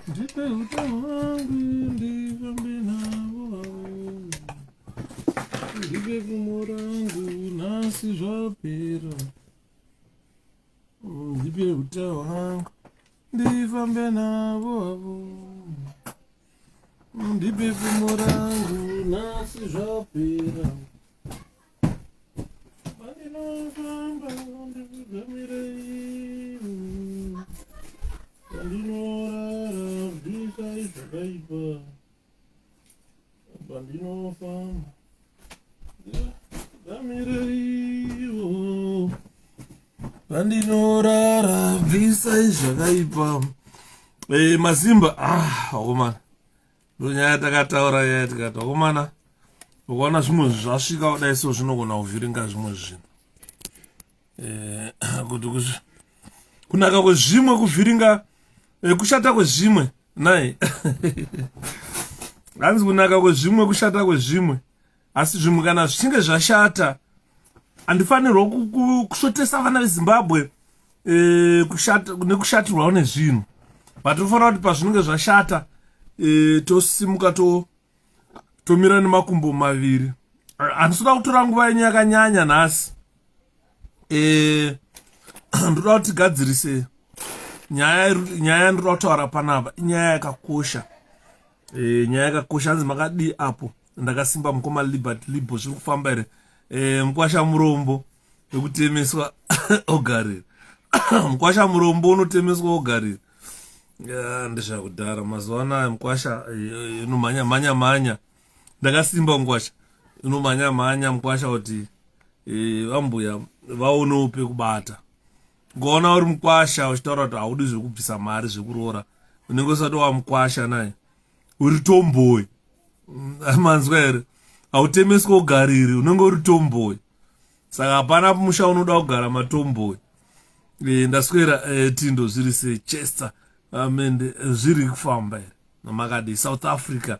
Ndipe utano wangu ndifambe nawo, ndipe pfumo rangu nhasi zvapera, ndipe utano wangu ndifambe nawo, ndipe pfumo rangu nhasi zvapera, pandinofamba ndikugamirei, pandinorara bvisai zvakaipa, pandinofamba ndikugamirei, pandinorara bvisai zvakaipa. Mazimba akomana ndonyaya takataura yaya tikati akomana ukaona zvimwe zvasvika kudai so zvinogona kuvhiringa zvimwe zvinhu, kuti kunaka kwezvimwe kuvhiringa kushata kwezvimwe nai hanzi kunaka kwezvimwe kushata kwezvimwe, asi zvimwe kana zvichinge zvashata handifanirwa kusvotesa vana veZimbabwe nekushatirwawo nezvinhu, but tofanira kuti pazvinenge zvashata tosimuka tomira nemakumbo maviri. Handisida kutora nguva yenyu yakanyanya nhasi, ndoda kuti tigadzirise nyaya yandoda kutaura panapa inyaya yakakosha, nyaya yakakosha. Hanzi makadi apo ndakasimba mukoma Liberty Libo zviri kufamba here, mukwasha murombo wekutemeswa ogarira mukwasha murombo unotemeswa ogarira. Ndezvakudhara mazuva anaya mukwasha inomhanya ndakasimba mukwasha inomhanya mukwasha kuti vambuya vaonewo pekubata. Ukaona uri mukwasha uchitaura kuti haudi zvekubvisa mari zvekuroora, unenge usati wamukwasha naye uri tomboy, manzwa here, hautemeswa ugariri, unenge uri tomboy. Saka hapana musha unoda kugara matomboy. Ndaswera tindo zviri seChester amende zviri kufamba here namakadi South Africa,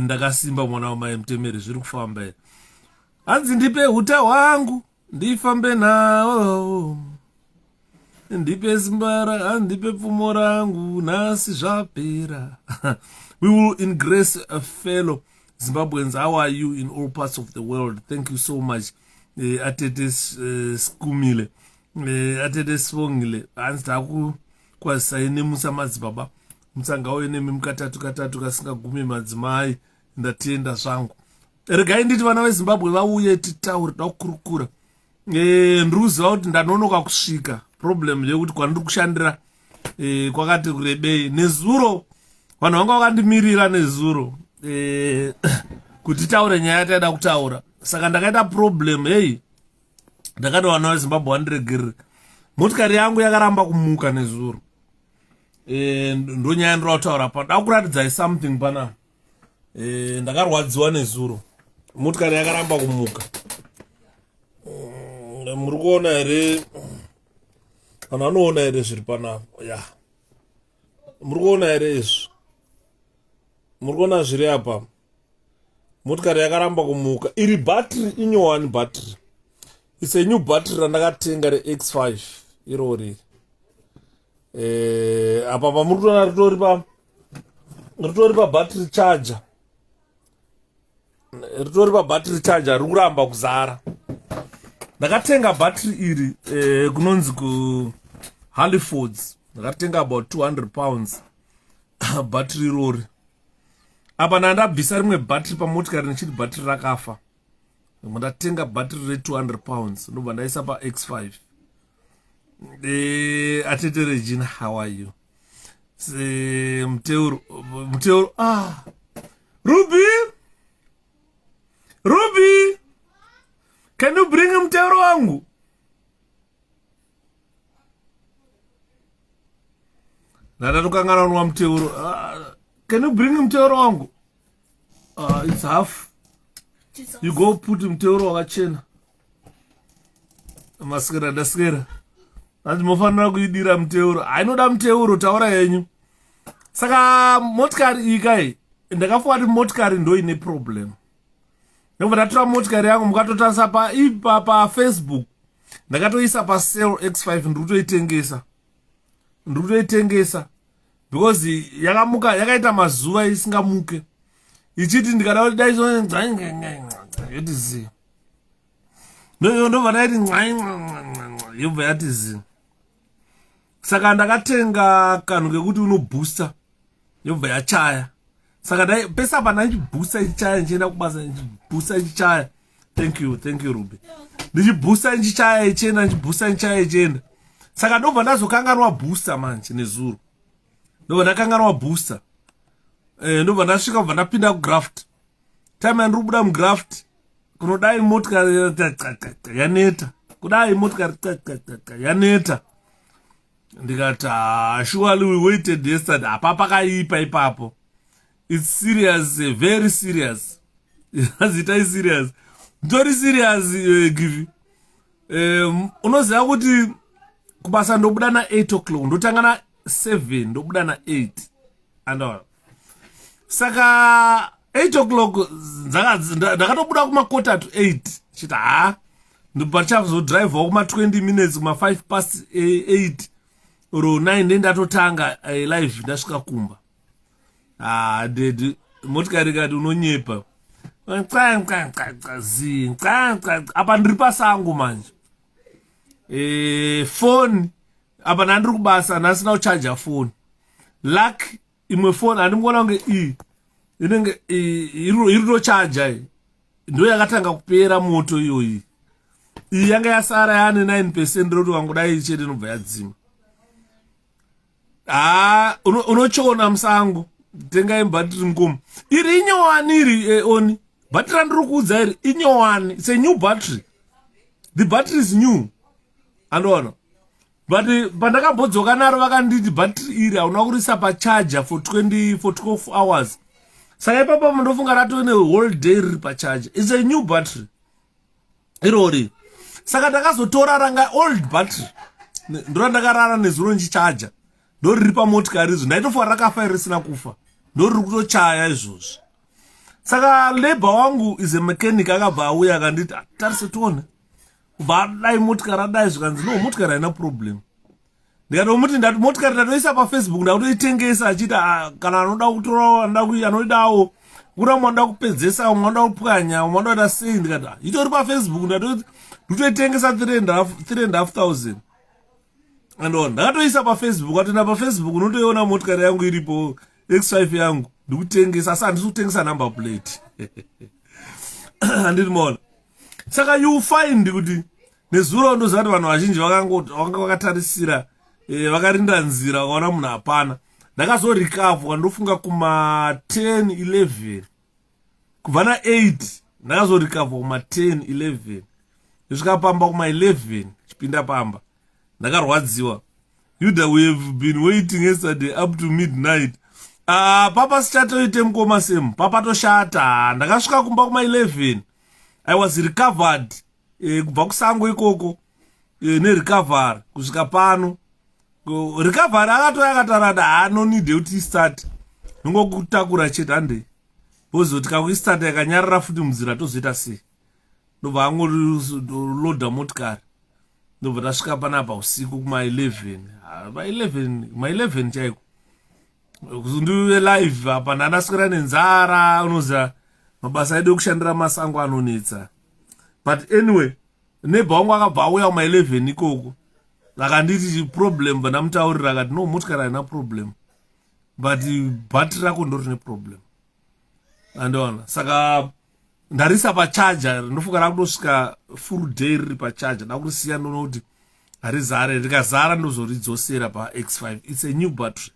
ndakasimba mwana wamai Mutemere zviri kufamba here. Hanzi ndipe huta hwangu ndifambe nawo, ndipe zimbara, ndipe pfumo rangu nhasi zvapera. We will ingress a fellow Zimbabweans. How are you in all parts of the world? Thank you so much. Atete Skumile, atete Svongile. Hanzi taku kwazisai nemusa madzibaba, musangauye nemi katatu kasingagumi madzimai, ndatenda zvangu. Regai nditi vana veZimbabwe vauye titaure, toda kukurukura. Ndiruziva kuti ndanonoka kusvika. Problem yekuti kwandiri kushandira kwakati kurebei. Nezuro vanhu vanga vakandimirira nezuro kuti taure nyaya taida kutaura. Saka ndakaita problem, ndakati vana veZimbabwe vandiregerere. Motikari yangu yakaramba kumuka nezuro. Ndonyaya ndinoda kutaura pano. Dakuratidzai something pana. Ndakarwadziwa nezuro. Motikari yakaramba kumuka. Muri kuona here? Vanhu vanoona here zviri panapa? Ya. Muri kuona here izvi? Muri kuona zviri apa? Motikari yakaramba kumuka. Iri battery inyowani battery. It's a new battery randakatenga reX5 irori. Apa pamuri kuona ritori pa battery charger. Ritori pa battery charger riri kuramba kuzara. Ndakatenga battery iri kunonzi 𝗩𝗲𝘁𝗶𝗿. Ndakatenga about 200 pounds battery rori. Apa ndabvisa rimwe battery pamotikari nechiti battery rakafa. Ndatenga battery re 200 pounds ndobva ndaisa pa X5. Atete Regina, how are you? Muteuro Ruby, can you bring Muteuro wangu? Ndatukangana nwa Muteuro. Can you bring Muteuro wangu? It's half. You go put Muteuro wakachena. Maskera daskera. Hanzi mofanira kuidira Muteuro. Hainoda Muteuro, taura yenyu. Saka motikari iyi kai, ndakafunga kuti motikari ndo ine problem. Ndobva ndatora motikari yangu mukatotarisa pa Facebook. Ndakatoisa pa sale X5 ndiri kutoitengesa. because yakamuka yakaita mazuva isingamuke ichiti ndikada kuti dai yoti zi ndobva ndaiti yobva yati zi. Saka ndakatenga kanhu kekuti unobooster yobva yachaya. Saka dai pesa apa ndichibooster ichichaya ndichienda kubasa ndichibooster ichichaya. Thank you Ruby. Ndichibooster ichichaya ichienda ndichibooster ichichaya ichienda. Saka ndobva ndazokanganwa booster manje nezuro. Ndobva ndakanganwa booster. Ndobva ndasvika kubva ndapinda kugraft. Time yandinobuda mugraft kunodai motikari yaneta. Kudai motikari yaneta. Ndikati surely we waited yesterday. Apa pakaipa ipapo. It's serious, very serious. Zita is serious. Very serious, Givi. Unoziva kuti kubasa ndobuda na 8 o'clock. Ndotanga na 7, ndobuda na 8. Andawa. Saka 8 o'clock ndakatobuda kuma 8:15. Chita ndibva drive kuma 20 minutes kuma 8:05 oro 9 ndendatotanga live ndasvika kumba. Motikari kati unonyepa. Apa ndiri pasango manje. Phone apa ndandiri kubasa ndasina kuchaja phone. Luck imwe phone andimgona kunge inenge iri chaja ndo yakatanga kupera moto iyoyi. Iyi yanga yasara yane 9% roti wangodai chete inobva yadzima. Unochona musango tengai bhatiri ngomu iri inyowani iri oni bhatiri andiri kuudza iri inyowani. It's a new battery. The battery is new. Andoona. But pandakambodzoka naro vakanditi bhatiri iri hauna kurisa pacharger for 12 hours. Saka ipapo mundofunga ratove ne whole day riri pacharger. It's a new battery. Irori. Saka ndakazotora ranga old battery. Ndora ndakarara nezuro nchichaja. Ndori ripa motikari izvo ndaitofa rakafa iri risina kufa. Ndori kutochaya izvozvo. Saka labor wangu is a mechanic akabva auya akanditi tarise tione. Kubva dai motikari adai zvikanzi no motikari haina problem. Ndikatomuti ndati motikari ndatoisa paFacebook ndakutoitengesa achita kana anoda kutora anodawo kura mwanda kupedzesa mwanda kupwanya mwanda kuita sei ndikati itori paFacebook ndatoitengesa 3,500. Andona ndakatoisa paFacebook atoenda paFacebook unotoiona motikari yangu iripo X5 yangu ndikutengesa asi handisi kutengesa number plate. Handiti mona. Saka you find kuti nezuro ndozati vanhu vazhinji vanga vakatarisira vakarinda nzira vakaona munhu hapana. Ndakazorikavhwa ndofunga kuma 10-11 kubva na 8 ndakazorikavhwa kuma 10-11 ndosvika pamba kuma 11 chipinda pamba ndakarwadziwa. Yuda, we have been waiting yesterday up to midnight. Papa sichatoite mukoma semu papa toshata. Ndakasvika kumba kuma 11 I was recovered kubva kusango ikoko nerecovery kusvika pano. Recovery akatoya akatarada no need kuti start nongokutakura chete hande bozoti kakuistart yakanyarara futi munzira tozoita sei. Ndobva angoloda motikari ndobva tasvika panapa usiku kuma 11 11 chaiko kuzondiwe live apa ndandaswera nenzara. Unoziva mabasa edu kushandira masango anonetsa. But anyway neighbor wangu akabva auya kuma 11 ikoko akanditi problem vandamutaurira akati no motikari haina problem but bhatiri rako ndo rine problem. Andoona. Saka ndarisa pacharger ndofunga rakutosvika full day riri pacharger ndakurisiya ndoona kuti harizare. Rikazara ndozoridzosera paX5. It's a new battery.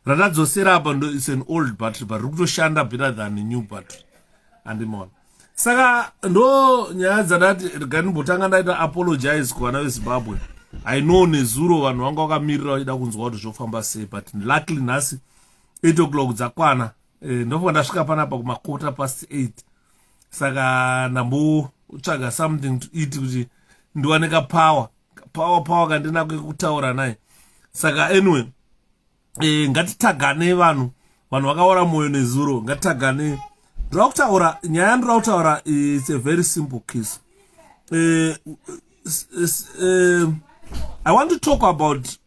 Ratadzosera apa it's an old battery but riri kutoshanda better than a new battery. Andimona. Saka ndo nyaya dzandati ndanimbotanga ndaita apologize kuvana veZimbabwe. I know nezuro vanhu vanga vakamirira vachida kunzwa kuti zvofamba sei but luckily nhasi 8 o'clock dzakwana. Ndofunga ndasvika panapa kuma 8:15. Saka ndambotsvaga something to eat kuti ndiwane kapower kandinako kutaura naye. Saka anyway ngatitagane vanhu vakaora moyo nezuro ngatitagane. Nyaya yandira kutaura it's a very simple case. I want to talk about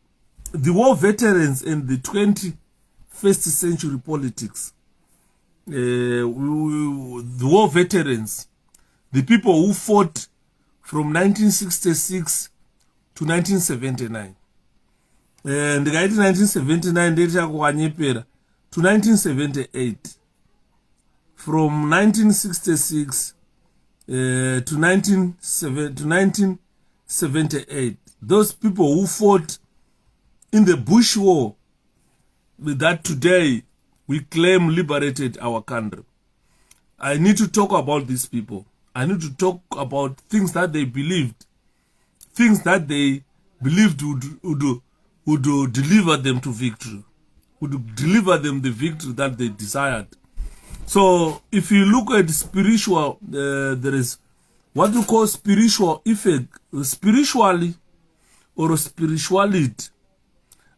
the war veterans and the 21st century politics. The war veterans, the people who fought from 1966 to 1979. And the 1979 data to 1978. From 1966 to 1978. Those people who fought in the Bush War, that today we claim liberated our country. I need to talk about these people. I need to talk about things that they believed. Things that they believed would deliver them to victory. Would deliver them the victory that they desired. So if you look at spiritual, there is what you call spiritual effect. Spiritually or spirituality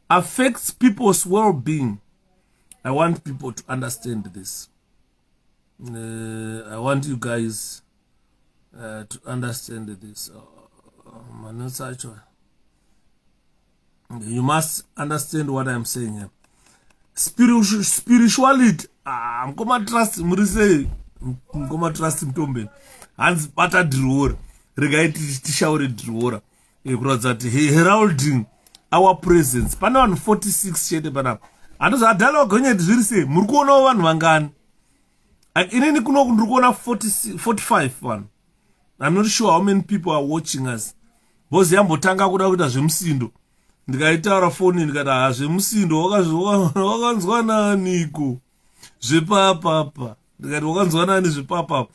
affects people's well-being. I want people to understand this. I want you guys to understand this. You must understand what I'm saying here. Spirituality. I'm gonna trust Murise. I'm gonna trust him. Tombe. Hans bata driwora. Regaiti tishaure driwora. That heralding our presence. Pana 146 chete pana. Andoza adala gonye zviri muri kuona vanhu vangani. Inini kuno ndiri kuona 45 one. I'm not sure how many people are watching us. Bozi yambotanga kuda kuita zvemusindo. Ndikaitaura foni ndikati zvemusindo wakanzwa naniko zvepapapa. Ndikati wakanzwa nani zvepapapa.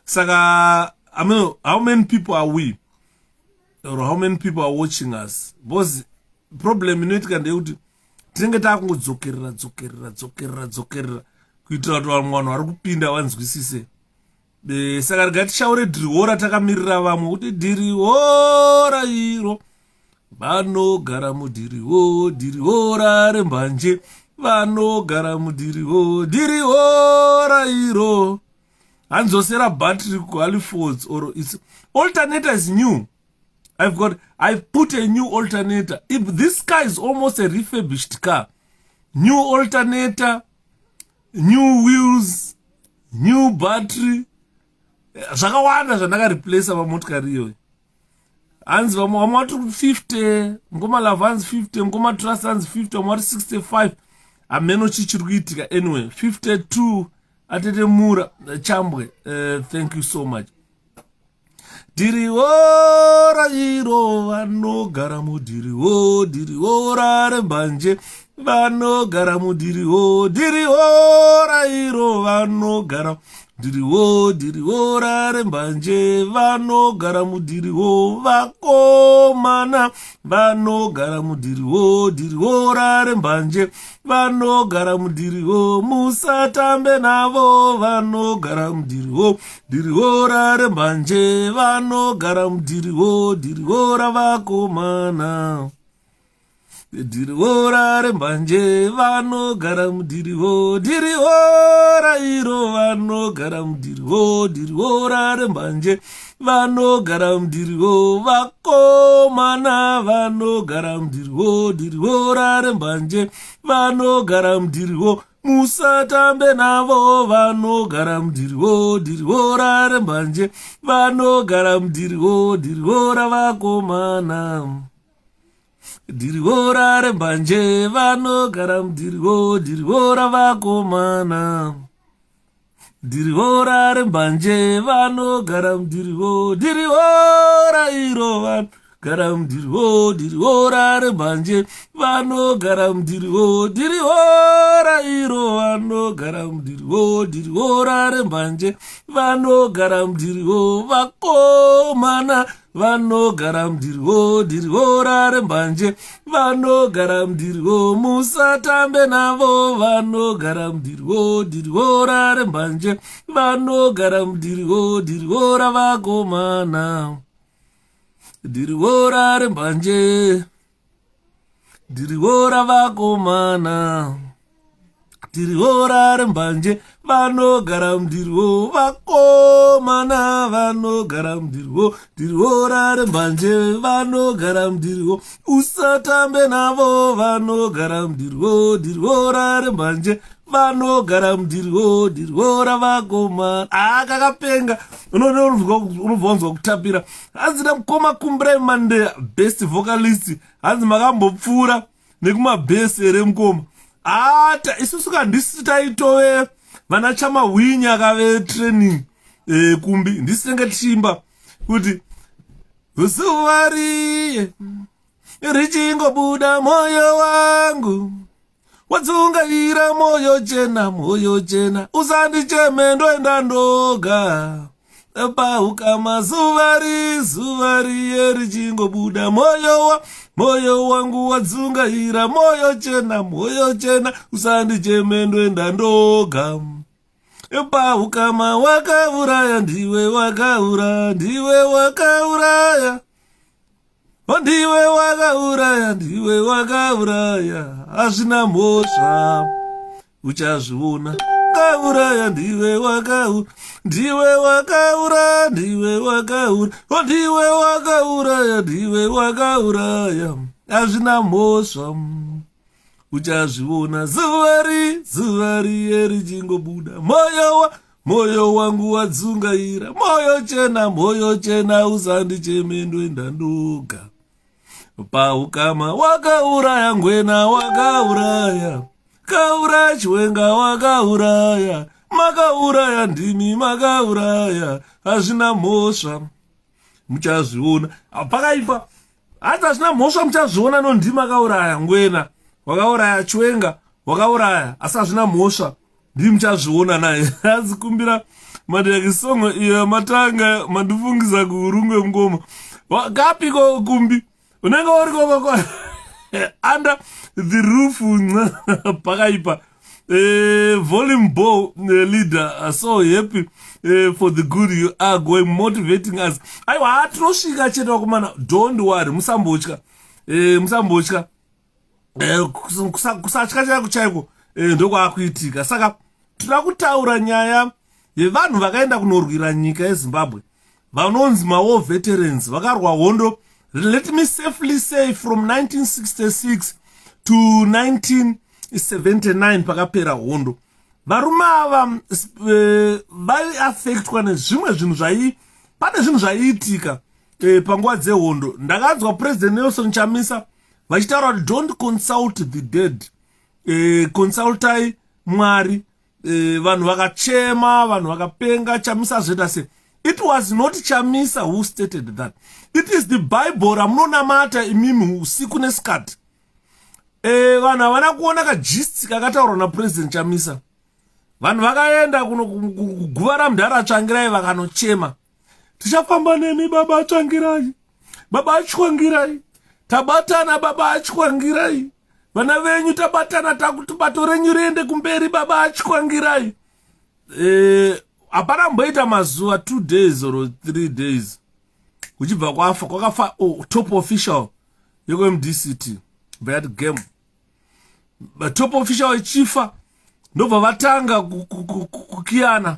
Saka how many people are we? Or how many people are watching us? Bozi problem inoitika ndeyekuti tinenge takungodzokerera kuitira kuti vanhu vari kupinda vanzwisise. Saka ngatishaure dhirihora takamirira vamwe kuti dhirihora iro vanogara dhirihora rembanje vanogara dhirihora iro hanzosera battery qualifies or its alternator is new. I put a new alternator. If this car is almost a refurbished car, new alternator, new wheels, new battery, zvakawanda zvandakareplace pamotikari iyoyo. Hanzi vamwe vamati 50, ngoma lavanzi 50, ngoma trust hanzi 50, vamwe 65. Ameno chichiri kuitika anyway. 52 atete mura chambwe. Thank you so much. Dhirihora iro vanogara dhirihora rembanje vanogara dhirihora iro vanogara dhirihora rembanje vanogara vakomana vanogara dhirihora rembanje vanogara musatambe navo vanogara dhirihora rembanje vanogara dhirihora vakomana dhirihora rembanje vanogara dhirihora iro vanogara dhirihora rembanje vanogara vakomana vanogara dhirihora rembanje vanogara musatambe navo vanogara dhirihora rembanje vanogara dhirihora vakomana dhirihora rembanje vanogara dhirihora vakomana dhirihora rembanje vanogara dhirihora iro vanogara dhirihora rembanje vanogara dhirihora iro vanogara dhirihora rembanje vanogara vakomana vanogara dhirihora rembanje vanogara musatambe navo vanogara dhirihora rembanje vanogara dhirihora vakomana dhirihora rembanje dhirihora vakomana tiriwo rari mbanje vanogara mundirwo vakomana vanogara mundirwo tiriwo rari mbanje vanogara mundirwo usatambe navo vanogara mundirwo dirwo rari mbanje vanogara mundirwo dirwo ravagoma akakapenga unobvonzwa kutapira hanzina mukoma kumbirai mande best vocalist hanzi makambopfuura nekumabhesi here mukoma ata isusu kandisi taitove vana chamahwinyi akave training kumbi ndisi tenge tichimba kuti zuva riye richingobuda moyo wangu wadzungaira moyo chena usandicheme ndoenda ndoga paukama zuva riye richingobuda moyo wangu wadzungaira moyo chena usandicheme ndoenda ndoga paukama wakauraya ndiwe wakauraya ndiwe wakauraya hazvina mhosva uchazviona kauraya ndiwe wakauraya ndiwe wakauraya hazvina mhosva uchazviona zuva riye richingobuda moyo wangu wadzungaira moyo chena usandicheme ndoenda ndoga paukama wakauraya ngwena wakauraya kauraya chiwenga wakauraya makauraya ndimi makauraya hazvina mhosva muchazviona pakaipa hati hazvina mhosva muchazviona nondimi makauraya ngwena wakauraya chiwenga wakauraya asi hazvina mhosva ndimi muchazviona naye azikumbira madhakisongo iyo matanga mandifungisa kuurungwe mngoma kapiko kumbi unenge urikoko under the roof pakaipa volume bow leader so happy for the good you are going motivating us aiwa hatinosvika chete wakomana don't worry musambotya kusatya chako chaiko ndokwakuitika saka toda kutaura nyaya yevanhu vakaenda kunorwira nyika yezimbabwe vanonzi mawar veterans vakarwa hondo. Let me safely say from 1966 to 1979 pakapera hondo. Varume ava vaiaffectwa nezvimwe zvinhu pane zvinhu zvaiitika panguva dzehondo. Ndakanzwa President Nelson Chamisa vachitaura kuti don't consult the dead, consultai Mwari. Vanhu vakachema, vanhu vakapenga. Chamisa zvoita se it was not Chamisa who stated that. It is the Bible ramunonamata imimi usiku nesikati. Vanhu havana kuona kagist kakataurwa naPresident Chamisa. Vanhu vakaenda kuguva ramudhara Tsvangirai vakanochema. Tichafamba nemi baba Tsvangirai. Baba Tsvangirai. Tabatana baba Tsvangirai. Vana venyu tabatana takuti bato renyu riende kumberi baba Tsvangirai. Hapana mboita mazuva 2 days or 3 days. Kuchibva kwakafa top official yekwemDCT bad game. Top official ichifa ndobva vatanga kukiyana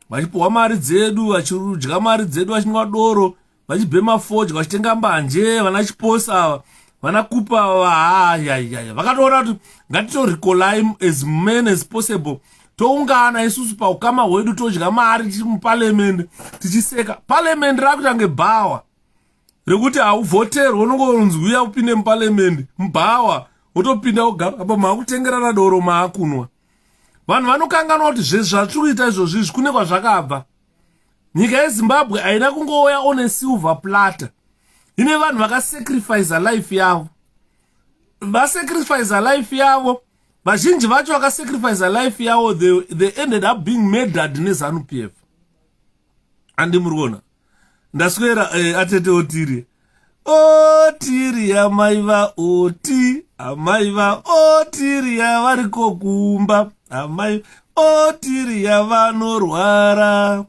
vachipuwa mari dzedu vachidya mari dzedu vachinwa doro vachibhema fodya vachitenga mbanje vanachiposa vanakupa vakatoona kuti ngatitoricolai as many as possible toungana isusu paukama hwedu todya mari tiri muparliament tichiseka parliament rakutange bhawa rekuti hauvhoterwa unongonzi uya upinde muparliament mubhawa wotopinda ugara apa maakutengerana doro maakunwa. Vanhu vanokanganwa kuti zvezvatiri kuita izvozvi izvi kune kwazvakabva. Nyika yeZimbabwe haina kungouya on a silver platter. Ine vanhu vakasacrifice life yavo. Vasacrifice life yavo. Vazhinji vacho vakasacrifice life yavo, they ended up being murdered neZANU-PF. Andi murikuona. Ndaswera atete Otiri. Otiri amaiva oti. Amaiva otiri yavariko kumba. Amai otiri yavanorwara.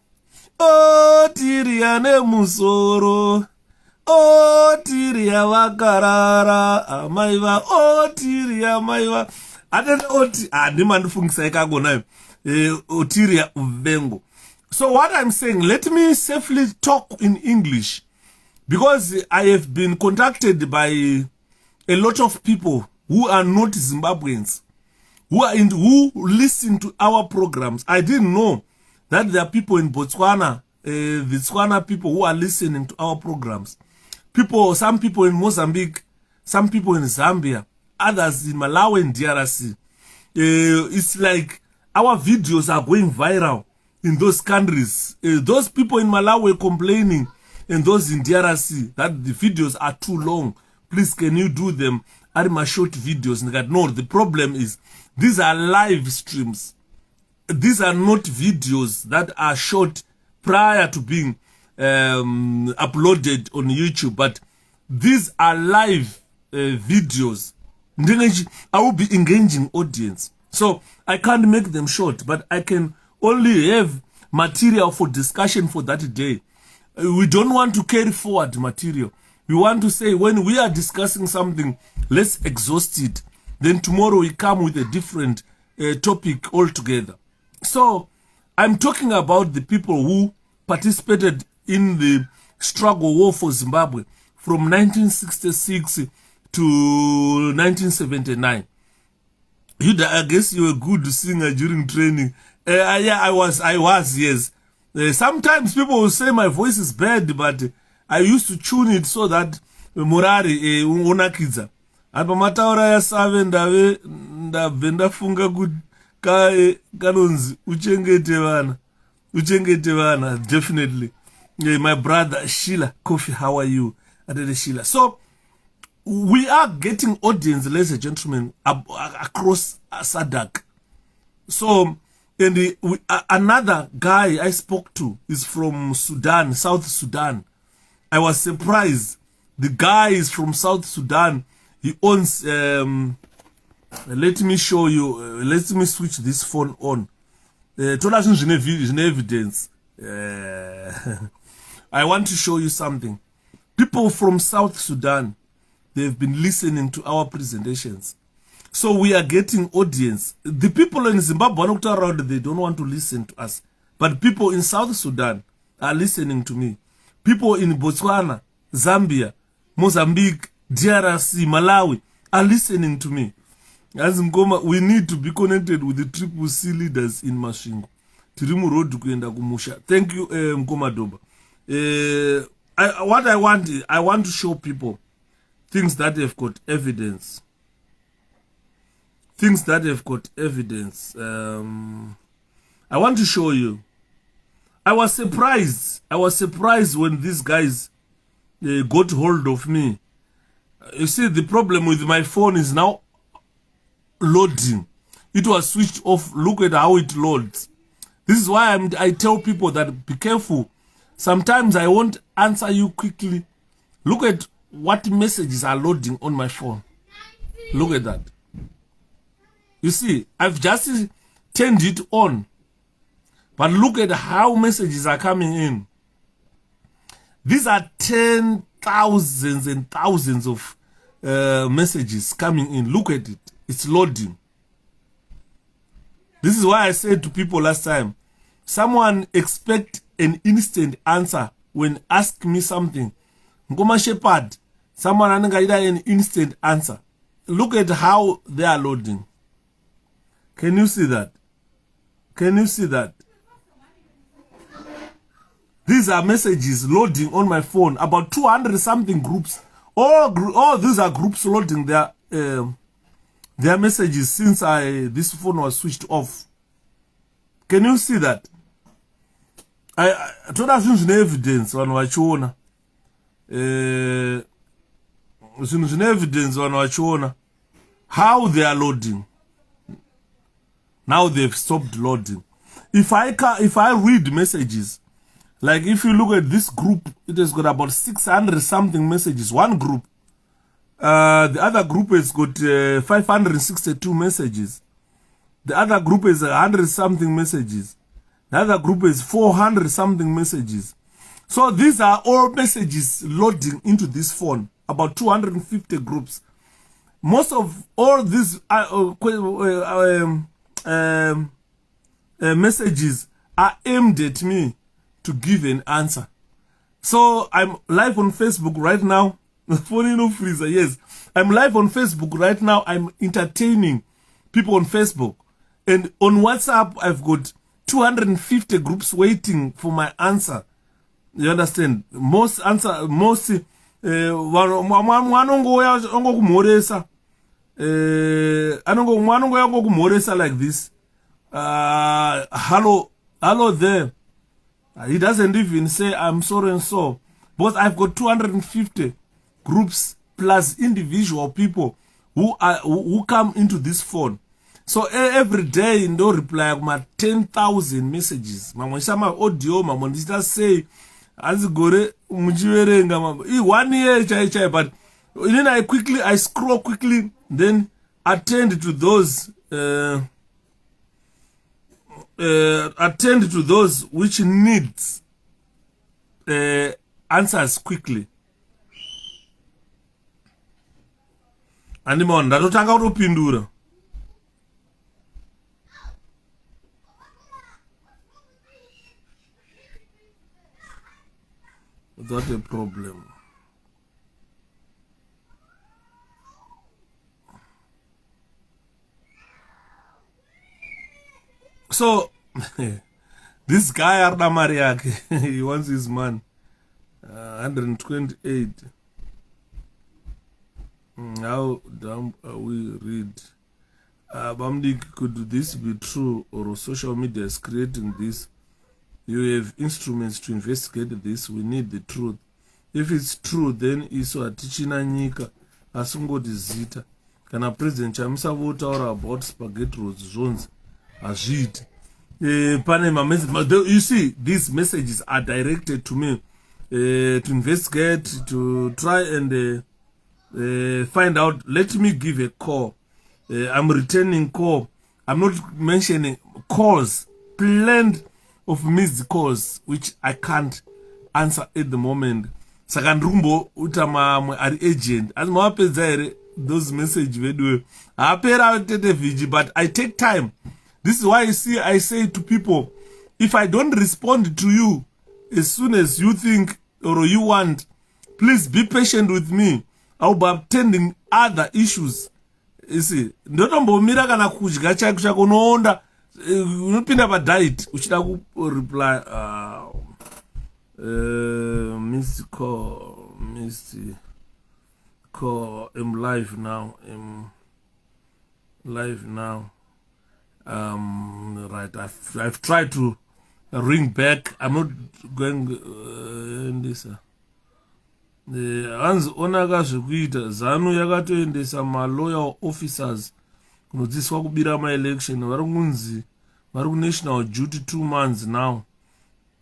Otiri yane musoro. Otiri yavakarara. Amaiva otiri amaiva. So what I'm saying, let me safely talk in English, because I have been contacted by a lot of people who are not Zimbabweans, who listen to our programs. I didn't know that there are people in Botswana, the Tswana people who are listening to our programs. Some people in Mozambique, some people in Zambia, others in Malawi and DRC. It's like our videos are going viral in those countries. Those people in Malawi complaining, and those in DRC, that the videos are too long. Please, can you do them at my short videos? No, the problem is these are live streams. These are not videos that are shot prior to being uploaded on YouTube, but these are live videos. I will be engaging audience, so I can't make them short, but I can only have material for discussion for that day. We don't want to carry forward material. We want to say, when we are discussing something, let's exhaust it. Then tomorrow we come with a different topic altogether. So I'm talking about the people who participated in the struggle war for Zimbabwe from 1966 to 1979. I guess you were a good singer during training. Yeah, I was, yes. Sometimes people will say my voice is bad, but I used to tune it so that Murari unakidza. Apa mataura ya save ndabve ndafunga kuti kanonzi uchengete vana, definitely. My brother 𝗩𝗲𝘁𝗲𝗿𝘆, how are you? 𝗩𝗲𝘁𝗲𝗿𝘆. So we are getting audience, ladies and gentlemen, across SADC. So, and another guy I spoke to is from Sudan, South Sudan. I was surprised. The guy is from South Sudan. He owns, let me show you, let me switch this phone on. Evidence. I want to show you something. People from South Sudan, they've been listening to our presentations. So we are getting audience. The people in Zimbabwe, they don't want to listen to us. But people in South Sudan are listening to me. People in Botswana, Zambia, Mozambique, DRC, Malawi are listening to me. As Mgoma, we need to be connected with the 𝗍𝗶𝘁 leaders in Masvingo. Tirimu road kuenda kumusha. Thank you, Mgoma Doba. What I want to show people things that have got evidence. Things that have got evidence. I want to show you. I was surprised when these guys got hold of me. You see, the problem with my phone is now loading. It was switched off. Look at how it loads. This is why I tell people that be careful. Sometimes I won't answer you quickly. Look at what messages are loading on my phone. Look at that. You see, I've just turned it on. But look at how messages are coming in. These are 10,000s and thousands of messages coming in. Look at it. It's loading. This is why I said to people last time, someone expect an instant answer when ask me something. Ngoma Shepherd, someone anangaida an instant answer. Look at how they are loading. Can you see that? Can you see that? These are messages loading on my phone. About 200 something groups. All these are groups loading their messages since this phone was switched off. Can you see that? I told us evidence on wachiona. Evidence on wachiona how they are loading. Now they've stopped loading. If I read messages, like if you look at this group, it has got about 600 something messages. One group. The other group has got 562 messages. The other group is 100 something messages. The other group is 400 something messages. So these are all messages loading into this phone. About 250 groups. most of all these messages are aimed at me to give an answer. So I'm live on Facebook right now. Phone no freezer, yes. I'm live on Facebook right now. I'm entertaining people on Facebook. And on WhatsApp, I've got 250 groups waiting for my answer. You understand? Most answer, most kumoresa. Kumoresa like this. Hello there. He doesn't even say I'm sorry and so. But I've got 250 groups plus individual people who come into this phone. So every day no reply my 10,000 messages. Mama shama audio, mama just say as gore mujiwerenga mama. 1 year chai, but then I scroll quickly, then attend to those which needs answers quickly. And ndatotanga kutopindura. Without a problem. So this guy Arda Mariak, he wants his man 128. How dumb we read? Bamdi, could this be true, or social media is creating this? You have instruments to investigate this. We need the truth. If it's true, then iso atichina nyika asungoti zita kana president chamisa votaura about spaghetti rolls zones azviti. You see, these messages are directed to me to investigate, to try and find out. Let me give a call. I'm returning call. I'm not mentioning calls, plenty of missed calls which I can't answer at the moment. Sakandrumbo utama ari agent as mawapedza those message vedu apera tete viji, but I take time. This is why you see I say to people, if I don't respond to you as soon as you think or you want, please be patient with me. I'll be attending other issues. You see, ndotombomira kana kudya chako chako unoonda unopinda pa diet uchida ku reply missed call. I'm live now. Right, I've tried to ring back. I'm not going in this. Hands onaga zvikuita zanu yakatoendesa loyal officers kunodziswa kubira ma-election vari kunzi vari ku-national duty 2 months now.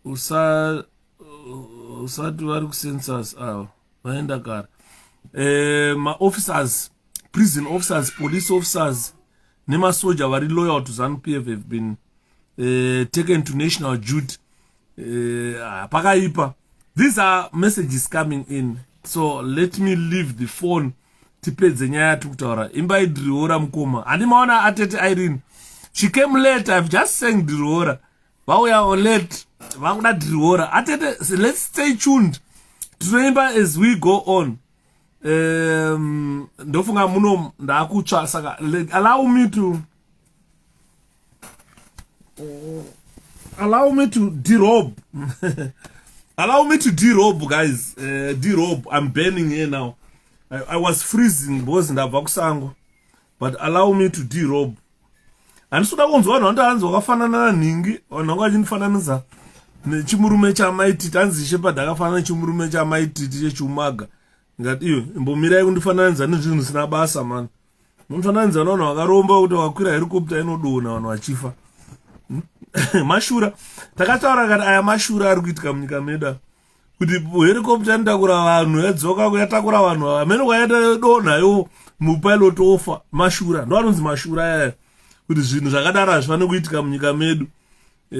Usati vari ku-census ava vaenda kare. Ma-officers, prison officers, police officers nemasoja vari loyal to ZANU-PF have been taken to national duty. Pakaipa. These are messages coming in. So let me leave the phone. Tipedze nyaya tukutaura. Imba idriora mukoma. Andimaona atete Irene. She came late. I've just sang driora. Vauya late. Vanguda driora. Atete, so let's stay tuned. Remember as we go on. Ndofunga muno ndakutsva saka allow me to derobe. Allow me to derobe, guys. Derobe. I'm burning here now. I was freezing because ndabva kusango. But allow me to derobe. Andisuda kunzwa vanhu vandaanzwa vakafanana ningi. Vanhu vangachinifananidza nechimurume chamaiti tanzi Shepherd akafanana nechimurume chamaiti chechumaga. Ngati iyo imbomirai kundifananidza nezvinhu zvisina basa man. Munofananidza vanhu vakaromba kuti vakwira helicopter inodonha vanhu vachifa. Mashura takataura kuti aya mashura ari kuitika munyika medu kuti helicopter inotakura vanhu yadzoka kuyatakura vanhu amene kwaita donhayo mupilot ofa mashura ndo anonzi mashura aya kuti zvinhu zvakadaro hazvifane kuitika munyika medu.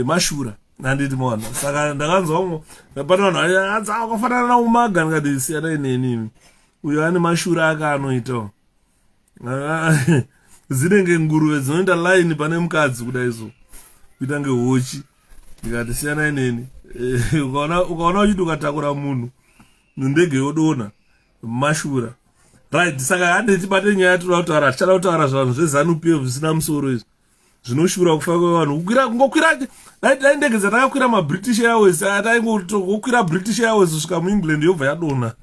Mashura nanditi mwana saka ndakanzwa pana vanhu vakafanana naumaga ndikati siyana ineni uyo ane mashura aka anoitawo. Zinenge nguruve dzinoenda line pane mukadzi kudai so. Kuita ngehochi. Ndikati siyana ineni. Ukaona uchiti ukatakura munhu ndege yodona mashura. Right, saka handiti bate nyaya tinotaura tichada kutaura zvanhu zveZANU-PF zvisina musoro izvi. Zvinoshura kufa kwevanhu. Kungokwira dai ndege dzatakakwira maBritish Airways, ataingokwira British Airways kusvika muEngland yobva yadona.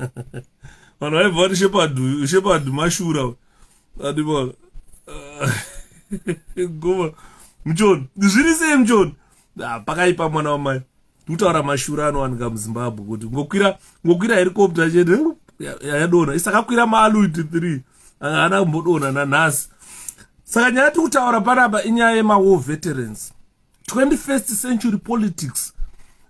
Vanhu vaibva vati Shepherd mashura. Adibona. Goma. Mchoni. Zviri sei mchoni? Pakaipa mwana wamai. Kutaura mashura anowanika muZimbabwe kuti ngokwira helicopter chete yadona. Isakakwira maAlu 83. Haana kumbodona nanhasi. Saka nyaya tikutaura panapa inyaya yema-war veterans. 21st century politics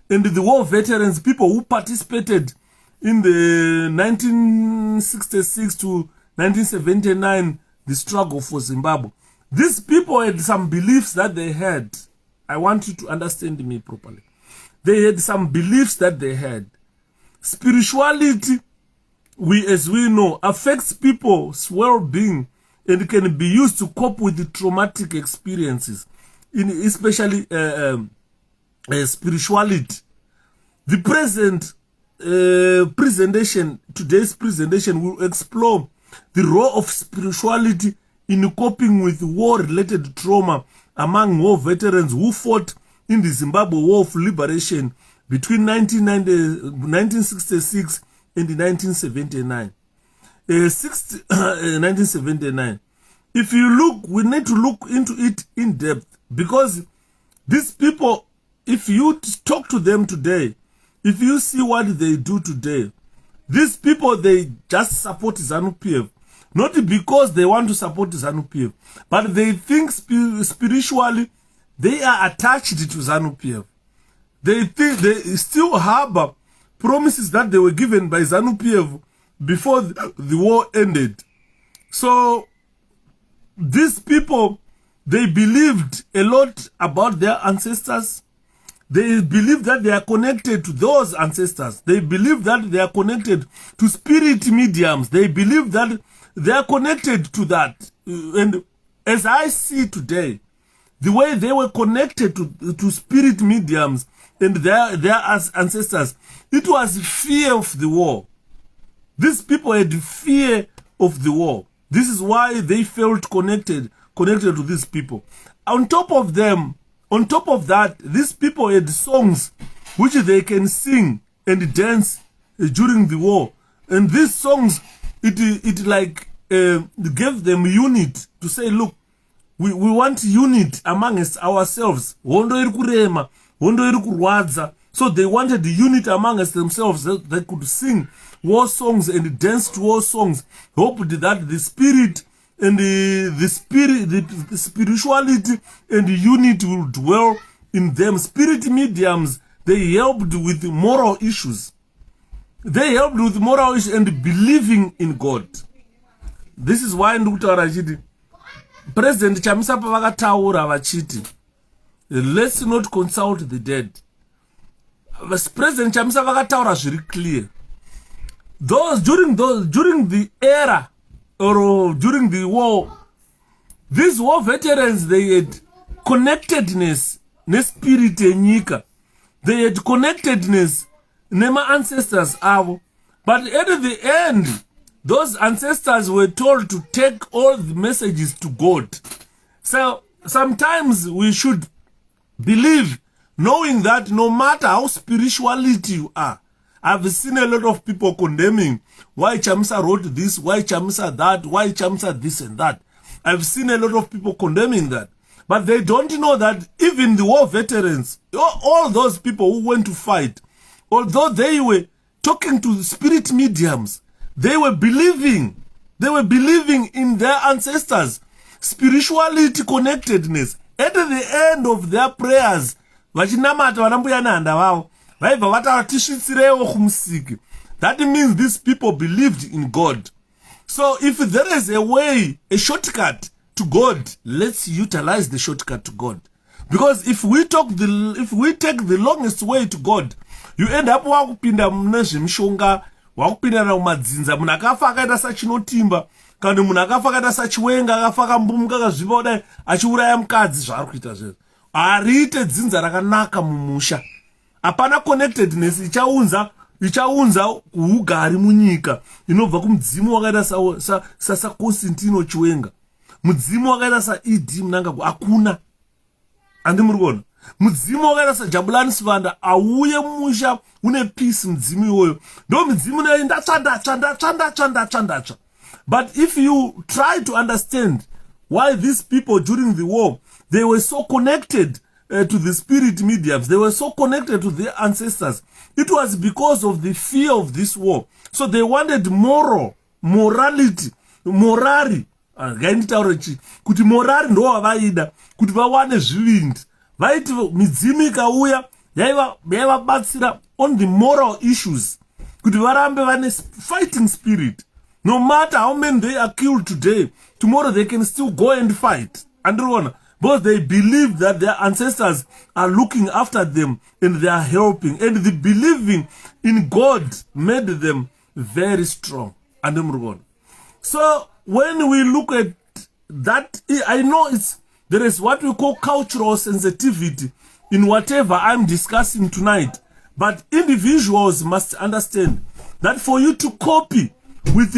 and the war veterans, people who participated in the 1966 to 1979, the struggle for Zimbabwe. These people had some beliefs that they had. I want you to understand me properly. They had some beliefs that they had. Spirituality, as we know, affects people's well-being and can be used to cope with the traumatic experiences, especially spirituality. The today's presentation will explore the role of spirituality in coping with war-related trauma among war veterans who fought in the Zimbabwe War of Liberation between 1966 and 1979. 1979. If you look, we need to look into it in depth, because these people, if you talk to them today, if you see what they do today, these people, they just support ZANU-PF. Not because they want to support ZANU-PF, but they think spiritually they are attached to ZANU-PF. They think they still harbor promises that they were given by ZANU-PF before the war ended. So these people, they believed a lot about their ancestors. They believe that they are connected to those ancestors. They believe that they are connected to spirit mediums. They believe that they are connected to that. And as I see today, the way they were connected to spirit mediums and their ancestors, it was fear of the war. These people had fear of the war. This is why they felt connected to these people. On top of that, these people had songs which they can sing and dance during the war. And these songs, it like gave them unit to say, look, we want unit amongst ourselves. Hondo iri kurema, hondo iri kurwadza. So they wanted the unit amongst themselves, that they could sing war songs and dance to war songs. Hoped that the spirit and the spirituality and the unity will dwell in them. Spirit mediums, they helped with moral issues. They helped with moral issues and believing in God. This is why ndikutaura chiti President Chamisa pavakataura vachiti, let's not consult the dead. President Chamisa vakataura zviri clear. During the era or during the war, these war veterans, they had connectedness nespirit yenyika. They had connectedness nema ancestors avo. But at the end, those ancestors were told to take all the messages to God. So sometimes we should believe, knowing that no matter how spirituality you are. I've seen a lot of people condemning why Chamisa wrote this, why Chamisa that, why Chamisa this and that. I've seen a lot of people condemning that. But they don't know that even the war veterans, all those people who went to fight, although they were talking to the spirit mediums, they were believing in their ancestors, spirituality, connectedness. At the end of their prayers, that means these people believed in God. So if there is a way, a shortcut to God, let's utilize the shortcut to God. Because if we take the longest way to God, you end up wakupinda mune zvemishonga, wakupinda mumadzinza, munhu akafa akaita sachinotimba, kana munhu akafa akaita sachiwenga akafa akambumuka akazvipa kudai achiuraya mukadzi zvaari kuita zvezvo hariite dzinza rakanaka mumusha. Hapana connectedness ichaunza ugari munyika inobva kumudzimu wakaita saKonstantino Chiwenga, mudzimu wakaita saED Mnangagwa hakuna. Andi muri kuona mudzimu wakaita saJabulani Sivanda auye mumusha une peace. Mudzimu iwoyo ndo mudzimu naye ndatsva. But if you try to understand why these people during the war they were so connected to the spirit mediums, they were so connected to their ancestors, it was because of the fear of this war. So they wanted morality, morari. Kuti morari ndo wavaida kuti vawane zvivindi. Vaiti midzimu ikauya yaivabatsira on the moral issues kuti varambe vane fighting spirit. No matter how many they are killed today, tomorrow they can still go and fight. Androna, because they believe that their ancestors are looking after them and they are helping, and the believing in God made them very strong. Androna. So when we look at that, I know there is what we call cultural sensitivity in whatever I'm discussing tonight, but individuals must understand that for you to copy with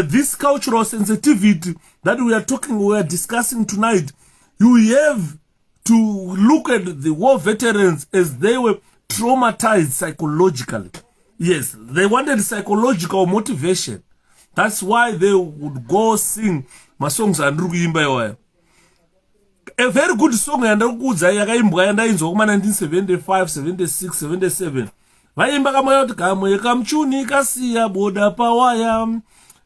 this cultural sensitivity that we are discussing tonight, you have to look at the war veterans as they were traumatized psychologically. Yes, they wanted psychological motivation. That's why they would go sing my songs and ruimba. A very good song and yakaimbwa yandainzwa kuma 1975, 76, 77. Vaimba kama yoti kamwe kamchuni kasiya boda pawaya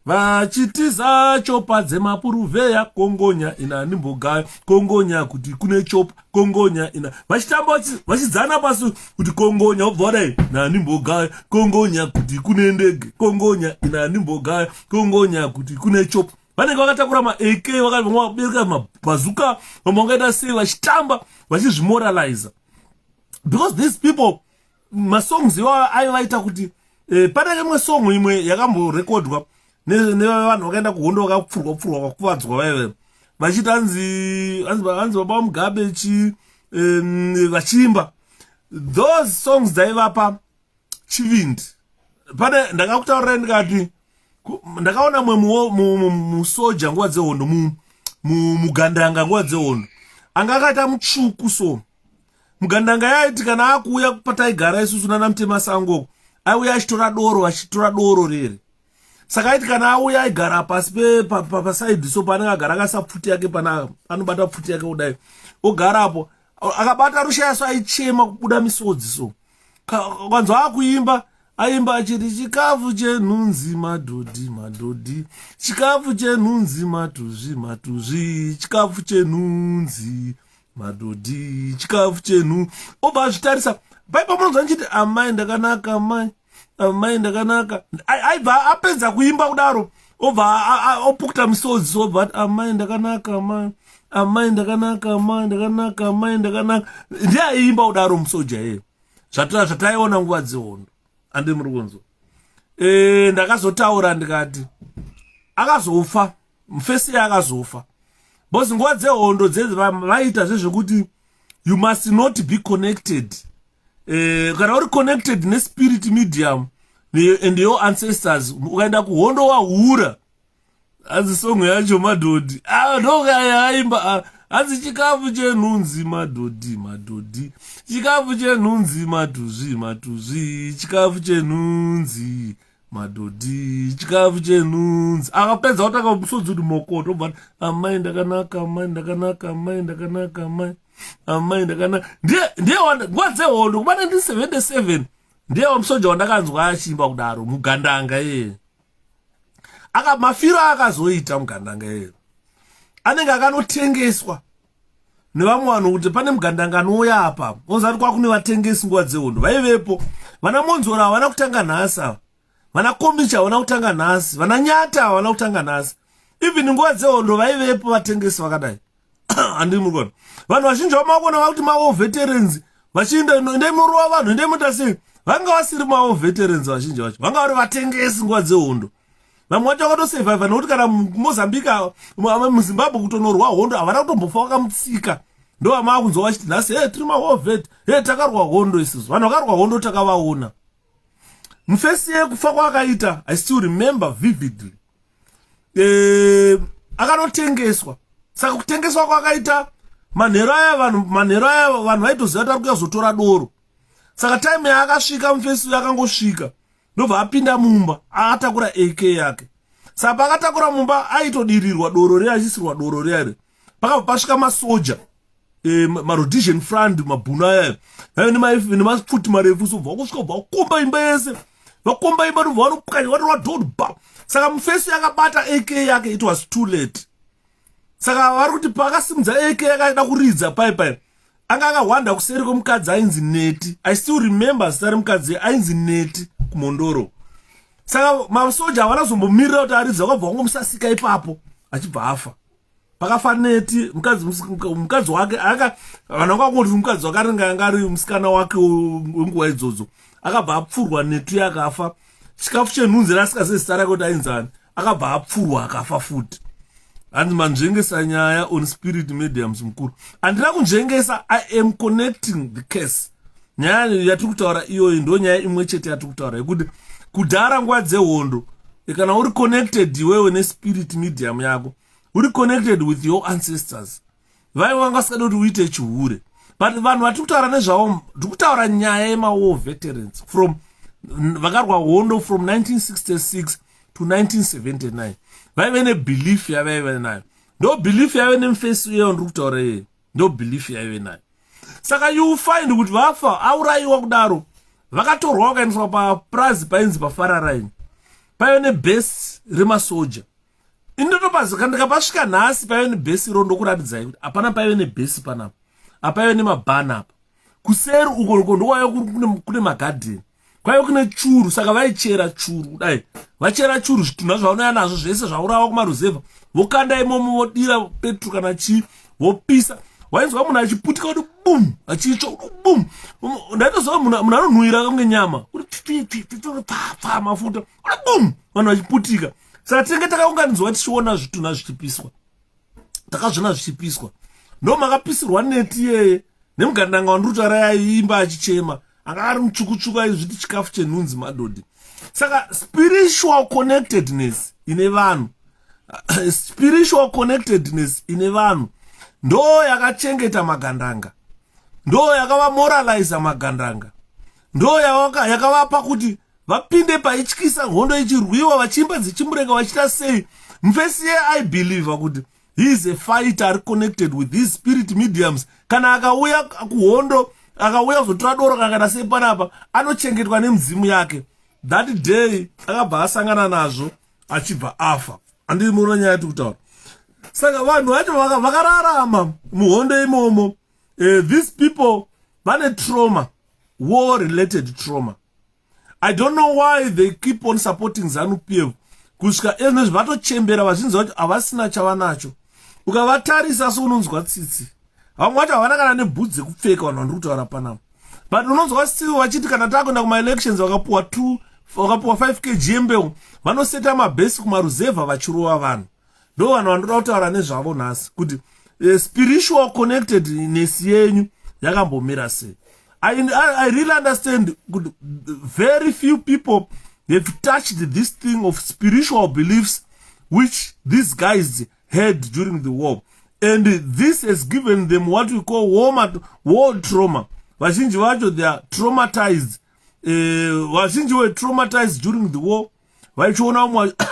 vachitiza chopa dzemapuruvheya kongonya ina nimboga kongonya kuti kune chopa kongonya ina vachitamba vachidzana pasi kuti kongonya obvora na nimboga kongonya kuti kune ndege kongonya ina nimboga kongonya kuti kune chopa. Vanenge vakatakura ma-AK vakabereka mabazuka vamwangaita sei vachitamba vachizvimoraliza, because these people masongs iwayo aivaita kuti pane imwe song imwe yakamborekodwa nevanhu vakaenda kuhondo vakapfurwa vakakuvadzwa vaive vachiti hanzi baba 𝗩𝗲𝘁𝗶𝗿 vachiimba those songs dzaivapa chivindi. Pane ndakakutaurira ndikati ndakaona mwe musoja nguva dzehondo mugandanga nguva dzehondo anga akaita mutsvuku so mugandanga yaiti kana akuuya pataigara isusu nana Mutemasango aiuya achitora doro rere. Saka aiti kana auya aigara pasi pasaidi so panenge agara akasa pfuti yake anobata pfuti yake kudai ogarapo akabata rushaya so aichema kubuda misodzi so kwanzwa akuimba aimba achiti chikafu chenhunzi madhodhi chikafu chenhunzi matuzvi chikafu chenhunzi madhodhi chikafu chenhu obva azvitarisa paipa munonzwa nchiti amai ndakanaka amai ndakanaka aibva apedza kuimba kudaro obva opukuta misodzi obva amai ndakanaka amai ndakanaka amai ndakanaka ndiye aiimba kudaro musoja yeye zvataiona nguva dzehondo. Andi muri kunzwa ndakazotaura ndikati akazofa mufesi akazofa because nguva dzehondo vaita zvezvekuti you must not be connected. Kana uri connected nespirit medium and your ancestors ukaenda kuhondo wahura hanzi songo yacho madhodhi ndokayaimba hanzi chikafu chenhunzi madhodhi chikafu chenhunzi matuzvi chikafu chenhunzi madhodhi chikafu chenhunzi akapedza kutanga musodzi kuti mokoto obva amai ndakanaka amai ndakanaka amai ndakanaka amai ndakanaka ndiye nguva dzehondo kuma 1977 ndiye musoja wandakanzwa achiimba kudaro mugandanga yeye mafiro akazoita mugandanga yeye anenge akanotengeswa nevamwe vanhu kuti pane mugandanga anouya apa ozati kwakune vatengesi nguva dzehondo vaivepo vana Monzora havana kutanga nhasi ava vana Komicha havana kutanga nhasi vana Nyata havana kutanga nhasi even nguva dzehondo vaivepo vatengesi vakadai. Handi murikona vanhu vazhinji vamakuona vakuti mawo veterans vachienda endai muruva vanhu endai mutasei vanga vasiri mawo veterans vazhinji vacho vanga vari vatengesi nguva dzehondo vamwe vacho vakatosurviva nokuti kana Mozambique muZimbabwe kutonorwa hondo havana kutombofa vakamutsika. Ndo vamava kunzwa vachiti nhasi tiri mahall vet takarwa hondo isusu. Vanhu vakarwa hondo takavaona. Mufesi yekufa kwaakaita I still remember vividly. Akanotengeswa. Saka kutengeswa kwakaita manhero aya vanhu vaitoziva kuti ari kuyazotora doro. Saka time yaakasvika mufesi yakangosvika ndobva apinda mumba akatakura AK yake. Saka pakatakura mumba aitodirirwa doro riya achisirwa doro riya pakabva pasvika masoja Rhodesian front mabhuna aya vaive nemafuti marefu so bva kusvika bva vakomba imba yese vakomba imba ndobva vanopwanya vatorwa dod ba. Saka mufesi yakabata AK yake it was too late. Saka vari kuti pakasimudza AK yakaida kuridza paipai anga akahwanda kuseri kwemukadzi ainzi Neti. I still remember zita remukadzi ainzi Neti kumondoro. Saka masoja havana zombomirira kuti aridza kwabva vangomusasika ipapo achibva afa. Pakafa Neti mukadzi wake vanhu vakangoti mukadzi wakaringa anga ari musikana wake wenguva idzodzo akabva apfurwa Neti akafa. Chikafu chenhunzi rasikazii zita rake kuti ainzani akabva apfurwa akafa futi. Hanzi manzvengesa nyaya on spirit mediums mukuru. Handina kunzvengesa, I am connecting the case. Nyaya yatiri kutaura iyoyi ndo nyaya imwe chete yatiri kutaura yekuti kudhara nguva dzehondo kana uri connected iwewe nespirit medium yako uri connected with your ancestors vaive vanga vasikada kuti uite chihure. But vanhu vatiri kutaura nezvavo ndiri kutaura nyaya yemawar veterans from vakarwa hondo from 1966 to 1979 vaive nebelief yavaive nayo. Ndo belief yaive nemufesi iyeyo ndiri kutaura iyeyo ndo belief yaive nayo. Saka you find kuti vafa aurayiwa kudaro vakatorwa vakaendeswa paprazi painzi pafararaini paive nebhesi remasoja. Indotopazi ndikapasvika nhasi paive nebhesi iro ndokuratidzai kuti hapana paive nebhesi panapa hapaive nemabhana apa. Kuseri uko ndokwaive kune magadheni kwaive kune churu. Saka vaichera churu kudai vachera churu zvitunha zvaunouya nazvo zvese zvaurawa kumaruzevha vokanda imomo vodira petro kana chii vopisa. Wainzwa munhu achiputika kuti bum achitsva kuti bum. Ndaitozva munhu anonhuhwira kunge nyama kuti pa mafuta kuti bum vanhu vachiputika. Saka tinenge takaunganidzwa tichiona zvitunha zvichipiswa. Takazviona zvichipiswa. Ndo makapisirwa Neti yeye nemugandanga wandurutara yaimba achichema anga ari mutsvukutsvuku aizviti chikafu chenhunzi madhodhi. Saka spiritual connectedness ine vanhu spiritual connectedness ine vanhu ndo yakachengeta magandanga, ndo yakavamoraliza magandanga, ndo yakavapa kuti vapinde paityisa hondo ichirwiwa vachimba dzichimurenga vachita sei. Mufesi I believe kuti he is a fighter are connected with these spirit mediums. Kana akauya kuhondo akauya kuzotora doro kana sei panapa anochengetwa nemuzimu yake. That day akabva asangana nazvo achibva afa. Andiri muona nyaya yati kutaura. Saka vanhu vacho vakararama muhondo imomo. These people vane trauma, war related trauma. I don't know why they keep on supporting ZANU-PF. Kusvika ezvinezvi vatochembera vazhinji vacho havasina chavanacho. Ukavatarisa sounonzwa tsitsi. Vamwe vacho havana kana nebhudzi dzekupfeka vanhu vandiri kutaura panapa. But unonzwa tsitsi vachiti kana takuenda kuma-elections vakapuwa 5 kg yembeu vanoseta mabhesi kumaruzevha vachirova vanhu. Ndo vanhu vandoda kutaura nezvavo nhasi kuti spiritual connectedness yenyu yakambomira sei. I really understand good, very few people have touched this thing of spiritual beliefs which these guys had during the war, and this has given them what we call war trauma. Vazhinji vacho they are traumatized. Vazhinji were traumatized during the war. Vachiona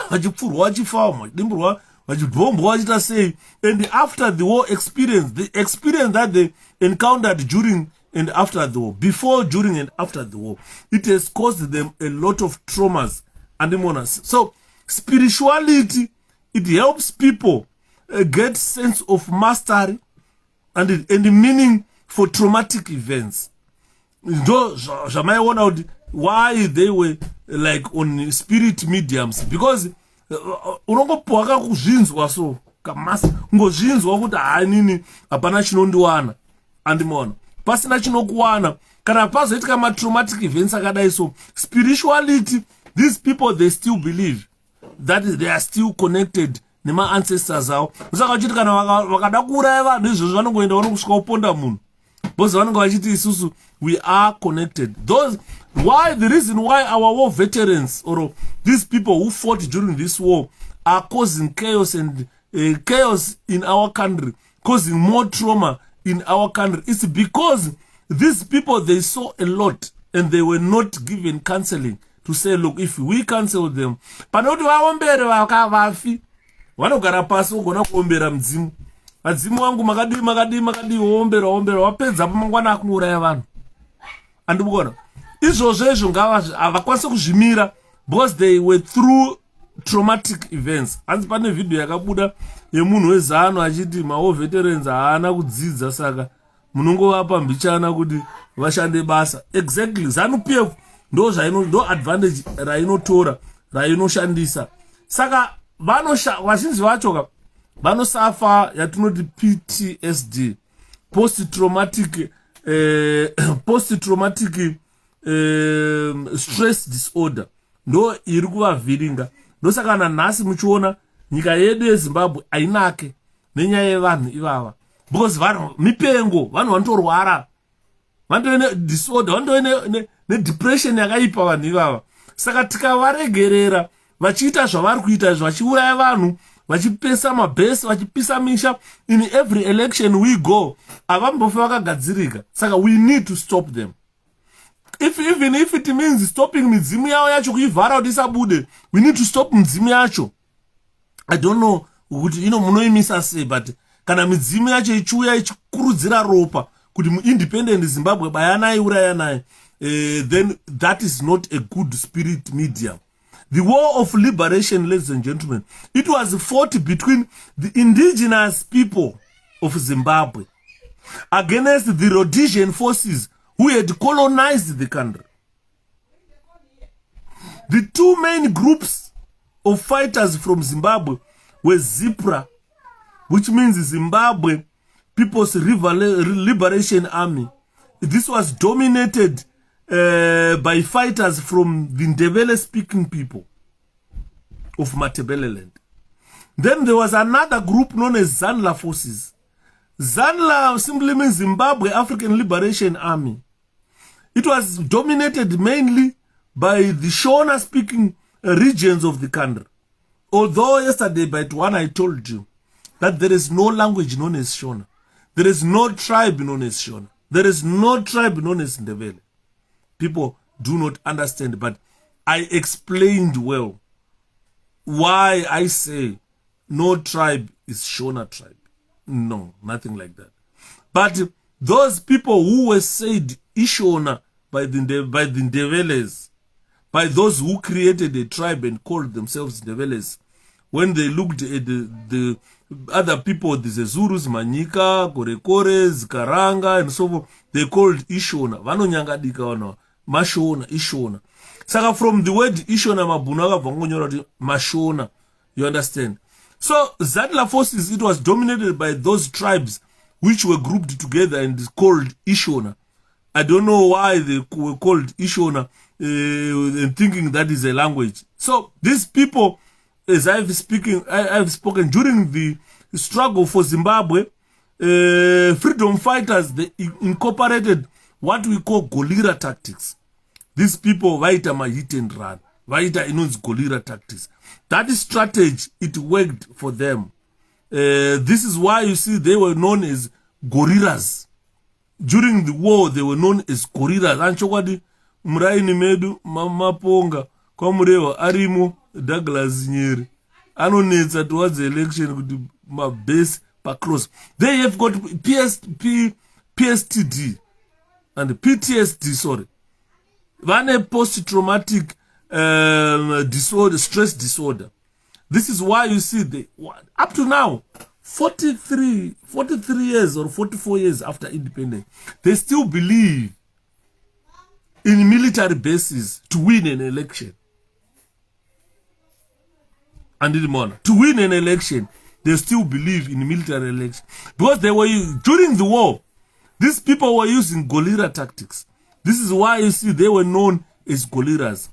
vachipfurwa vachifa vachidimburwa vachibhombwa vachita sei, and after the war experience, the experience that they encountered during and after the war, before, during, and after the war, it has caused them a lot of traumas and monas. So spirituality, it helps people get sense of mastery and meaning for traumatic events. Why they were like on spirit mediums, because unongopuwa kuzvinzwa so kamasi ngozvinzwa kuti hanini hapana chinondiwana andimona pasina chinokuwana kana pazoitika ma traumatic events akadai. So spirituality, these people they still believe that they are still connected nema ancestors avo. Saka vachiti kana vakada kuuraya vanhu izvozvo vanongoenda vanokusvika uponda munhu, because vanonge vachiti isusu we are connected. Those why the reason why our war veterans or these people who fought during this war are causing chaos and chaos in our country, causing more trauma in our country, it's because these people, they saw a lot and they were not given counseling to say, look, if we cancel them, panoti vaombere vakavafi vanogara pasi ugona kuombera mdzimu. Madzimu wangu makadi ombera wapedza pamangwana akuuraya vanhu. Andibona izvozvo izvo havakwanisi kuzvimira because they were through traumatic events. Hanzi pane video yakabuda yemunhu wezano achiti mawo veterans haana kudzidza saka munongovapa mbichana kuti vashande basa. Exactly, ZANU PF ndo advantage rainotora rainoshandisa. Saka vazhinji vacho vanosafa yatinoti PTSD, post traumatic stress disorder, ndo iri kuvavhiringa. Ndosaka nanhasi muchiona nyika yedu yeZimbabwe ainake nenyaya yevanhu ivava, because vanhu mipengo, vanhu vanotorwara, vandoine disorder, vandoine depression yakaipa vanhu ivava. Saka tikavaregerera vachiita zvavari kuita izvo, vachiuraya vanhu, vachipesa mabhesi, vachipisa misha, in every election we go, avambofe vakagadzirika. Saka we need to stop them. Even if it means stopping midzimu yavo yacho kuivhara kuti isabude, we need to stop midzimu yacho. I don't know kuti munoimisa sei, but kana midzimu yacho ichiuya ichikurudzira ropa kuti mu-independent Zimbabwe bayanai urayanai, then that is not a good spirit medium. The war of liberation, ladies and gentlemen, it was fought between the indigenous people of Zimbabwe against the Rhodesian forces who had colonized the country. The two main groups of fighters from Zimbabwe were ZIPRA, which means Zimbabwe People's Liberation Army. This was dominated by fighters from the Ndebele-speaking people of Matabeleland. Then there was another group known as ZANLA forces. ZANLA simply means Zimbabwe African Liberation Army. It was dominated mainly by the Shona-speaking regions of the country. Although yesterday, but one I told you that there is no language known as Shona. There is no tribe known as Shona. There is no tribe known as Ndebele. People do not understand, but I explained well why I say no tribe is Shona tribe. No, nothing like that. But those people who were said Ishona by the Ndebeles, by those who created a tribe and called themselves Ndebeles, when they looked at the other people, the Zezurus, Manyika, Korekores, Karanga, and so forth, they called Ishona. Vanonyangadika wana, Mashona, Ishona. Saka from the word Ishona, Mabunaga, Vangonyora, Mashona. You understand? So, ZANLA forces, it was dominated by those tribes which were grouped together and called Ishona. I don't know why they were called Ishona, and thinking that is a language. So, these people, as I've spoken during the struggle for Zimbabwe, freedom fighters, they incorporated what we call guerrilla tactics. These people, Vaita ma hit and run. Vaita inons guerrilla tactics. That strategy, it worked for them. This is why you see they were known as guerrillas. During the war, they were known as guerrillas. Anchokwadi muraini medu maponga kwa murewa arimo Douglas Nyeri anonetsa towards the election kuti mabase pa close. They have got PSTD and PTSD, sorry. Vane post-traumatic disorder, stress disorder. This is why you see they up to now 43 years or 44 years after independence, they still believe in military bases to win an election. And to win an election, they still believe in military election. Because they were, during the war, these people were using guerrilla tactics. This is why you see they were known as guerrillas.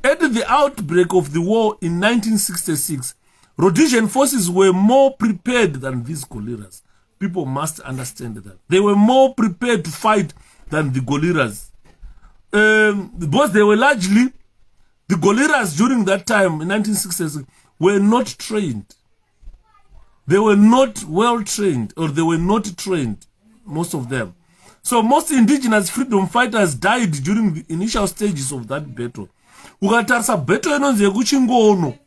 At the outbreak of the war in 1966, Rhodesian forces were more prepared than these Gholiras. People must understand that. They were more prepared to fight than the Gholiras. Because they were largely, the Gholiras during that time in 1966 were not trained. They were not well trained, or they were not trained, most of them. So most indigenous freedom fighters died during the initial stages of that battle. Ukatarisa battle inonzi yekuchingono.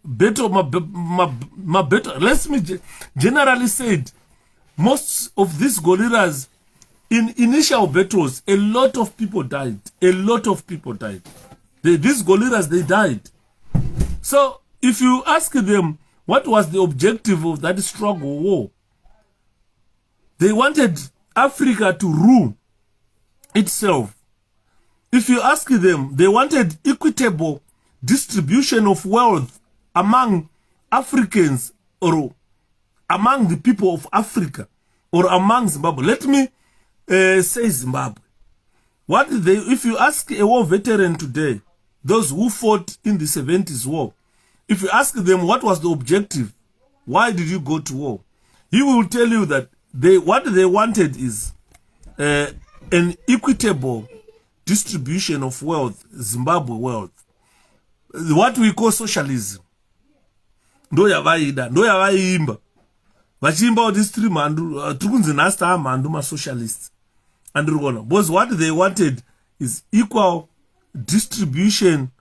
Battle, my battle. Let me generally said, most of these Gholiras in initial battles, a lot of people died. A lot of people died. These Gholiras, they died. So if you ask them what was the objective of that struggle war, they wanted Africa to rule itself. If you ask them, they wanted equitable distribution of wealth among Africans, or among the people of Africa, or among Zimbabwe. Let me say Zimbabwe. What they, if you ask a war veteran today, those who fought in the 70s war, if you ask them what was the objective, why did you go to war, he will tell you that what they wanted is an equitable distribution of wealth, Zimbabwe wealth, what we call socialism. Ndo yavaida, ndo yavaimba. Vachimba wa this three mandu, tukunzi nasta mandu ma socialists. And because what they wanted is equal distribution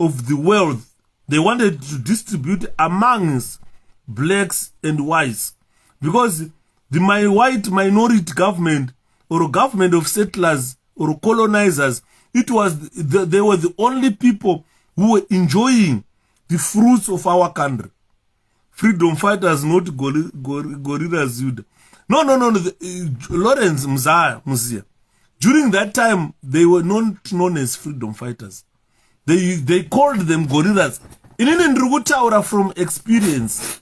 of the wealth. They wanted to distribute amongst blacks and whites. Because the white minority government, or government of settlers or colonizers, it was they were the only people who were enjoying the fruits of our country. Freedom fighters, not gorillas. No. Lawrence Muzia. During that time, they were not known as freedom fighters. They called them gorillas. In Ndrugutaura from experience,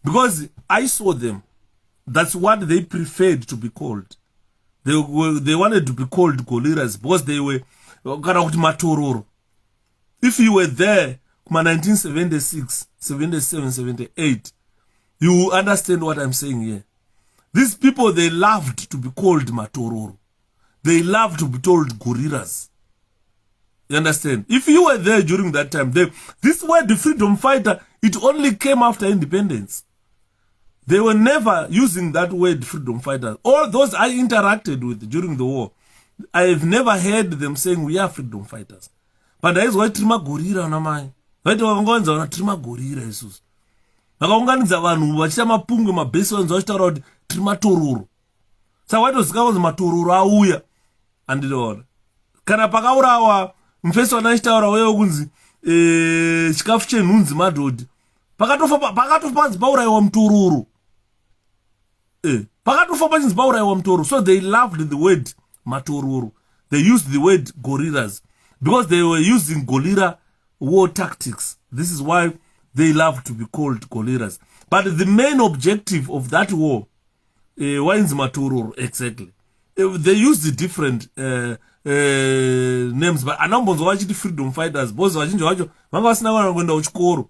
because I saw them. That's what they preferred to be called. They wanted to be called gorillas because they were matororo. If you were there, 1976, 77, 78, you understand what I'm saying here. These people, they loved to be called matororo. They loved to be told gorillas. You understand? If you were there during that time, this word, the freedom fighter, it only came after independence. They were never using that word, freedom fighter. All those I interacted with during the war, I have never heard them saying we are freedom fighters. But that is why trima gorira na mai. Vaiti vakangonza wana trima gorira isusu. Vakaunganidza vanhu vachita mapungwe mabhesi vanhu vachitaura kuti trima tororo. Saka waitozikakonzi matororo auya andinoona. Kana pakaurawa mufesi wanachitaura wewo kunzi chikafu chenhunzi madhodhi. Pakatofa panzi paurayiwa mutororo. Pakatofa panzi paurayiwa mutororo. So they loved the word matororo. They used the word gorillas because they were using gorilla war tactics. This is why they love to be called gorillas. But the main objective of that war, why is matororo exactly? They used the different names, but anambonzo vachiti freedom fighters. Both vachinji vacho vanga vasina kana kuenda kuchikoro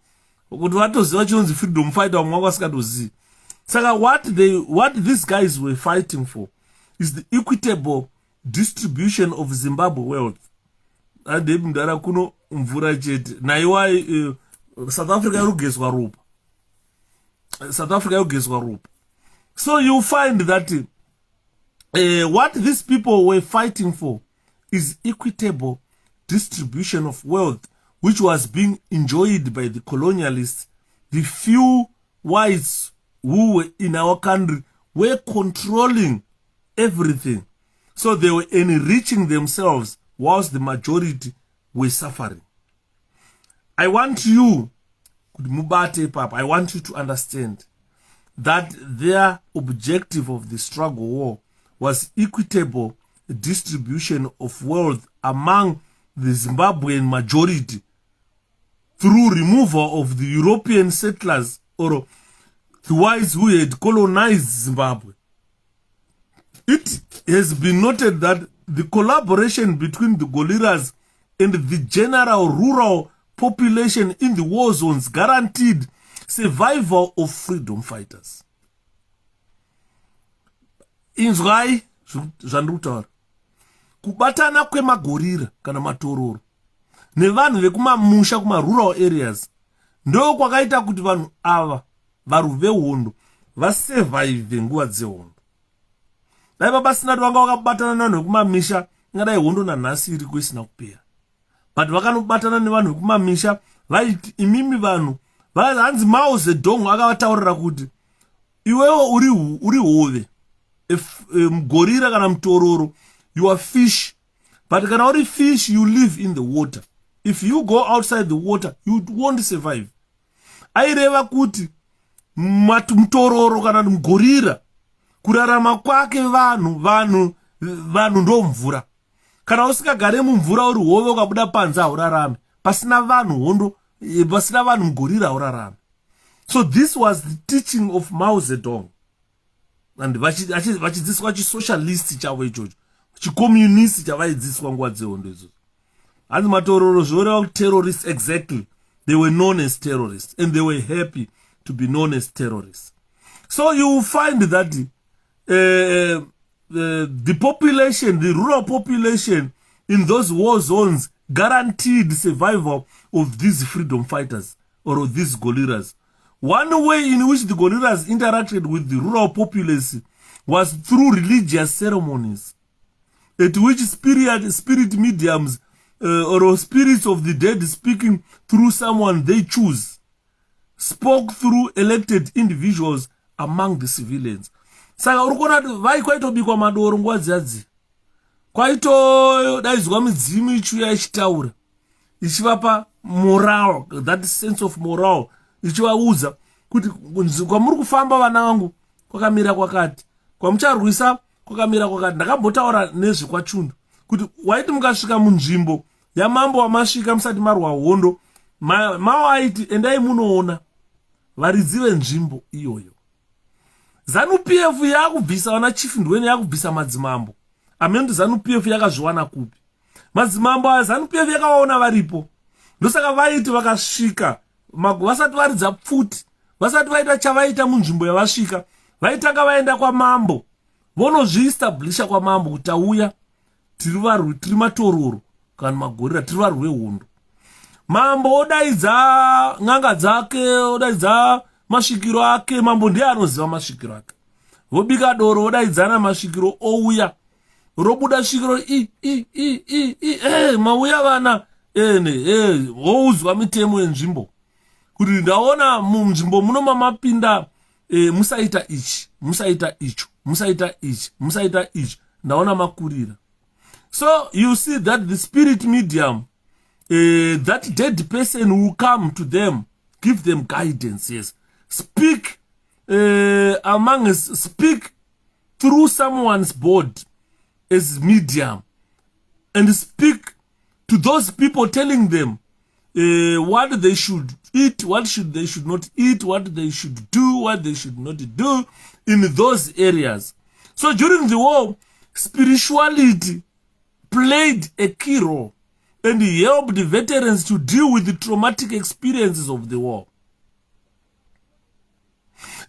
kuti vatoziva chinonzi freedom fighter, vamwe vanga vasikatozivi. Saka what these guys were fighting for is the equitable distribution of Zimbabwe wealth. Adebi mdara kuno mvura chete naiwa South Africa yarugezwa ropa. South Africa yarugezwa ropa. So you find that what these people were fighting for is equitable distribution of wealth, which was being enjoyed by the colonialists. The few whites who were in our country were controlling everything. So they were enriching themselves whilst the majority were suffering. I want you, I want you to understand that their objective of the struggle war was equitable distribution of wealth among the Zimbabwean majority through removal of the European settlers or the whites who had colonized Zimbabwe. It has been noted that the collaboration between the gorillas and the general rural population in the war zones guaranteed survival of freedom fighters. Inzwai zvandikutaura kubatana kwemagorira kana matororo nevanhu vekumamusha kuma-rural areas ndo kwakaita kuti vanhu ava varu vehondo vasurvive nguva dzehondo. Dai papasina kuti vanga vakabatana nevanhu vekumamisha ingadai hondo nanhasi iri kuisina kupera, but vakanobatana nevanhu vekumamisha vaiti imimi vanhu hanzi Mao Zedong akavataurira kuti iwewo uri hove, gorira kana mutororo, you are fish, but kana uri fish you live in the water. If you go outside the water you won't survive. Aireva kuti mutororo kana mugorira kurarama kwake vanhu ndo mvura. Kana usikagare mumvura uri hove ukabuda panze haurarame, pasina vanhu hondo, pasina vanhu mugorira haurarame. So this was the teaching of Mao Zedong. And vachidzidziswa chisocialist chavo ichocho, chicommunist chavaidzidziswa nguva dzehondo izvozvo. Hanzi matororo zvoreva kuti terrorists, exactly, they were known as terrorists and they were happy to be known as terrorists. So you will find that the population, the rural population in those war zones guaranteed survival of these freedom fighters or of these gorillas. One way in which the gorillas interacted with the rural populace was through religious ceremonies, at which spirit mediums or spirits of the dead speaking through someone they choose spoke through elected individuals among the civilians. Saka urikona kuti vaikwaitobikwa madoro nguva dzadzi, kwaitodaidzwa midzimu ichiuya ichitaura ichivapa moral, that sense of moral, ichivaudza kuti kwamuri kufamba vana vangu kwakamira kwakati, kwamucharwisa kwakamira kwakati. Ndakambotaura nezvekwachundu kuti waiti mukasvika munzvimbo yamambo wamasvika musati marwa hondo, Mao aiti endai munoona varidzi venzvimbo iyoyo. ZANU-PF yakubvisa vana chief ndweni, yakubvisa madzimambo. Amene ZANU-PF yakazviwana kupi? Madzimambo aya ZANU-PF yakaona varipo. Ndosaka vaiti vakasvika vasati varidza pfuti, vasati vaita chavaita munzvimbo yavasvika, vaitanga vaenda kwamambo vonozviestablisha kwamambo kuti auya tiri matororo kana magorira, tiri varwi vehondo. Mambo odaidza ng'anga dzake, odaidza masvikiro ake, mambo ndiye anoziva masvikiro ake. Vobika doro odaidzana masvikiro ouya, robuda svikiro mauya vana vouzwa mitemo yenzvimbo kuti ndaona munzvimbo muno mamapinda musaita ichi, musaita icho, musaita ichi, musaita ichi, ndaona makurira. So you see that the spirit medium, that dead person will come to them, give them guidance, yes, speak among us, speak through someone's board as medium, and speak to those people, telling them what they should eat, what they should not eat, what they should do, what they should not do in those areas. So during the war, spirituality played a key role and helped the veterans to deal with the traumatic experiences of the war.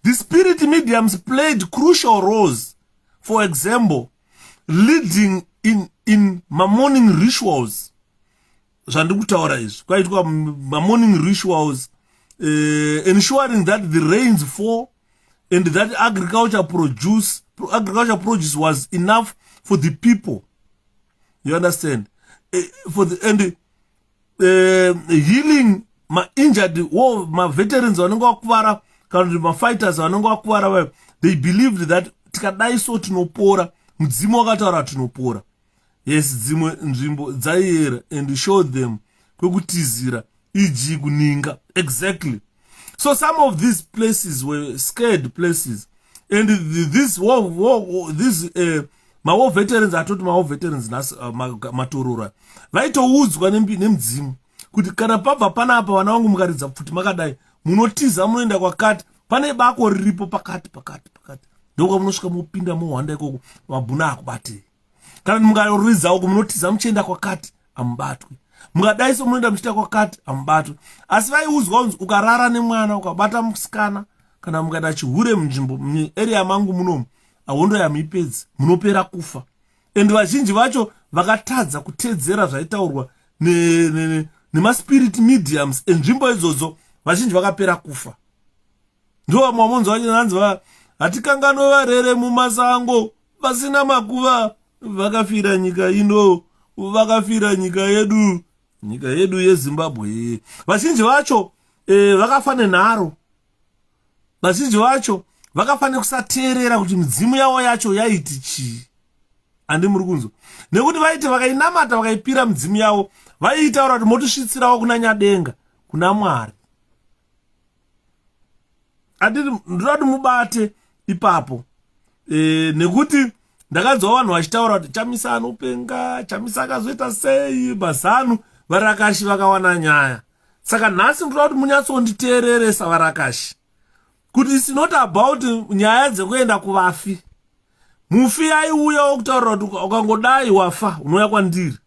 The spirit mediums played crucial roles, for example, leading in morning rituals. Zvandikutaura izvi kwaitwa morning rituals, ensuring that the rains fall and that agriculture produce was enough for the people. You understand? Healing injured veterans vanenge vakuvara kana fighters vanenge vakuvara, they believed that tikadai so tinopora, mudzimu wakataura tinopora. Yes, dzimwe nzvimbo dzaiera and showed them kwekutizira iji kuninga. Exactly. So some of these places were scared places, and this war veterans, I told my war veterans matorora vaitoudzwa nemudzimu kuti kana pabva panapa vana vangu mukaridza pfuti makadai munotiza munoenda kwakati, pane bako riripo pakati ndokwava munosvika mopinda mohwanda ikoko mabhuna akubatei. kana mungariza uko munotiza muchienda kwakati amubatwi, mungadaiso munoenda muchienda kwakati amubatwi. Asi vaiudzwa unzi ukarara nemwana ukabata musikana kana mukaita chihure munzvimbo muarea mangu munomu ahondo yamuipedzi munopera kufa. And vazhinji vacho vakatadza kutedzera zvaitaurwa nemaspirit mediums enzvimbo idzodzo, vazhinji vakapera kufa. Ndo mwamonzo vanyanzi hatikangano varere mumasango vasina makuva vakafira nyika ino, vakafira nyika yedu yeZimbabwe. Vazhinji vacho vakafa nenharo, vazhinji vacho vakafane kusateerera kuti midzimu yavo yacho yaiti chii. Handi muri kunzwa? Nekuti vaiti vakainamata vakaipira midzimu yavo vaiitaura kuti motosvitsirawo kuna nyadenga, kuna Mwari. Anditi ndoda kuti mubate ipapo, nekuti ndakadzwa vanhu vachitaura kuti Chamisa anopenga, Chamisa akazoita sei, mazanu varakashi vakawana nyaya. Saka nhasi ndoda kuti munyatsonditeereresa varakashi, kuti it's not about nyaya dzekuenda kuvafi. Mufi aiuya kutaura kuti ukangodai wafa unouya kwandiri,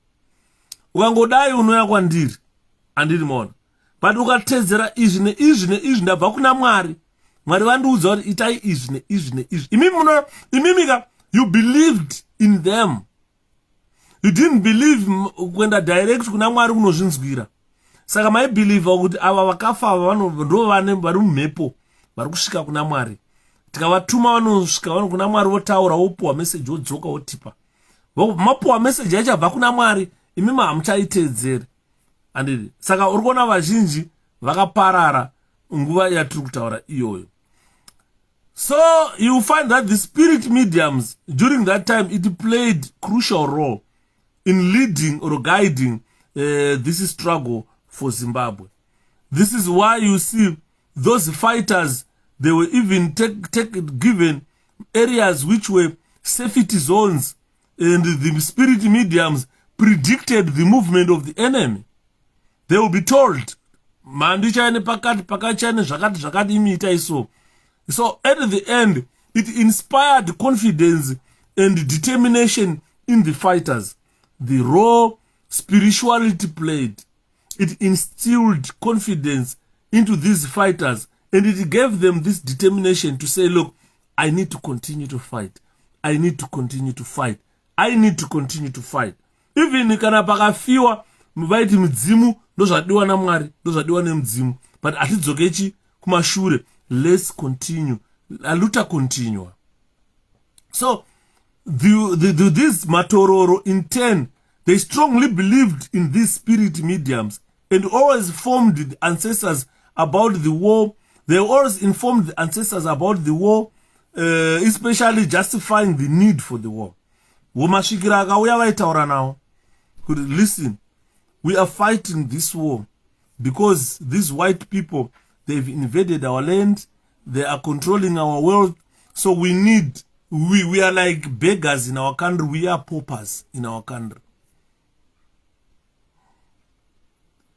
ukangodai unouya kwandiri. Andiri mona, but ukatedzera izvi neizvi neizvi ndabva kuna Mwari, Mwari vandiudza kuti itai izvi neizvi neizvi. Imimika you believed in them, you didn't believe kuenda direct kuna Mwari kunozvinzwira. Saka maibelieve kuti ava vakafa ava ndo vari mumhepo vari kusvika kuna Mwari. Tikavatuma vanosvika kuna Mwari votaura, vopuwa message vodzoka votipa. Mapuwa message yachabva kuna Mwari, imimi hamuchaiteedzeri. Andidi, saka uri kuona vazhinji vakaparara nguva yatiri kutaura iyoyo. So you find that the spirit mediums during that time, it played crucial role in leading or guiding this struggle for Zimbabwe. This is why you see those fighters, they were even given areas which were safety zones, and the spirit mediums predicted the movement of the enemy. They will be told, mandichane pakachane zvakati imiita iso. So at the end, it inspired confidence and determination in the fighters. The role spirituality played, it instilled confidence into these fighters, and it gave them this determination to say, look, I need to continue to fight. I need to continue to fight. I need to continue to fight. Even kana pakafiwa vaiti midzimu ndozvadiwa naMwari, ndozvadiwa nemudzimu, but atidzokechi kumashure. Let's continue. Aluta continua. So these Matororo in turn, they strongly believed in these spirit mediums and always informed the ancestors about the war. They always informed the ancestors about the war, especially justifying the need for the war. Womashikira akauya vaitaura nawo kuti listen, we are fighting this war because these white people, they've invaded our land, they are controlling our world, so we need, we are like beggars in our country, we are paupers in our country.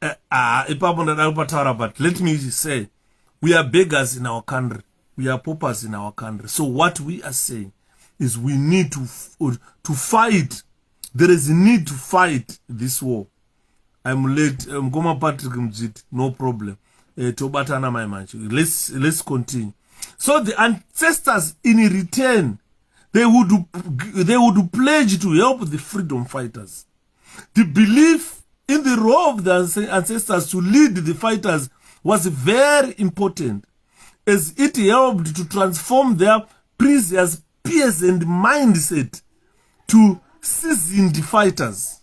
But let me say, we are beggars in our country, we are paupers in our country. So what we are saying is we need to fight. There is a need to fight this war. I'm late. I'm going Patrick Mjit. No problem. Tobatana my man. Let's continue. So the ancestors in return, they would pledge to help the freedom fighters. The belief in the role of the ancestors to lead the fighters was very important, as it helped to transform their previous peasant mindset to seasoned fighters.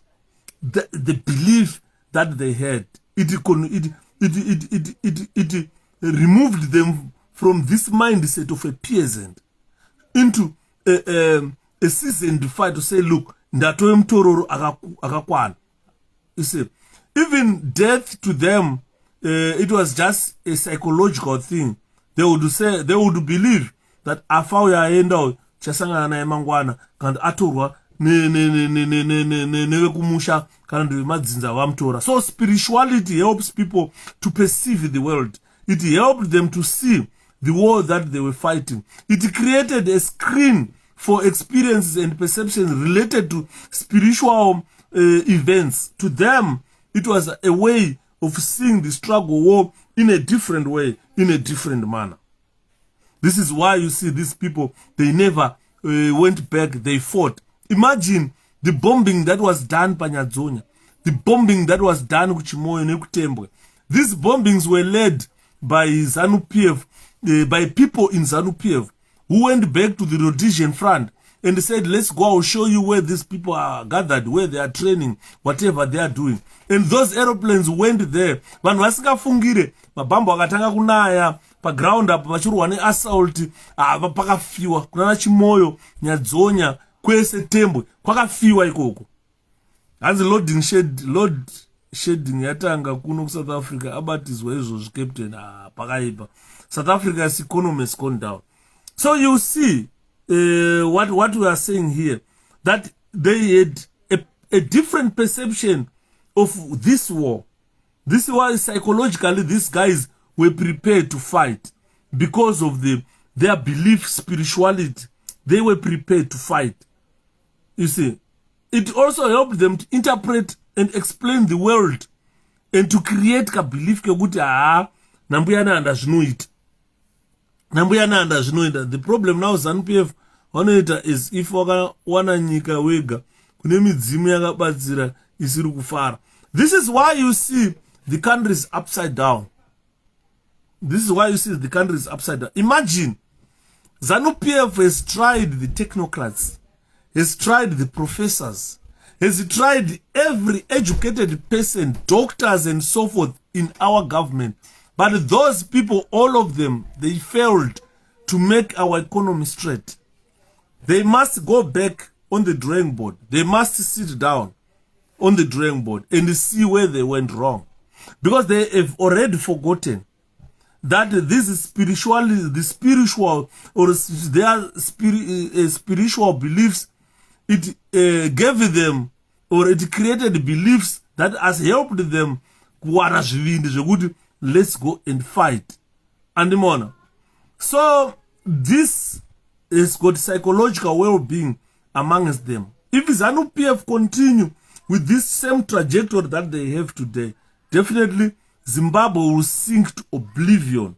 The belief that they had, it removed them from this mindset of a peasant into a seasoned fighter to say, look, ndatoe mtororo akakwana. You see, even death to them, it was just a psychological thing. They would say, they would believe that afauya enda chasangana na mangwana kandi atorwa kumusha kana madzinza vamtora. So spirituality helps people to perceive the world. It helped them to see the war that they were fighting. It created a screen for experiences and perceptions related to spiritual events. To them, it was a way of seeing the struggle war in a different way, in a different manner. This is why you see these people, they never went back, they fought. Imagine the bombing that was done by 𝗩𝗁𝘁𝗲, the bombing that was done kuChimoyo neKutembwe. These bombings were led by ZANU-PF, by people in ZANU-PF who went back to the Rhodesian front and said, let's go, I'll show you where these people are gathered, where they are training, whatever they are doing. And those aeroplanes went there. Vanhu vasingafungire, mabhambo akatanga kunaya, paground up, vachirwa neassault, pakafiwa, kunana Chimoyo, 𝗩𝗁𝘁𝗲, kwese Tembwe, kwakafiwa ikoko. Hanzi load shedding yatanga kuno South Africa, abatizwa izvozvo captain, pakaipa. South Africa's economy has gone down. So you see, what we are saying here, that they had a different perception of this war. This war, psychologically, these guys were prepared to fight because of their belief, spirituality. They were prepared to fight. You see, it also helped them to interpret and explain the world and to create a belief that nambuyana and azvinoita. Nambuyana and azvinoita. The problem now ZANU-PF wanoita is if wana nyika wega kune midzimu yakabatsira isiri kufara. This is why you see the country is upside down. This is why you see the country is upside down. Imagine ZANU-PF has tried the technocrats, has tried the professors, has tried every educated person, doctors and so forth in our government. But those people, all of them, they failed to make our economy straight. They must go back on the drawing board. They must sit down on the drawing board and see where they went wrong. Because they have already forgotten that this is the spiritual or their spiritual beliefs, it gave them or it created beliefs that has helped them. Let's go and fight. And so this has got psychological well-being amongst them. If ZANU-PF continue with this same trajectory that they have today, definitely Zimbabwe will sink to oblivion.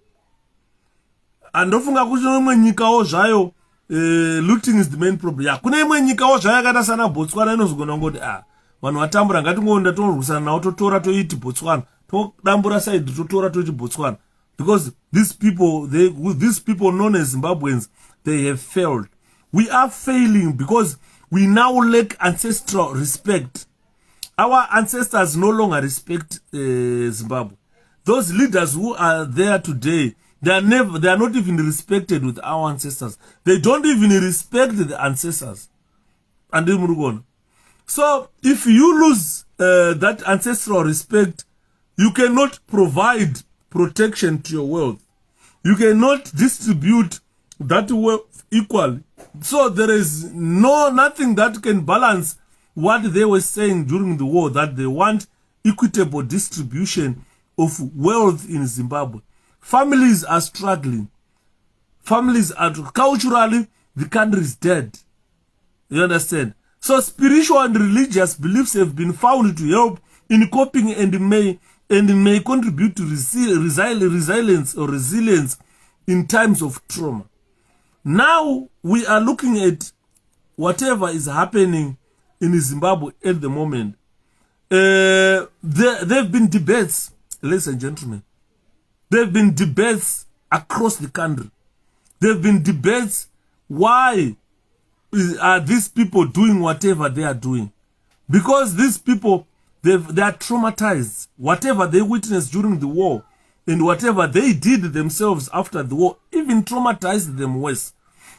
And ofunga kuchino nyikawo zvayo looting is the main problem. Ya kune imwe nyikawo zvayo yakata sana Botswana inozogona ngoti vanhu vatambura ngatingoenda tonorwisana nawo totora toiti Botswana todambura side totora toiti Botswana, because these people known as Zimbabweans, they have failed. We are failing because we now lack ancestral respect. Our ancestors no longer respect Zimbabwe. Those leaders who are there today, they are not even respected with our ancestors. They don't even respect the ancestors. And so if you lose that ancestral respect, you cannot provide protection to your wealth. You cannot distribute that wealth equally. So there is nothing that can balance what they were saying during the war, that they want equitable distribution of wealth in Zimbabwe. Families are struggling. Families are culturally, the country is dead. You understand? So spiritual and religious beliefs have been found to help in coping and may contribute to resilience or resilience in times of trauma. Now we are looking at whatever is happening in Zimbabwe at the moment. There have been debates, ladies and gentlemen. There have been debates across the country. There have been debates, why are these people doing whatever they are doing? Because these people, they are traumatized. Whatever they witnessed during the war and whatever they did themselves after the war even traumatized them worse.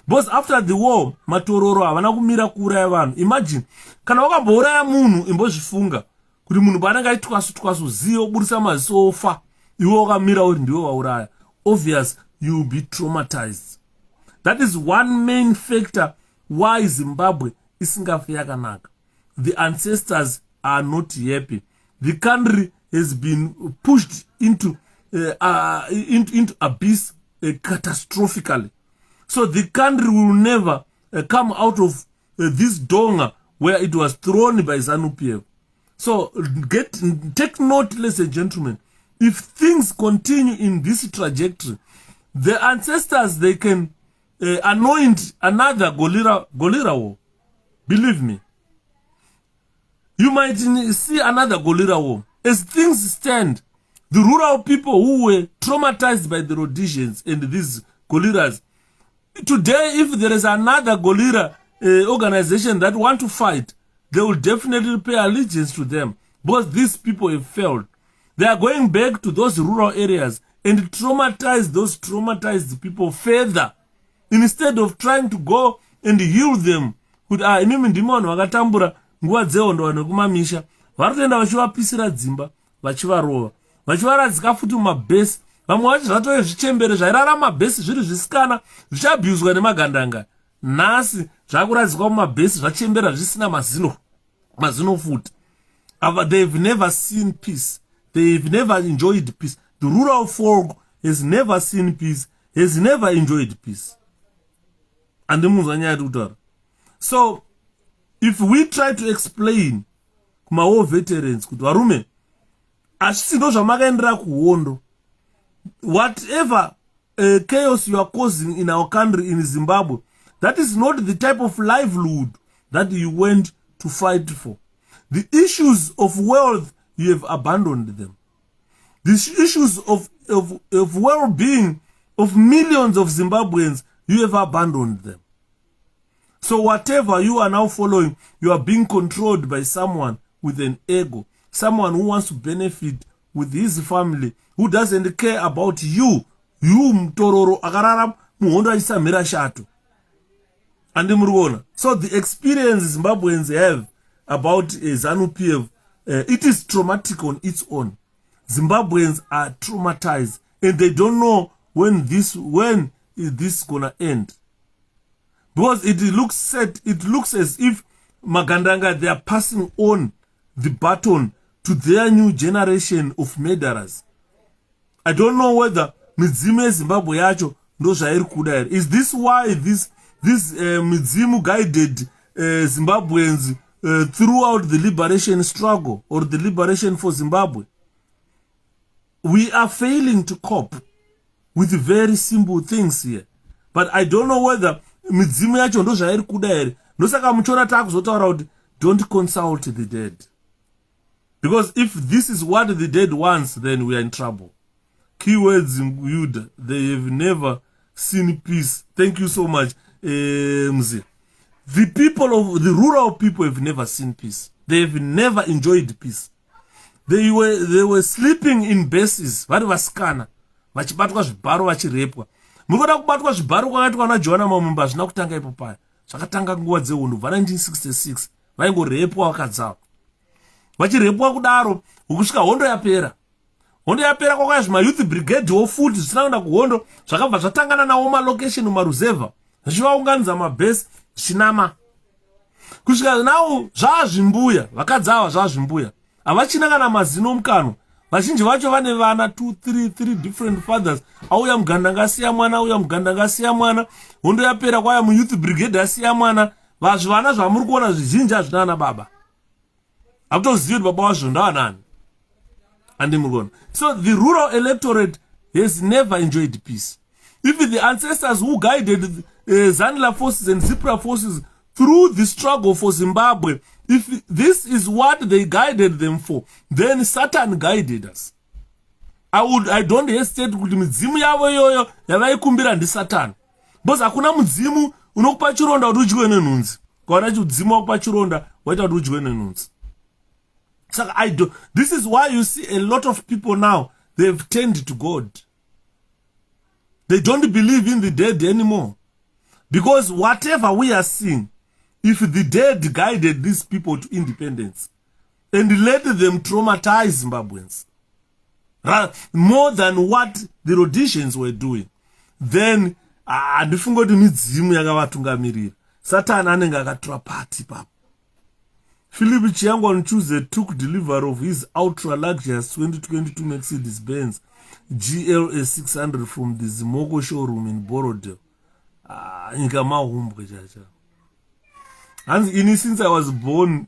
Because after the war, matororo havana kumira kuuraya vanhu. Imagine, kana wakambouraya munhu imbozvifunga kuti munhu paanenge aitwasu ziyo burisa maziso ofa, iwe wakamira uri ndiwe wauraya. Obvious, you will be traumatized. That is one main factor why Zimbabwe isingafi yakanaka. The ancestors are not happy. The country has been pushed into abyss catastrophically. So the country will never come out of this donga where it was thrown by ZANU-PF. So take note, ladies and gentlemen, if things continue in this trajectory, the ancestors, they can anoint another Golira war. Believe me. You might see another Golira war. As things stand, the rural people who were traumatized by the Rhodesians and these Goliras, today, if there is another Golira organization that want to fight, they will definitely pay allegiance to them, because these people have failed. They are going back to those rural areas and traumatize those traumatized people further, instead of trying to go and heal them. Inimi ndimo vanhu vakatambura nguva dzehondo nekumamisha varitoenda vachivapisira dzimba vachivarova vachivaradzika futi mumabhesi. Vamwe vacho zvatove zvichembere zvairara mabhesi zviri zvisikana zvichiabhuzwa nemagandanga. Nhasi zvakuradzikwa mumabhesi zvachembera zvisina mazino futi. They've never seen peace. They've never enjoyed peace. The rural folk has never seen peace, has never enjoyed peace. So, if we try to explain kuma war veterans kuti varume asisindo zvamakaendera kuhondo, whatever chaos you are causing in our country, in Zimbabwe, that is not the type of livelihood that you went to fight for. The issues of wealth, you have abandoned them. The issues of well-being of millions of Zimbabweans, you have abandoned them. So whatever you are now following, you are being controlled by someone with an ego, someone who wants to benefit with his family, who doesn't care about you. You mtororo akarara muhondo achisamhira shato. And so the experience Zimbabweans have about ZANU-PF, it is traumatic on its own. Zimbabweans are traumatized and they don't know when is this gonna end. Because it looks as if Magandanga, they are passing on the baton to their new generation of murderers. I don't know whether Midzimu Zimbabwe yacho ndo zvairi kuda here. Is this why this Midzimu guided Zimbabweans throughout the liberation struggle or the liberation for Zimbabwe? We are failing to cope with very simple things here. But I don't know whether Midzimu yacho ndo zvairi kuda here. Nosaka muchona takuzotaura kuti don't consult the dead. Because if this is what the dead wants, then we are in trouble. Keywords in Yuda, they have never seen peace. Thank you so much, Mzi. The rural people have never seen peace. They have never enjoyed peace. They were sleeping in bases. Vari vasikana vachibatwa zvibharo vachirepwa. Mukoda kubatwa zvibharo kwakati kwana Joana Mamumba hazvina kutanga ipo paya. Zvakatanga nguva dzehondo bva 1966 vaingorepwa vakadzava. Vachirepwa kudaro ukusvika hondo yapera. Hondo yapera kwakaya zvima youth brigade wofuti zvisina kuenda kuhondo zvakabva zvatangana nawo malocation mumaruzevha zvichivaunganidza mabhesi zvinama. Kusvika nawo zvazvimbuya vakadzava zvazvimbuya. Havachina kana mazino mukano. Vazhinji vacho vane vana 2 3 different fathers. Auya mugandanga asiya mwana, auya mugandanga asiya mwana. Hondo yapera kwaya mu youth brigade asiya mwana. Vana zvamuri kuona zvizhinji hazvina ana baba. Akutoziva baba wazvo ndaanani. So the rural electorate has never enjoyed peace. Even the ancestors who guided Zanla forces and Zipra forces through the struggle for Zimbabwe, if this is what they guided them for, then Satan guided us. I don't hesitate kuti midzimu yavo yoyo yavaikumbira ndi Satan. Because hakuna mudzimu unokupa chironda kuti udyiwe nenhunzi. Kwaona kuti mudzimu wakupa chironda waita kuti udyiwe nenhunzi. So this is why you see a lot of people now, they've turned to God. They don't believe in the dead anymore. Because whatever we are seeing, if the dead guided these people to independence and let them traumatize Zimbabweans more than what the Rhodesians were doing, then handifunga kuti midzimu yakavatungamirira. Satan anenge akatora party papo. 𝗩𝗲𝘁𝗲𝗿𝘀 took delivery of his ultra-luxurious 2022 Mercedes-Benz GLA 600 from the Zimoko showroom in Borodale. Nyika mahumbwe chacha. And in since I was born,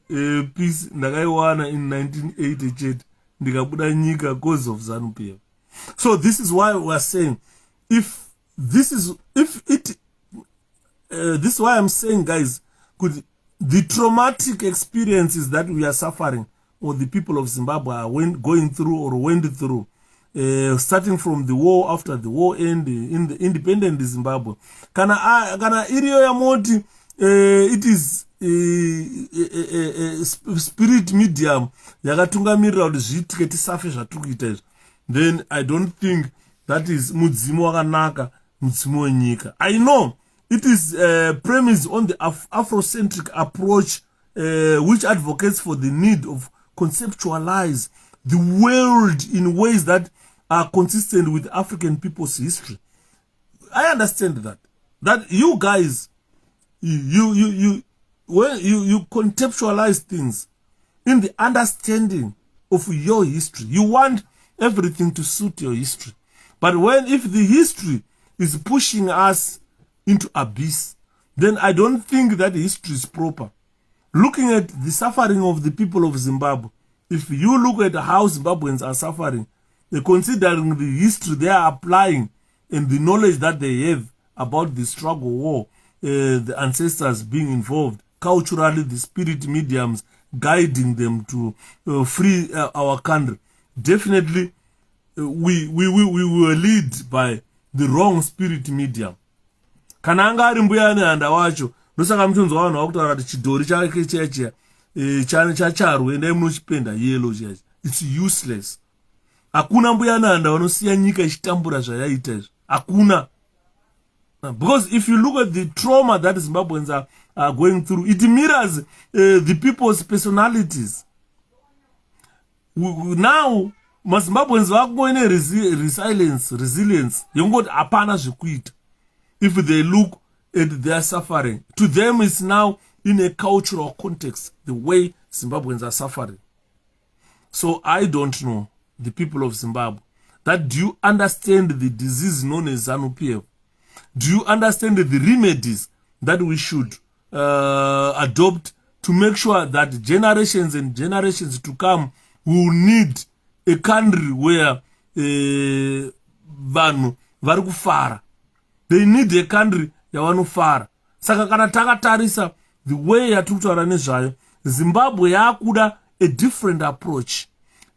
peace ndakaiwana in 1988 ndikabuda nyika because of ZANU-PF. So this is why we are saying, this is why I'm saying, guys, the traumatic experiences that we are suffering, or the people of Zimbabwe are going through or went through, starting from the war, after the war end, in the independent Zimbabwe. Kana iriyo yamoti, it is spirit medium yakatungamirira kuti zviitike tisafe zvatikuita izvi, then I don't think that is mudzimu wakanaka, mudzimu wenyika. I know it is premised on the Afrocentric approach, which advocates for the need of conceptualize the world in ways that are consistent with African people's history. I understand that you guys, when you conceptualize things in the understanding of your history, you want everything to suit your history. But if the history is pushing us into abyss, then I don't think that history is proper. Looking at the suffering of the people of Zimbabwe, if you look at how Zimbabweans are suffering, considering the history they are applying and the knowledge that they have about the struggle war, the ancestors being involved, culturally the spirit mediums guiding them to free our country, definitely we were led by the wrong spirit medium. Kana anga ari mbuya neanda wacho, ndosaka mutonzwa vanhu vakutaura kuti chidhori chake chacharwe endai munochipenda yellow chacho. It's useless. Hakuna mbuya neanda vanosiya nyika ichitambura zvayaita izvi. Hakuna. Because if you look at the trauma that Zimbabweans are going through, it mirrors the people's personalities. Now, Zimbabweans are going to resilience. Yongoti apana zvikuita. If they look at their suffering, to them it's now in a cultural context, the way Zimbabweans are suffering. So I don't know, the people of Zimbabwe, that do you understand the disease known as ZANU-PF? Do you understand the remedies that we should adopt to make sure that generations and generations to come will need a country where vanhu vari kufara? They need a country yavanofara. Saka kana takatarisa the way yatukutaura nezvayo, Zimbabwe yakuda a different approach.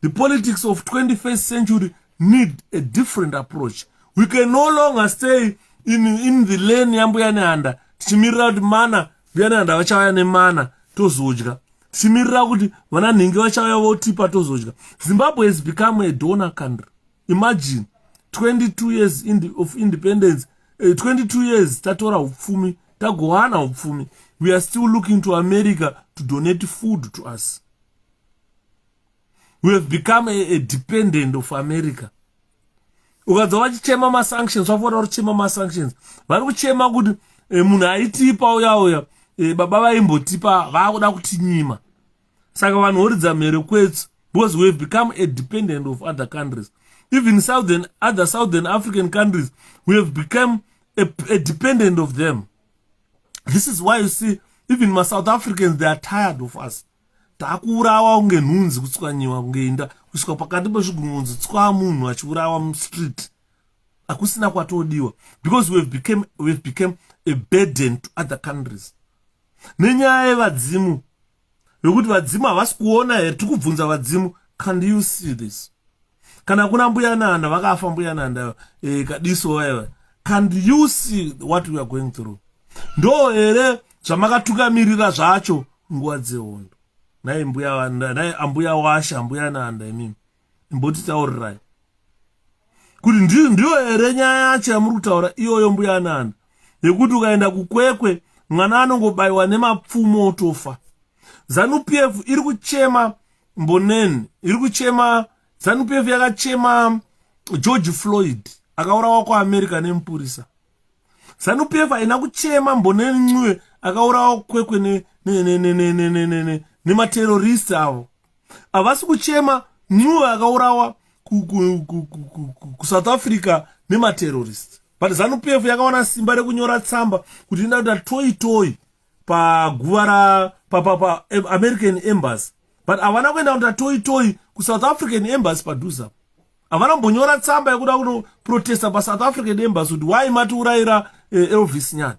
The politics of 21st century need a different approach. We can no longer stay in the lane yambuya neanda tichimirira kuti mana mbuya neanda vachauya nemana tozodya, tichimirira kuti vana nhingi vachauya votipa tozodya. Zimbabwe has become a donor country. Imagine 22 years of independence, 22 years tatora upfumi, tagowana upfumi, we are still looking to America to donate food to us. We have become a dependent of America. Ukadza vachichema masanctions, vafuara vachichema masanctions, vari kuchema kuti munhu aitipa uya baba vaimbotipa vakuda kutinyima. Saka vanhu voridza mhere kwetsu, because we have become a dependent of other countries. Even other Southern African countries, we have become a dependent of them. This is why you see, even my South Africans, they are tired of us. Takuurawa unge nhunzi kutswanyiwa kungeenda kusvika pakati pezvigununzi tswa munhu achiurawa mustreet. Akusina kwatodiwa, because we have become a burden to other countries. Nenyaya yevadzimu, yokuti vadzimu havasi kuona here, tikubvunza vadzimu, can you see this? Kana kuna mbuya nanda vakafa mbuya nanda kadiso wewe, can you see what we are going through? Ndo here zvamakatukamirira zvacho nguva dzehondo. Nai ambuya washa ambuya nanda imimi imbotitaurirai kuti ndiyo here nyaya yacho yamuri kutaura iyoyo mbuya nanda, yekuti ukaenda kukwekwe mwana anongobayiwa nemapfumo otofa. ZANU-PF iri kuchema mboneni, iri kuchema ZANU-PF yakachema George Floyd akaurawa kuAmerica nemupurisa. ZANU-PF haina kuchema mboneni ncwe akaurawa kwekwe nematerrorists avo. Havasi kuchema ncwe akaurawa kuSouth Africa nematerrorists. But ZANU-PF yakawana simba rekunyora tsamba kuti inoda toi toi paguva pa American embassy, but havana kuenda kuita toi ku South African embassy padhuza. Havana mbonyora tsamba yekuda kuno protesta pa South African embassy kuti why mati urayira 𝗣𝗲𝘁𝗶𝗁.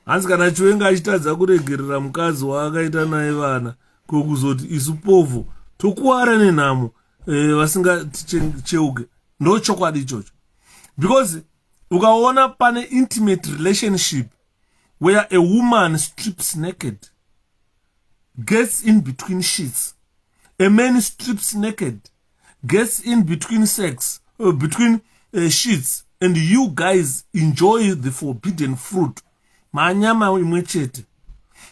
Hanzi kana Chiwenga achitadza kuregerera mukadzi waakaita naye vana kokuzoti isu povu tokuwara nenhamo vasingacheuke, ndo chokwadi ichocho. Because ukaona pane intimate relationship where a woman strips naked, gets in between sheets, a man strips naked, gets in between between sheets, and you guys enjoy the forbidden fruit, manyama imwe chete.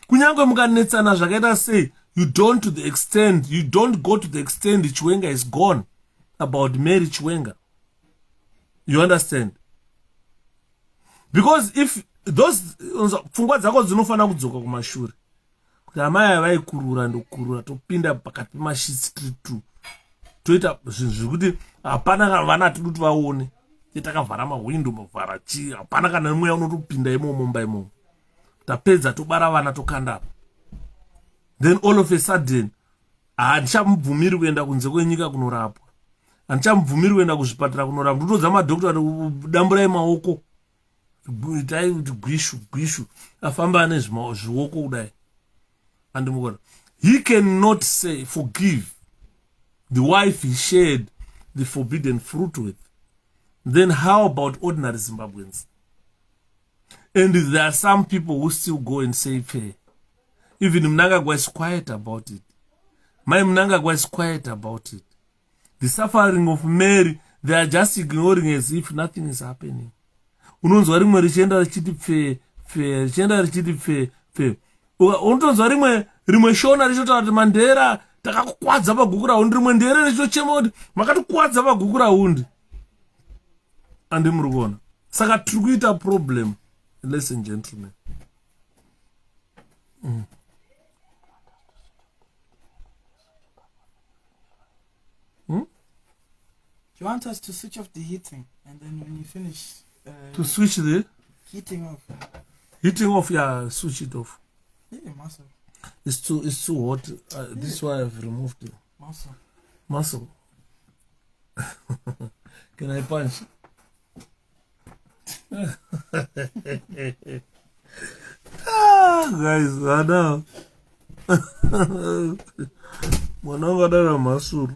Kunyange mukanetsana zvakaita sei, you don't go to the extent Chiwenga is gone about Mary Chiwenga. You understand? Because if those pfungwa dzako dzinofana kudzoka kumashure kuti amai vaikurura ndokurura topinda pakati pemashit street 2 toita zvinhu zvekuti hapana vana tiduti vaone, takavhara mahwindo mavhara chii, hapana kana mweya unotopinda imomo imomo, tapedza tobara vana tokandapa. Then all of a sudden handichamubvumiri kuenda kunze kwenyika kunorapwa, handichamubvumiri kuenda kuzvipatara kunorapwa, ndotodza madhokota damburai maoko, itai kuti gwishu afamba nezvioko kudai. And he cannot say forgive the wife he shared the forbidden fruit with. Then how about ordinary Zimbabweans? And there are some people who still go and say fair. Even Mnangagwa is quiet about it. My Mnangagwa is quiet about it. The suffering of Mary, they are just ignoring as if nothing is happening. Unonzwa rimwe richienda richiti fe. Unonzwa rimwe shona richotaura kuti Mandera takakukwadza paguku raundi, rimwe ndere richochema kuti makatikwadza paguku raundi. Andi muri kuona. Saka tiri kuita problem, ladies and gentlemen. You want us to switch off the heating, and then when you finish... to switch the... Heating off. Heating off, yeah, switch it off. Yeah, muscle. It's too hot. This is why I've removed it. Muscle. Can I punch? Guys, I know. Mwananga dara masuru.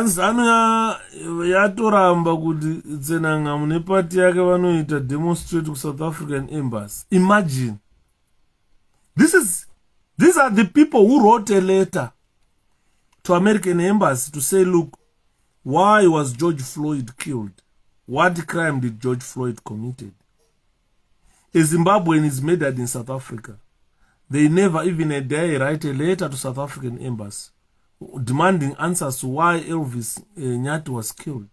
Zanu yatoramba kuti tsenanga mune party yake vanoita demonstrate ku South African embassy. Imagine. These are the people who wrote a letter to American embassy to say, look, why was George Floyd killed? What crime did George Floyd committed? A Zimbabwean is murdered in South Africa. They never even a day write a letter to South African embassy demanding answers to why 𝗣𝗲𝘁𝗂𝗿𝘀 was killed.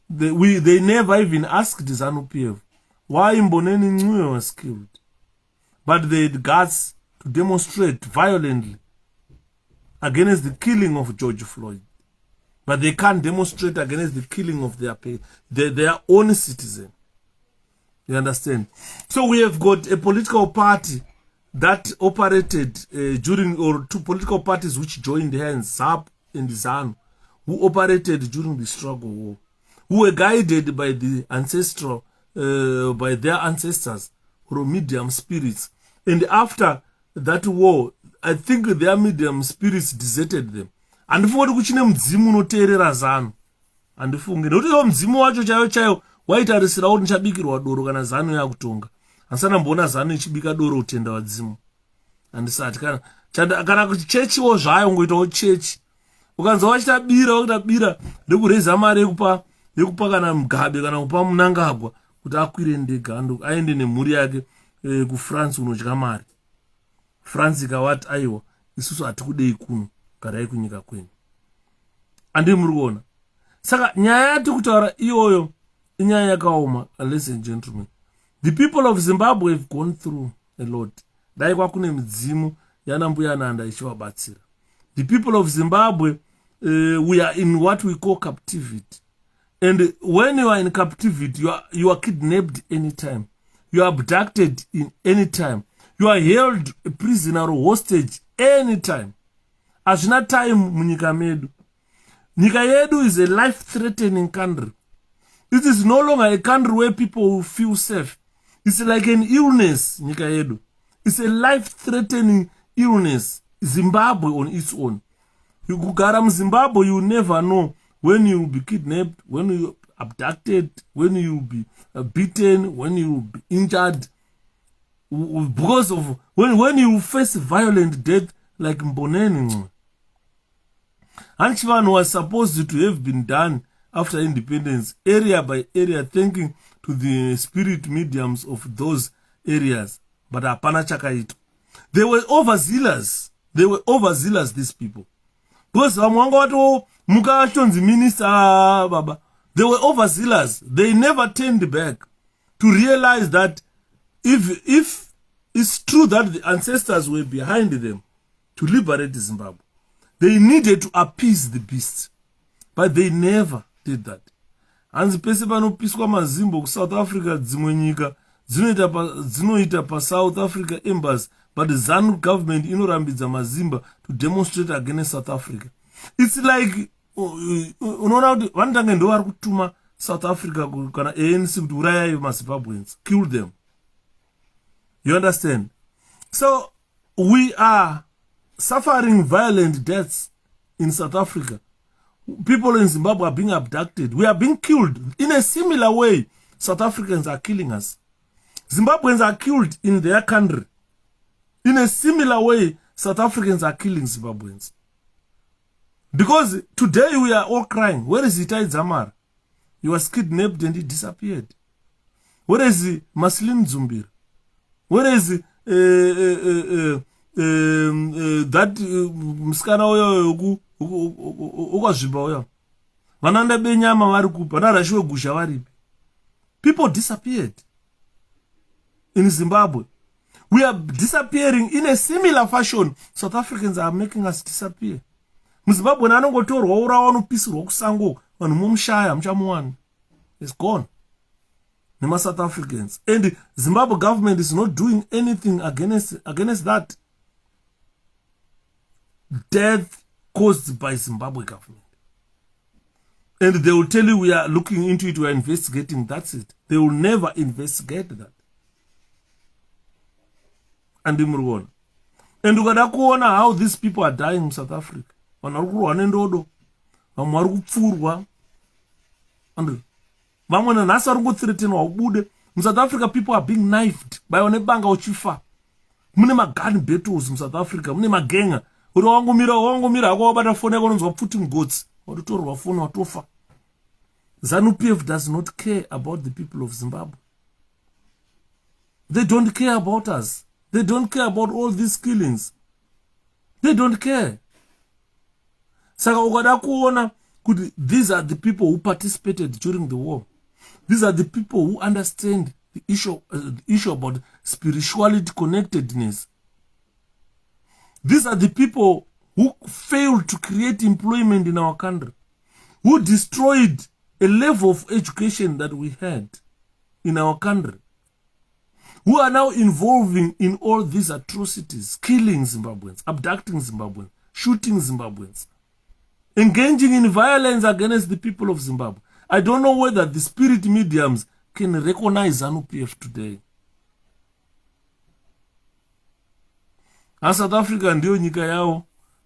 They never even asked ZANU-PF why Mboneni Ncube was killed. But they had guts to demonstrate violently against the killing of George Floyd. But they can't demonstrate against the killing of their own citizen. You understand? So we have got a political party that operated during, or two political parties which joined hands, ZAP and ZANU, who operated during the struggle war, who were guided by the ancestral, by their ancestors, or medium spirits. And after that war, I think their medium spirits deserted them. And for kuchine mdzimu unoteerera ZANU. And funge notizo mdzimu wacho chayo waitarisira kuti nchabikirwa doro kana ZANU yakutonga. Asana mbona ZANU ichibika doro utenda wadzimu. Andisati kana kuti chechiwo zvayo ngoitawo chechi. Ukanzwa wachitabira ndekureza mari yekupa kana Mugabe kana kupa Mnangagwa kuti akwire ndege aende nemhuri yake ku France unodya mari. France ikawati aiwa isusu hatikudei kuno, garai kunyika kwenu. Andi muri kuona. Saka nyaya yati kutaura iyoyo inyaya yakaoma. Ladies and gentlemen, the people of Zimbabwe have gone through a lot. Dai kwakune midzimu yana mbuya nanda ichivabatsira. The people of Zimbabwe, we are in what we call captivity. And when you are in captivity, you are kidnapped anytime. You are abducted in any time. You are held a prisoner or hostage anytime. Hazvina time munyika medu. Nyika yedu is a life-threatening country. It is no longer a country where people will feel safe. It's like an illness, nyika yedu. It's a life-threatening illness. Zimbabwe on its own. You kugara Zimbabwe, you never know when you will be kidnapped, when you will be abducted, when you will be beaten, when you will be injured. Because of when you face violent death like Mboneni. Anchivan was supposed to have been done after independence, area by area, thanking to the spirit mediums of those areas. But hapana chakaito. They were overzealous. They were overzealous, these people. Because minister, baba, they were overzealous. They never turned back to realize that if it's true that the ancestors were behind them to liberate Zimbabwe, they needed to appease the beast. But they never did that. And pese panopiswa mazimbo ku South Africa dzimwe nyika dzinoita pa South Africa embassy, but the ZANU government inorambidza mazimba to demonstrate against South Africa. It's like unoona kuti vanotanga ndo vari kutuma South Africa kana ANC kuti urayai maZimbabweans, kill them. You understand? So we are suffering violent deaths in South Africa. People in Zimbabwe are being abducted. We are being killed. In a similar way, South Africans are killing us. Zimbabweans are killed in their country. In a similar way, South Africans are killing Zimbabweans. Because today we are all crying. Where is Itai Dzamara? He was kidnapped and he disappeared. Where is Maslin Zumbir? Where is that mskana oyo ukazviba oyo vananda benyama vari kupa narashiwe gusha varipi? People disappeared in Zimbabwe. We are disappearing in a similar fashion. South Africans are making us disappear. Muzimbabwe nanongotorwa urawa nopisirwa kusango vanhu momushaya muchamuwana. It's gone. Nema South Africans. And Zimbabwe government is not doing anything against that. Death caused by Zimbabwe government. And they will tell you we are looking into it, we are investigating, that's it. They will never investigate that. And ukada kuona how these people are dying in South Africa. Vanarukurwa nendodo, vamwe vari kupfurwa. Vamwe nanhasi vari kungothreatenwa ubude. In South Africa people are being knifed. Baiwa nebanga uchifa. Mune magun battles in South Africa, mune magenga. Uri wangomira hako wabata foni yako unonzwa futi mgotsi. Watotorwa foni watofa. ZANU-PF does not care about the people of Zimbabwe. They don't care about us. They don't care about all these killings. They don't care. Saka ukada kuona kuti these are the people who participated during the war. These are the people who understand the issue about spirituality connectedness. These are the people who failed to create employment in our country, who destroyed a level of education that we had in our country, who are now involving in all these atrocities, killing Zimbabweans, abducting Zimbabweans, shooting Zimbabweans, engaging in violence against the people of Zimbabwe. I don't know whether the spirit mediums can recognize ZANU-PF today. South Africa ndiyo nyika yao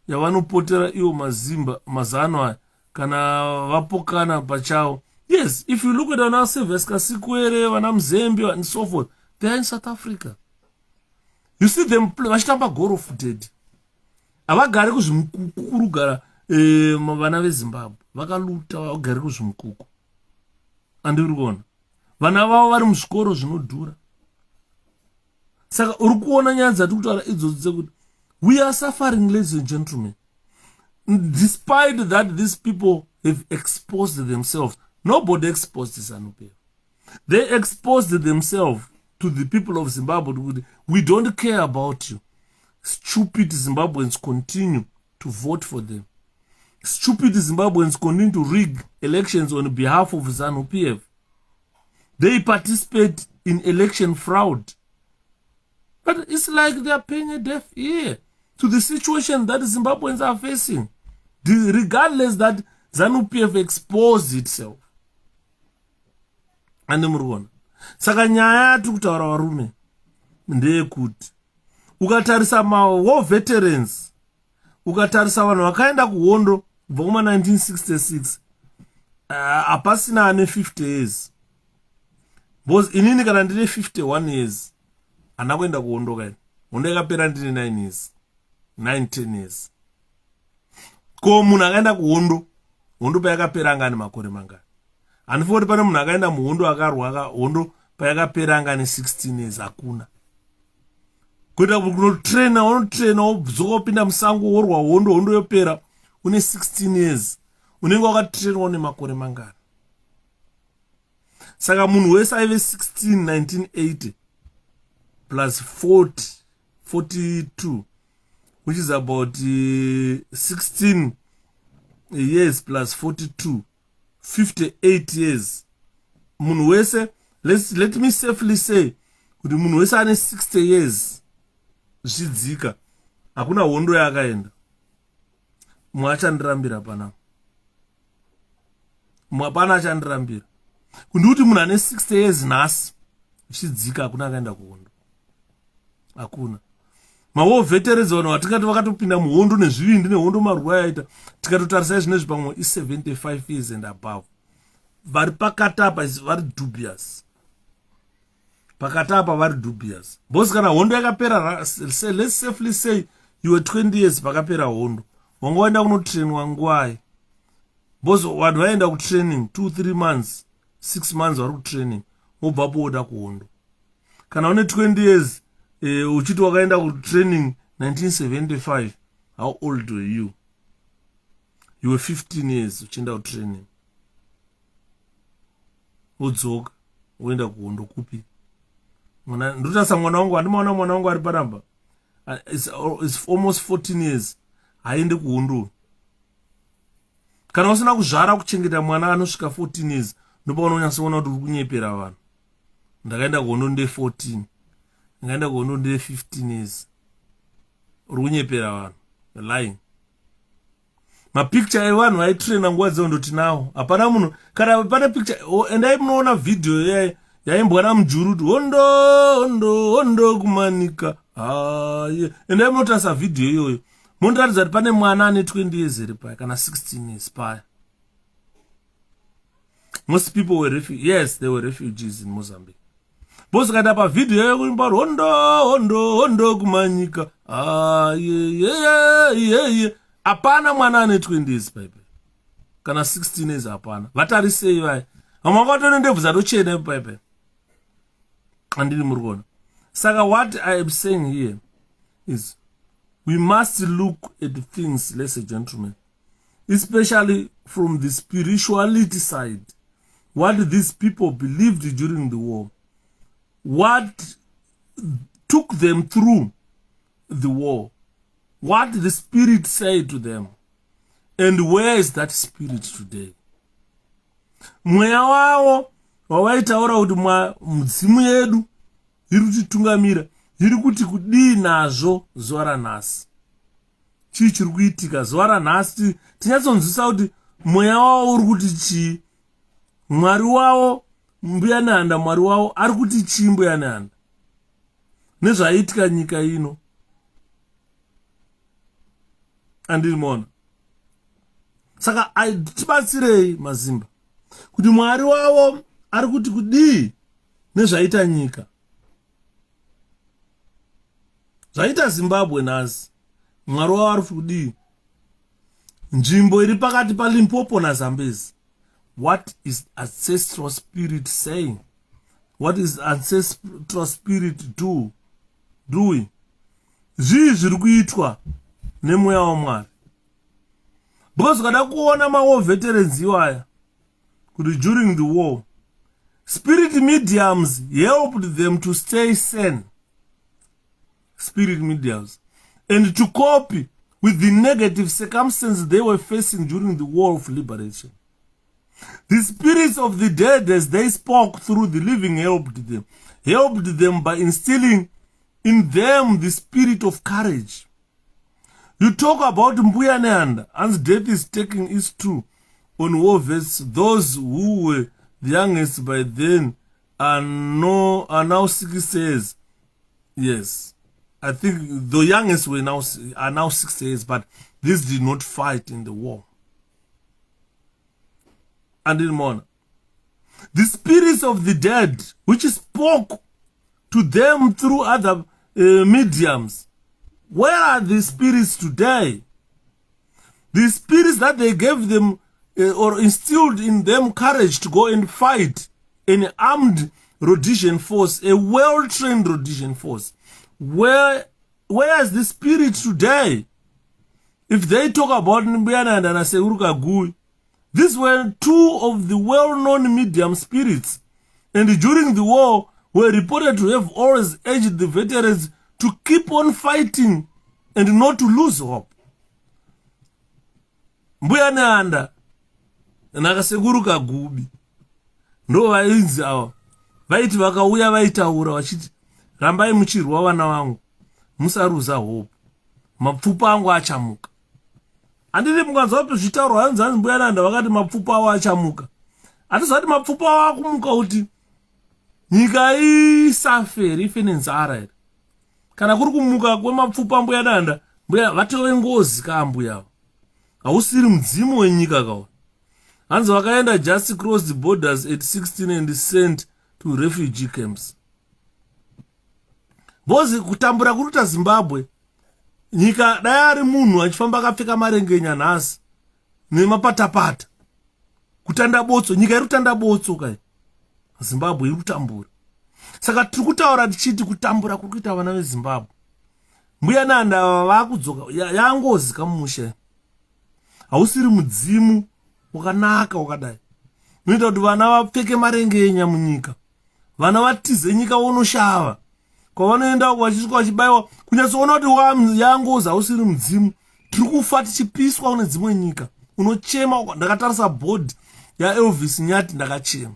yavanopotera iwo mazano kana vapokana pachao. Yes, if you look at vana 𝗣𝗲𝘁𝗶𝗶𝗃, vana Mzembe and so forth, they are in South Africa. You see them vachitamba golf dead. Havagari kuzvimukuku kurugara vana veZimbabwe. Vakaluta vagari kuzvimukuku. Andiri kuona. Vana vavo vari muzvikoro zvinodhura. Saka uri kuona nyaya dzati kutaura idzodzo dzekuti we are suffering, ladies and gentlemen. Despite that these people have exposed themselves. Nobody exposed ZANU-PF. They exposed themselves to the people of Zimbabwe. We don't care about you. Stupid Zimbabweans continue to vote for them. stupid Zimbabweans continue to rig elections on behalf of ZANU-PF. They participate in election fraud. But it's like they are paying a deaf ear to the situation that Zimbabweans are facing, regardless that ZANU-PF exposed itself. And murona. Saka nyaya yatu kutaura varume ndeyekuti ukatarisa war veterans, ukatarisa vanhu vakaenda kuhondo kubva kuma 1966 hapasina ane 50 years. Because inini kana ndine 51 years hana kuenda kuhondo kaini. Hondo yakapera ndine 9 years 9-10 years. Ko munhu akaenda kuhondo, hondo payakapera anga ane makore mangani? Handifoti pane munhu akaenda muhondo akarwa hondo payakapera anga ane 16 years. Hakuna. Kuita kunotrena, unotrena wobzoka wopinda musango worwa hondo, hondo yopera une 16 years. Unenge wakatrenwa nemakore mangani? Saka munhu wese aive 16 1980 plus 42, which is about 16 years plus 42, 58 years. Munhu wese, let me safely say, kuti munhu wese ane 60 years zvidzika hakuna hondo yakaenda. Mwachandirambira pana. Mwapana achandirambira. Kuti munhu ane 60 years nhasi zvidzika hakuna akaenda kuhondo. Hakuna. Mawo veterans vanhu vatingati vakatopinda muhondo nezvivindi nehondo marwa yaita, tikatotarisa zvinezvi pamwe is 75 years and above. Vari pakati apa vari dubious. Pakati apa vari dubious. Bosi kana hondo yakapera, let's safely say you were 20 years pakapera hondo, wanga waenda kunotrainwa nguwai? Bosi vanhu vaenda kutraining 2-3 months 6 months vari kutraining wobvapo woda kuhondo. Kana une 20 years uchiti wakaenda kutraining 1975, how old were you? You were 15 years uchienda kutraining. Wodzoka woenda kuhondo kupi? Ndotasa mwana wangu, handimaona mwana wangu ari panapa, it's almost 14 years haende kuhondo. Kana usina kuzvara kuchengeta mwana anosvika 14 years, ndopa unonyatsoona kuti uri kunyepera vanhu. Ndakaenda kuhondo nde 14, ndakaenda kuhondo nde 15 years. Uri kunyepera vanhu. Lying. Mapicture evanhu vaitraina nguva dzao ndotinawo. Hapana munhu, kana pane picture, endai munoona video yaimbwa namujuru kuti hondo kumanika. Endai munotarisa video iyoyo. Munotaridza kuti pane mwana ane 20 years iri paya kana 16 years paya. Most people were yes, they were refugees in Mozambique. Bosi kaita pa video yokuimba hondo kumanyika. Hapana mwana ane 20 years paya kana 16 years hapana. Vatarisei vai. Amwakatone ndebvu dzatochena paya. Andiri muri kuona. Saka what I am saying here is we must look at things, ladies and gentlemen, especially from the spirituality side. What these people believed during the war, what took them through the war, what the spirit said to them, and where is that spirit today? Mweya wavo wavaitaura kuti mudzimu yedu iri kutitungamira, iri kuti kudii nazvo zuva ranhasi. Chii chiri kuitika zuva ranhasi? Tinyatsonzwisa kuti mweya wavo uri kuti chii? Mwari wavo mbuya nehanda, mwari wavo ari kuti chii mbuya nehanda nezvaiitika nyika ino? Andiri mona. Saka tibatsirei mazimba kuti mwari wavo ari kuti kudii nezvaita nyika, zvaita Zimbabwe nhasi. Mwari wavo ari kudii? Nzvimbo iri pakati paLimpopo naZambezi. What is ancestral spirit saying? What is ancestral spirit doing? Zvii zviri kuitwa nemweya waMwari? Because kada kuona war veterans iwaya kuti during the war spirit mediums helped them to stay sane. Spirit mediums and to copy with the negative circumstances they were facing during the war of liberation. The spirits of the dead, as they spoke through the living, helped them by instilling in them the spirit of courage. You talk about Mpuyane and death is taking its toll on warvets. Those who were the youngest by then are now 6 years. Yes, I think the youngest are now 6 years, but these did not fight in the war. And in more, the spirits of the dead, which spoke to them through other mediums, where are the spirits today? The spirits that they gave them or instilled in them courage to go and fight an armed Rhodesian force, a well-trained Rhodesian force. Where is the spirit today? If they talk about Mpuyane and 𝗪𝗲𝘁𝗂𝗿𝘆, these were two of the well-known medium spirits, and during the war were reported to have always urged the veterans to keep on fighting and not to lose hope. Mpuyane nakasekuru-Kagube ndo vainzi ava vaiti vakauya vaitaura vachiti, rambai muchirwa vana vangu, musaruza hope, mapfupa angu achamuka. Handiti mukanzwa kuti zvitaurwa hanzi Mpuyane vakati mapfupa avo achamuka. Hatizvati mapfupa avo akumuka kuti nyika isafere ife nenzara here. Kana kuri kumuka kwemapfupa Mpuyane vatove ngozi kaambuya avo. Hausiri mudzimu wenyika kawo. Hanzi vakaenda just cross the borders at 16 and sent to refugee camps. Bozi kutambura kuruta Zimbabwe, nyika dai ari munhu achifamba akapfeka marengenya nhasi nemapatapata kutanda botso, nyika iri kutanda botso kai. Zimbabwe iri kutambura. Saka tiri kutaura tichiti kutambura kuri kuita vana veZimbabwe. Mpuyane vakudzoka yangozi kamusha. Hausiri mudzimu wakanaka wakadai. Unoita kuti vana vapfeke marengenya munyika, vana vatize nyika vonoshava. Kwavanoenda vachisvika vachibayiwa, kunyatsoona kuti yangozi hausiri mudzimu. Tiri kufa tichipiswa kune dzimwe nyika. Unochema. Ndakatarisa bhodhi yaElvis ndakachema.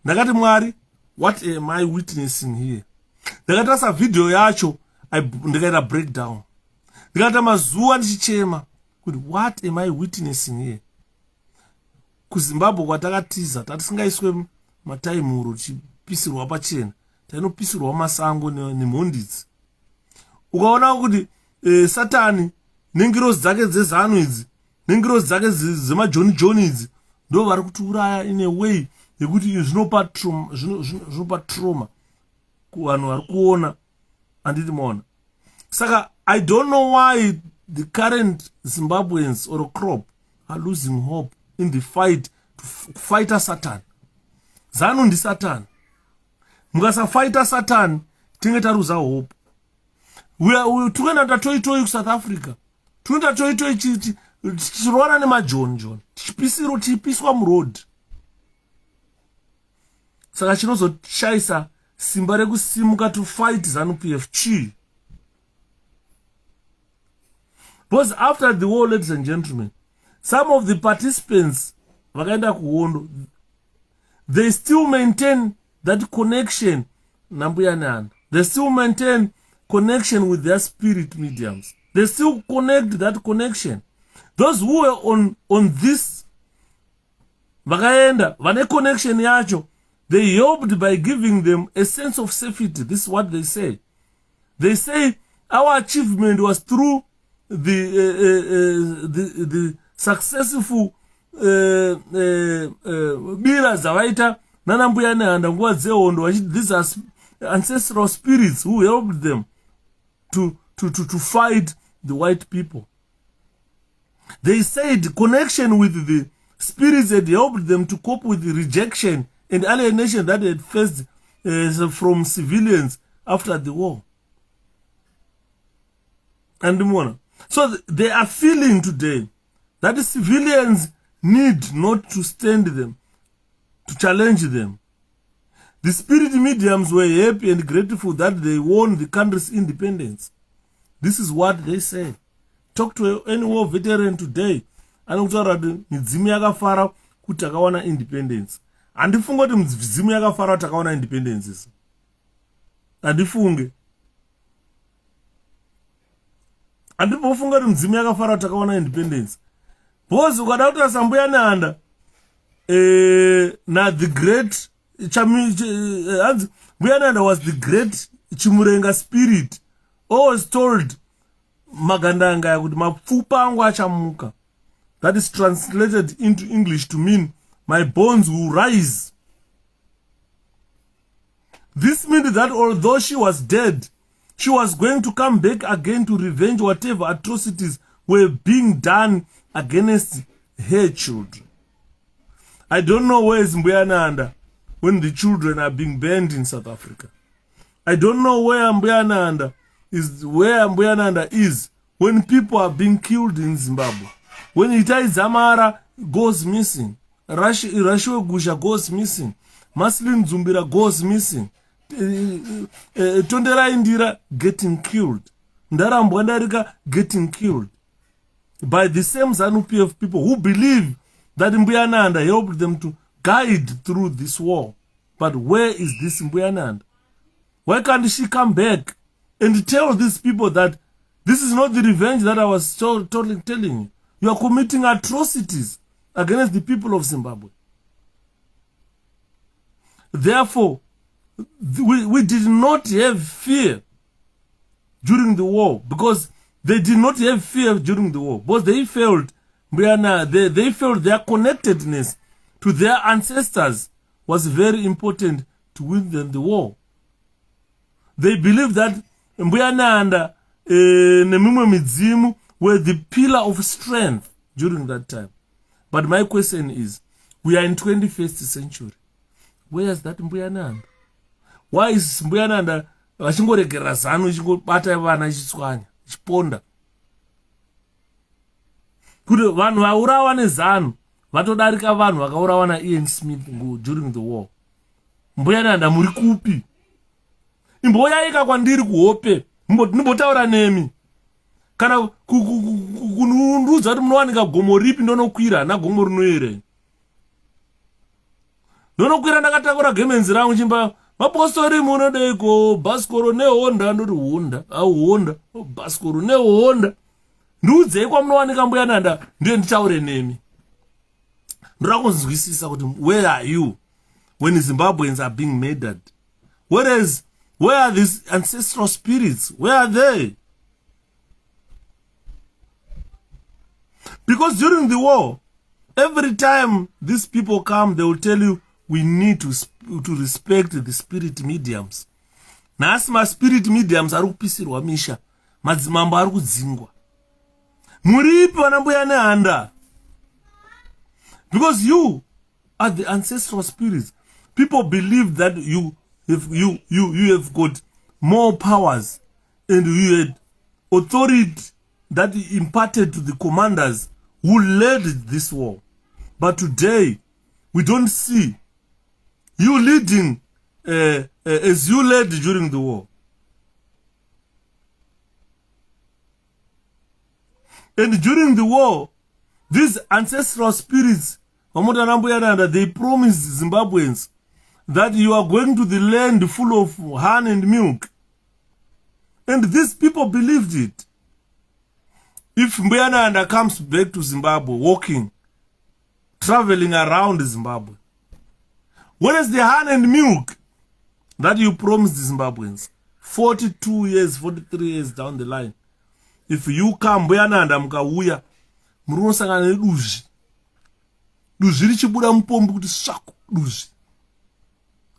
Ndakati Mwari, what am I witnessing here? Ndakatarisa video yacho ndikaita breakdown. Ndikaita mazuva ndichichema kuti what am I witnessing here? KuZimbabwe kwatakatiza tatisingaiswe mataimuro tichipisirwa pachena, tainopisirwa masango nemhondidzi. Ukaona kuti Satani nengirozi dzake dzezano idzi nengirozi dzake dzemaJoni idzi ndo vari kutiuraya in a way yekuti zvinopa trauma kuvanhu vari kuona. Handiti maona. Saka I don't know why the current Zimbabweans or crop are losing hope in the fight to fight Satan. Zanu ndi Satan. Mukasafighta Satan tinge taruza hope. Tuenda tatoitoi ku South Africa. Tuenda tatoitoi tichirwana nemaJoni. Tichipiswa muroad. Saka chinozoshaisa simba rekusimuka to fight ZANU-PF chi. Because after the war, ladies and gentlemen, some of the participants vakaenda kuhondo, they still maintain that connection na Mpuyane. They still maintain connection with their spirit mediums. They still connect that connection. Those who were on this vakaenda vane connection yacho, they helped by giving them a sense of safety. This is what they say. They say our achievement was through the successful bira dzavaita nana Mpuyane nguva dzehondo vachiti these are ancestral spirits who helped them to fight the white people. They said connection with the spirits had helped them to cope with the rejection and alienation that they had faced from civilians after the war. And more. So they are feeling today that the civilians need not to stand them, to challenge them. The spirit mediums were happy and grateful that they won the country's independence. This is what they say. talk to any war veteran today, anokutaura kuti midzimu yakafara kuti takawana independence. Handifunge kuti midzimu yakafara kuti takawana independence isu. Handifunge. Handifunge kuti midzimu yakafara kuti takawana independence. Because ukada kutarisa mbuya Nanda na the great mbuya Nanda was the great chimurenga spirit. Always told magandanga yakuti mapfupa angu achamuka. That is translated into English to mean my bones will rise. This means that although she was dead, she was going to come back again to revenge whatever atrocities were being done against her children. I don't know where is Mbuya Nanda when the children are being burned in South Africa. I don't know where Mbuya Nanda is when people are being killed in Zimbabwe. When Itai Zamara goes missing, Rashwe Gusha goes missing, Maslin Zumbira goes missing, Tondera Indira getting killed, Ndara Mbwandarika getting killed by the same ZANU-PF people who believe that Mbuya Nanda helped them to guide through this war. But where is this Mbuya Nanda? Why can't she come back and tell these people that this is not the revenge that I was totally telling you? You are committing atrocities against the people of Zimbabwe. Therefore, we did not have fear during the war, because they did not have fear during the war, but they felt they felt their connectedness to their ancestors was very important to win them the war. They believed that Mbuya Nanda nemimwe midzimu were the pillar of strength during that time. But my question is, we are in 21st century. Where is that Mbuya Nanda? Why is Mbuya Nanda vachingoregera ZANU ichingobata vana ichitswanya ichiponda? Kuti vanhu vaurawa neZANU vatodarika vanhu vakaurawa naIan Smith during the war. Mbuya Nanda muri kupi? Imboyaika kwandiri kuhope, nimbotaura nemi. Kana kunundudza kuti munowanika gomo ripi ndonokwira nagomo rinoere. Ndonokwira ndakatakura gemenzi rangu chimba mapostori munodeiko bhasikoro neHonda, ndoti Honda Honda bhasikoro neHonda. Ndudzei kwamunowanika Mbuya Nanda ndiye nditaure nemi. Ndoda kunzwisisa kuti where are you when Zimbabweans are being murdered? Where are these ancestral spirits? Where are they? Because during the war, every time these people come, they will tell you, we need to respect the spirit mediums. Nasma spirit mediums are kupisirwa misha. Madzimambo ari kudzingwa. Muripi vana Mbuya Nanda? Because you are the ancestral spirits. People believe that you have got more powers and you had authority that imparted to the commanders who led this war. But today, we don't see you leading as you led during the war. And during the war, these ancestral spirits, they promised Zimbabweans that you are going to the land full of honey and milk. And these people believed it. If Mbuya Nanda comes back to Zimbabwe, walking, traveling around Zimbabwe, where is the honey and milk that you promised the Zimbabweans? 42 years, 43 years down the line. If you come, Mbuya Nanda mukauya, munosangana neduzhi. Duzhi richibuda mupombi kuti svaku, duzhi.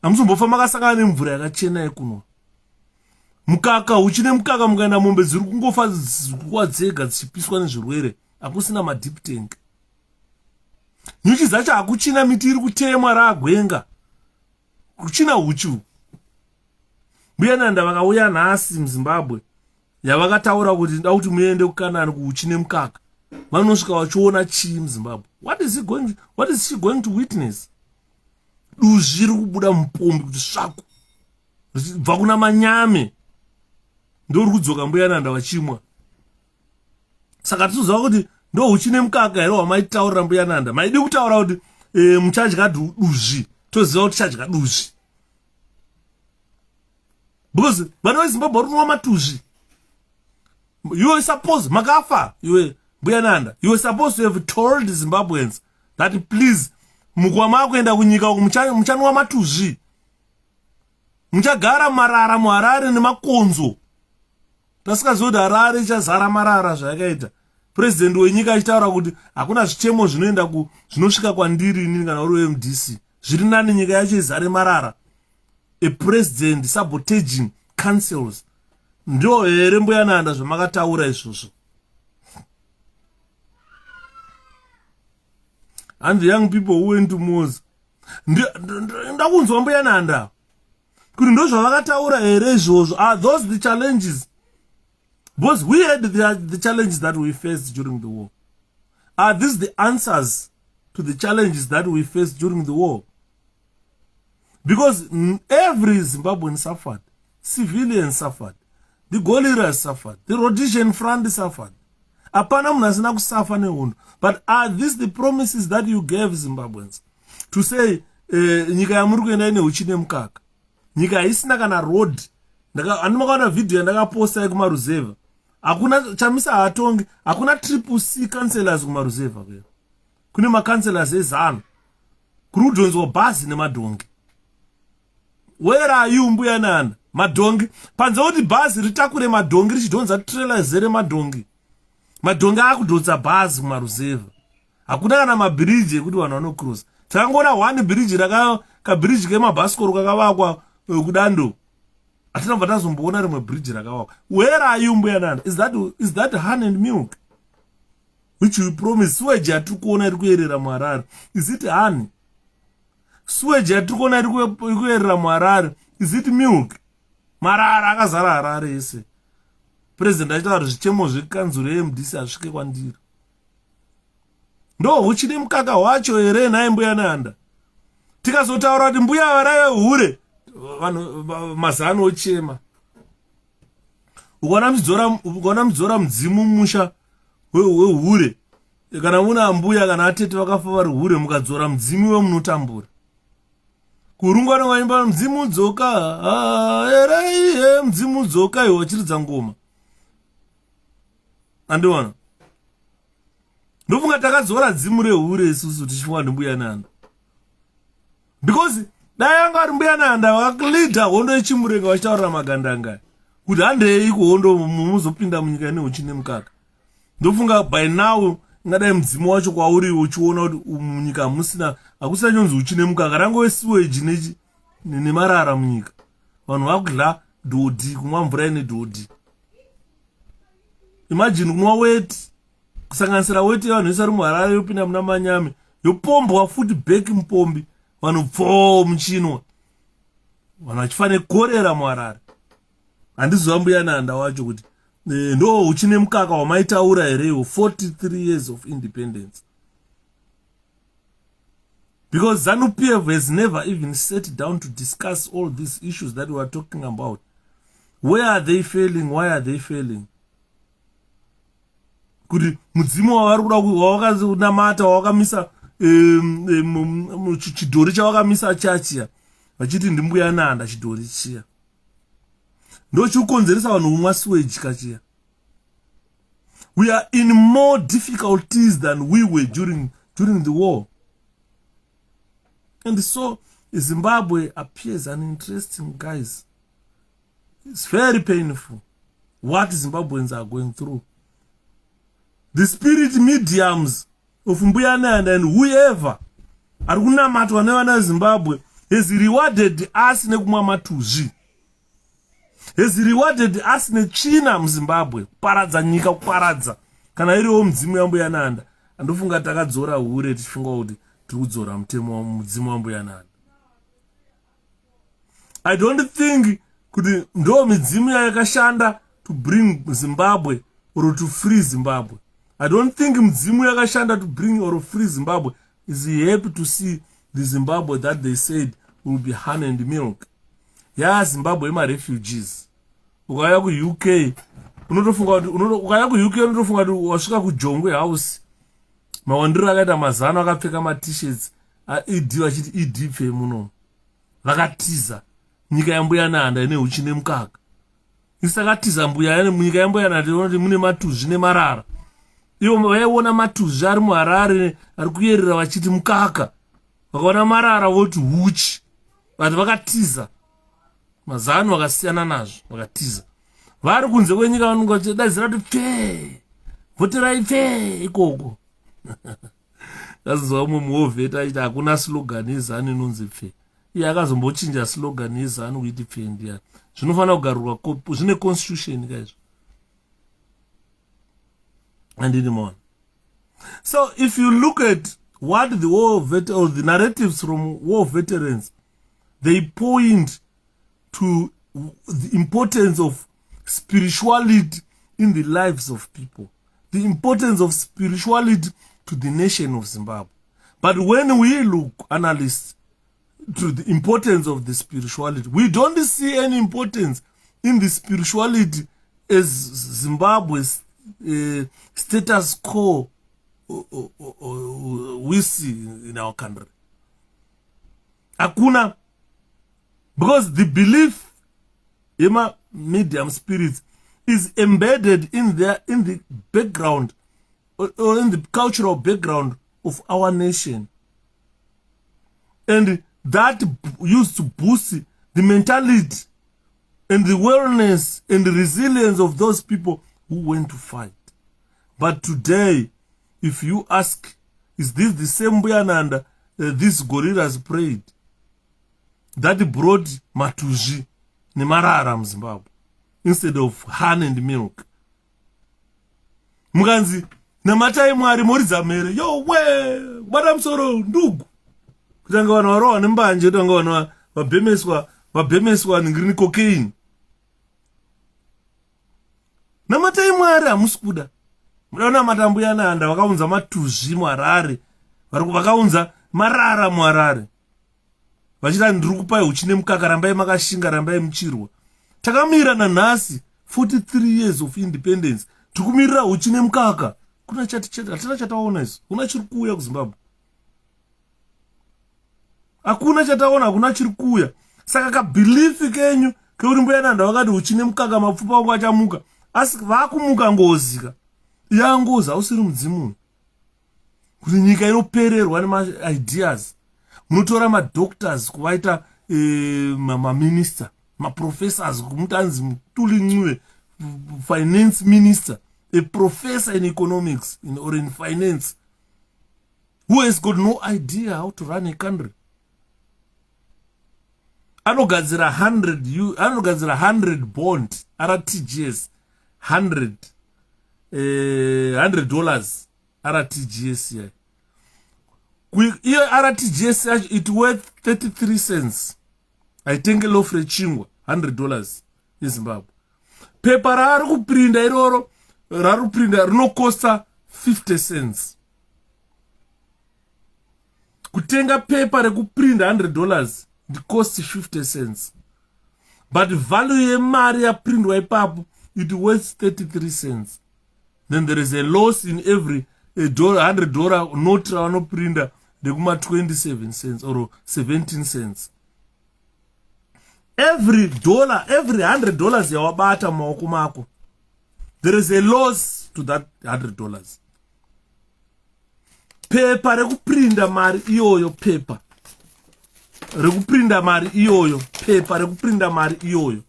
Amusombofamba makasangana nemvura yakachena yekuno. Mukaka uchine mukaka mukaenda mombe dziri kungofa nguva dzega dzichipiswa nezvirwere. Hakusina madip tank. Nyuchi dzacho hakuchina miti iri kutemwa raagwenga. Kuchina uchu. Mbuya Nanda vakauya nhasi muZimbabwe. Yavakataura kuti nda kuti muende kuKanani kuuchine mukaka. Vanosvika vachiona chii muZimbabwe. What is she going to witness? Duzhi riri kubuda mupombi kuti svaku. Bva kuna manyame. Ndori kudzoka Mbuya Nanda vachimwa. saka tizoziva kuti ndo uchine mukaka here wamaitaurira mbuya Nanda. Maidi kutaura kuti muchadya duzvi, toziva kuti chadya duzvi, because vana veZimbabwe vari kunwa matuzvi. You were supposed, makafa, mbuya Nanda, you were supposed to have told the Zimbabweans that please, mukwama kuenda kunyika muchanwa matuzvi, muchagara marara muHarare nemakonzo. Tasikaziva kuti Harare ichazara marara zvayakaita. President wenyika achitaura kuti hakuna zvichemo zvinoenda zvinosvika kwandiri inini kana uri MDC. Zviri nani nyika yacho izare marara. A president sabotaging councils. Ndio here mbuya Nanda zvamakataura izvozvo. And the young people who went to Moses. Ndakunzwa mbuya Nanda kuti ndo zvavakataura here izvozvo. Are those the challenges? Because we had the challenges that we faced during the war. Are these the answers to the challenges that we faced during the war? Because every Zimbabwean suffered. Civilians suffered. The guerrillas suffered. The Rhodesian Front suffered. Apana munasina kusafa nehondo. But are these the promises that you gave Zimbabweans? To say, nyika yamuri kuenda ine uchine mukaka. Nyika isina kana road. Andimakaona video ndakaposta kumaruzeva. Hakuna chamisa hatongi. Hakuna 𝗍𝗶𝘁 councillors kumaruzeva. Kune makancelors ezana. Kurudonzwa bhazi nemadhongi. Where are you mbuya Nanda? Madhongi. Panza kuti bhazi ritakure madhongi richidonza trailer zere madhongi. Madhongi akudonza bhazi kumaruzeva. Hakuna kana mabiriji ekuti vanhu vanocross. Takangona one bridge kabridge kemabhasikoro kakavakwa kudando. Atina bva tazomboona rimwe bridge rakavakwa. Where are you mbuya Nanda? Is that honey and milk which you promise? Sewage yatiri kuona iri kuyerera muHarare, is it honey? Sewage yatiri kuona iri kuyerera muHarare, is it milk? Marara akazara Harare ese. President achitaura zvichemo zvekanzuro yeMDC asvike kwandiri. Ndo uchine mukaka wacho here nhaye mbuya Nanda. Tikazotaura kuti mbuya varaye hure, vanhu mazano ochema. Ukaona mudzora mudzimu musha wehure, kana muna mbuya kana atete vakafa vari hure, mukadzora mudzimu wemunotambura. Kurungwana waimba mudzimu dzoka, here mudzimu dzoka iwo wachiridza ngoma. Andiwana. Ndofunga takadzora dzimu rehure isusu tichifunga ndimbuya Nanda. Because dai anga ari mbuya Nanda vakalidha hondo yechimurenga vachitaurira magandanga kuti handei kuhondo muzopinda munyika ine uchine mukaka. Ndofunga by now ngadai mudzimu wacho kwauri uchiona kuti munyika hakusina nyonzi uchine mukaka, rangove sewage nemarara munyika. Vanhu vakudla dhodhi, kumwa mvura ine dhodhi. Imagine kumwa weti, kusanganisira weti yevanhu vese vari muHarare yopinda muna Manyame, yopombwa futi back mupombi, vanhu pfoo muchinwa, vanhu vachifane korera muHarare. Handiziva mbuya Nanda wacho kuti ndo uchine mukaka wamaitaura herewo 43 years of independence. Because ZANU-PF has never even sat down to discuss all these issues that we are talking about. Where are they failing? Why are they failing? Kuti mudzimu wavari kuda wavakanamata wavakamisa chidhori chavakamisa chachiya vachiti ndimbuya Nanda chidhori chiya ndo chikukonzeresa vanhu kumwa sewage kachiya. We are in more difficulties than we were during the war. And so Zimbabwe appears uninteresting, guys. It's very painful what Zimbabweans are going through. The spirit mediums of mbuya Nanda and whoever ari kunamatwa nevana Zimbabwe has rewarded us nekumwa matuzvi, has rewarded us netsvina muZimbabwe, kuparadza nyika, kuparadza kana iriwo mudzimu yambuya Nanda. Andofunga takadzora hure tichifunga kuti tiri kudzora mudzimu wambuya Nanda. I don't think kuti ndo midzimu yakashanda to bring Zimbabwe or to free Zimbabwe. I don't think mdzimu yakashanda to bring or free Zimbabwe is happy to see the Zimbabwe that they said will be honey and milk. Yeah, Zimbabwe ma refugees. Ukaya ku UK unotofunga kuti ukaya ku UK unotofunga kuti wasvika kuJongwe House mawandiro akaita mazano akapfeka ma-t-shirts id vachiti id pfe muno vakatiza nyika yambuya nanda ine uchi nemukaka isakatiza mbuya munyika yambuya nanda inoti mune matuzvi nemarara ivo vaiona matuzvi ari muHarare ari kuyerera vachiti mukaka vakaona marara voti uchi vati vakatiza mazano vakasiyana nazvo vakatiza vari kunze kwenyika vanongachidadzira kuti pfe voterai pfe ikoko kazizwa umwe muhovheta achiti hakuna slogan yezanu inonzi pfe iye akazombochinja slogan yezanu kuiti pfe ndiyani zvinofanira kugarurwa zvine constitution kaizvo andini maona. So if you look at what the war or the narratives from war veterans, they point to the importance of spirituality in the lives of people, the importance of spirituality to the nation of Zimbabwe. But when we look, analysts, to the importance of the spirituality, we don't see any importance in the spirituality as Zimbabwe's status quo we see in our country. Akuna, because the belief in medium spirits is embedded in the background or in the cultural background of our nation, and that used to boost the mentality and the wellness and the resilience of those people who went to fight. But today, if you ask, is this the same Buyananda these gorillas prayed that brought matuji nemarara mZimbabwe instead of honey and milk? Muganzi namatai mwari moriza mere yo we bada msoro ndugu kutanga wana waroa nembanje kutanga wana wabemeswa ngrini cocaine namatai mwari amusikuda. Muna matambu yananda wakaunza matuzvi muHarare vakaunza marara muHarare vachita ndiri kupai uchine mukaka rambai makashinga rambai muchirwa. Takamira nanhasi 43 years of independence tikumirira uchine mukaka. Kuna hatina chataona isu. Kuna chiri kuuya kuZimbabwe. Hakuna chataona, hakuna chiri kuuya. Saka kabelief kenyu kekuti Mbuyananda wakati uchine mukaka mapfupa wangu achamuka. Asi vakumuka ngozika. Yangoza usiri mudzimu. Kuti nyika inopererwa nema-ideas. Munotora ma-doctors kuvaita ma-minister, ma-professors kumutanzi Mutuli Ncube, finance minister, a professor in economics or in finance, who has got no idea how to run a country. Anogadzira 100 bond, RTGS, $100 RTGS here. Here RTGS it worth 33 cents. I think 𝗩𝗲𝘁𝗶𝗶𝗁 $100 in Zimbabwe. Paper rari kuprinda iroro rinocosta 50 cents. Kutenga paper rekuprinda $100 it costs 50 cents. But value yemari yaprindwa ipapo it worth 33 cents. Then there is a loss in every $100 note ravanoprinda rekuma 27 cents or 17 cents. Every $100 yawabata maoko mako, there is a loss to that $100. Paper rekuprinda mari iyoyo, paper rekuprinda mari iyoyo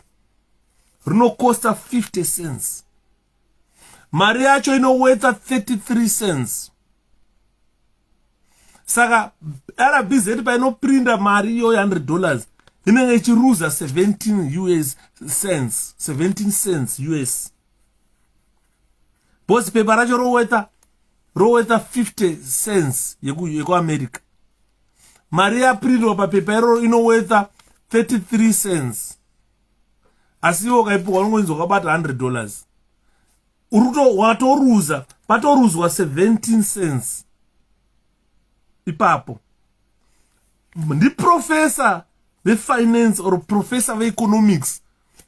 rinocosta 50 cents. Mari yacho inoweta 33 cents. Saka RBZ painoprinda mari iyoyo $100 inenge ichiruza 17 cents US. Bosi paper racho roweta 50 cents yeku America. Mari yaprindwa papepa iro inoweta 33 cents. Asiwo kaipo wanongoinzo kabata $100. Uruto watoruza, patoruzwa 17 cents. Ipapo. Ndi professor the finance or professor of economics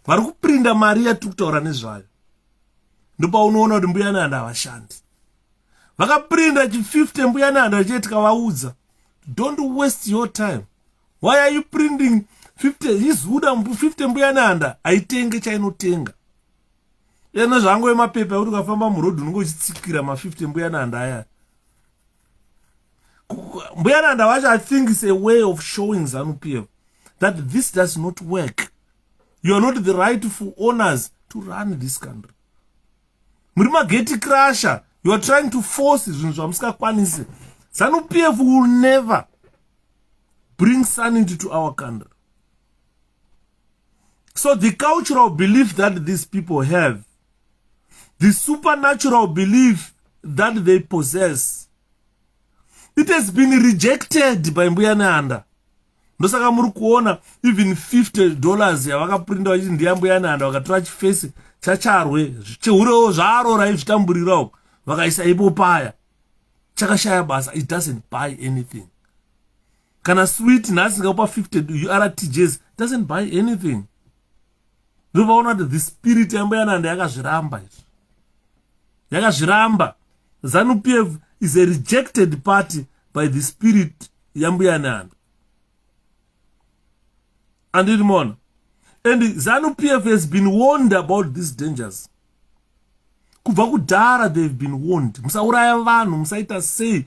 vari kuprinda mari yatikutaura nezvayo. Ndipo unoona kuti mbuya Nanda havashandi. Vakaprinda chi50 mbuya Nanda chete kavaudza. Don't waste your time. Why are you printing 50? Izuda 50 mbuya Nanda aitenge chainotenga. Yana zvangu emapepa kuti ukafamba murodhi unenge uchitsikira ma50 mbuya Nanda aya. Mbuya Nanda wacho, I think it's a way of showing ZANU-PF that this does not work. You are not the rightful owners to run this country. Murima geti crusher. You are trying to force it. ZANU-PF will never bring sanity to our country. So the cultural belief that these people have, the supernatural belief that they possess, it has been rejected by Mbuya Nanda. Ndosaka muri kuona even $50 yavakaprinda vachiti ndiya Mbuya Nanda, vakatora chifesi chacharwe chehurewo zvaarora izvitamburirawo vakaisa ipo paya, chakashaya basa. It doesn't buy anything. Kana sweet nasingapa 50 URTJs doesn't buy anything. Ndovaona kuti the spirit yaMbuya Nanda yakazviramba izvi, yakazviramba. ZANU-PF is a rejected party by the spirit yaMbuya Nanda. And ZANU-PF has been warned about these dangers. Kubva kudhara they've been warned. Musauraya vanhu, musaita sei.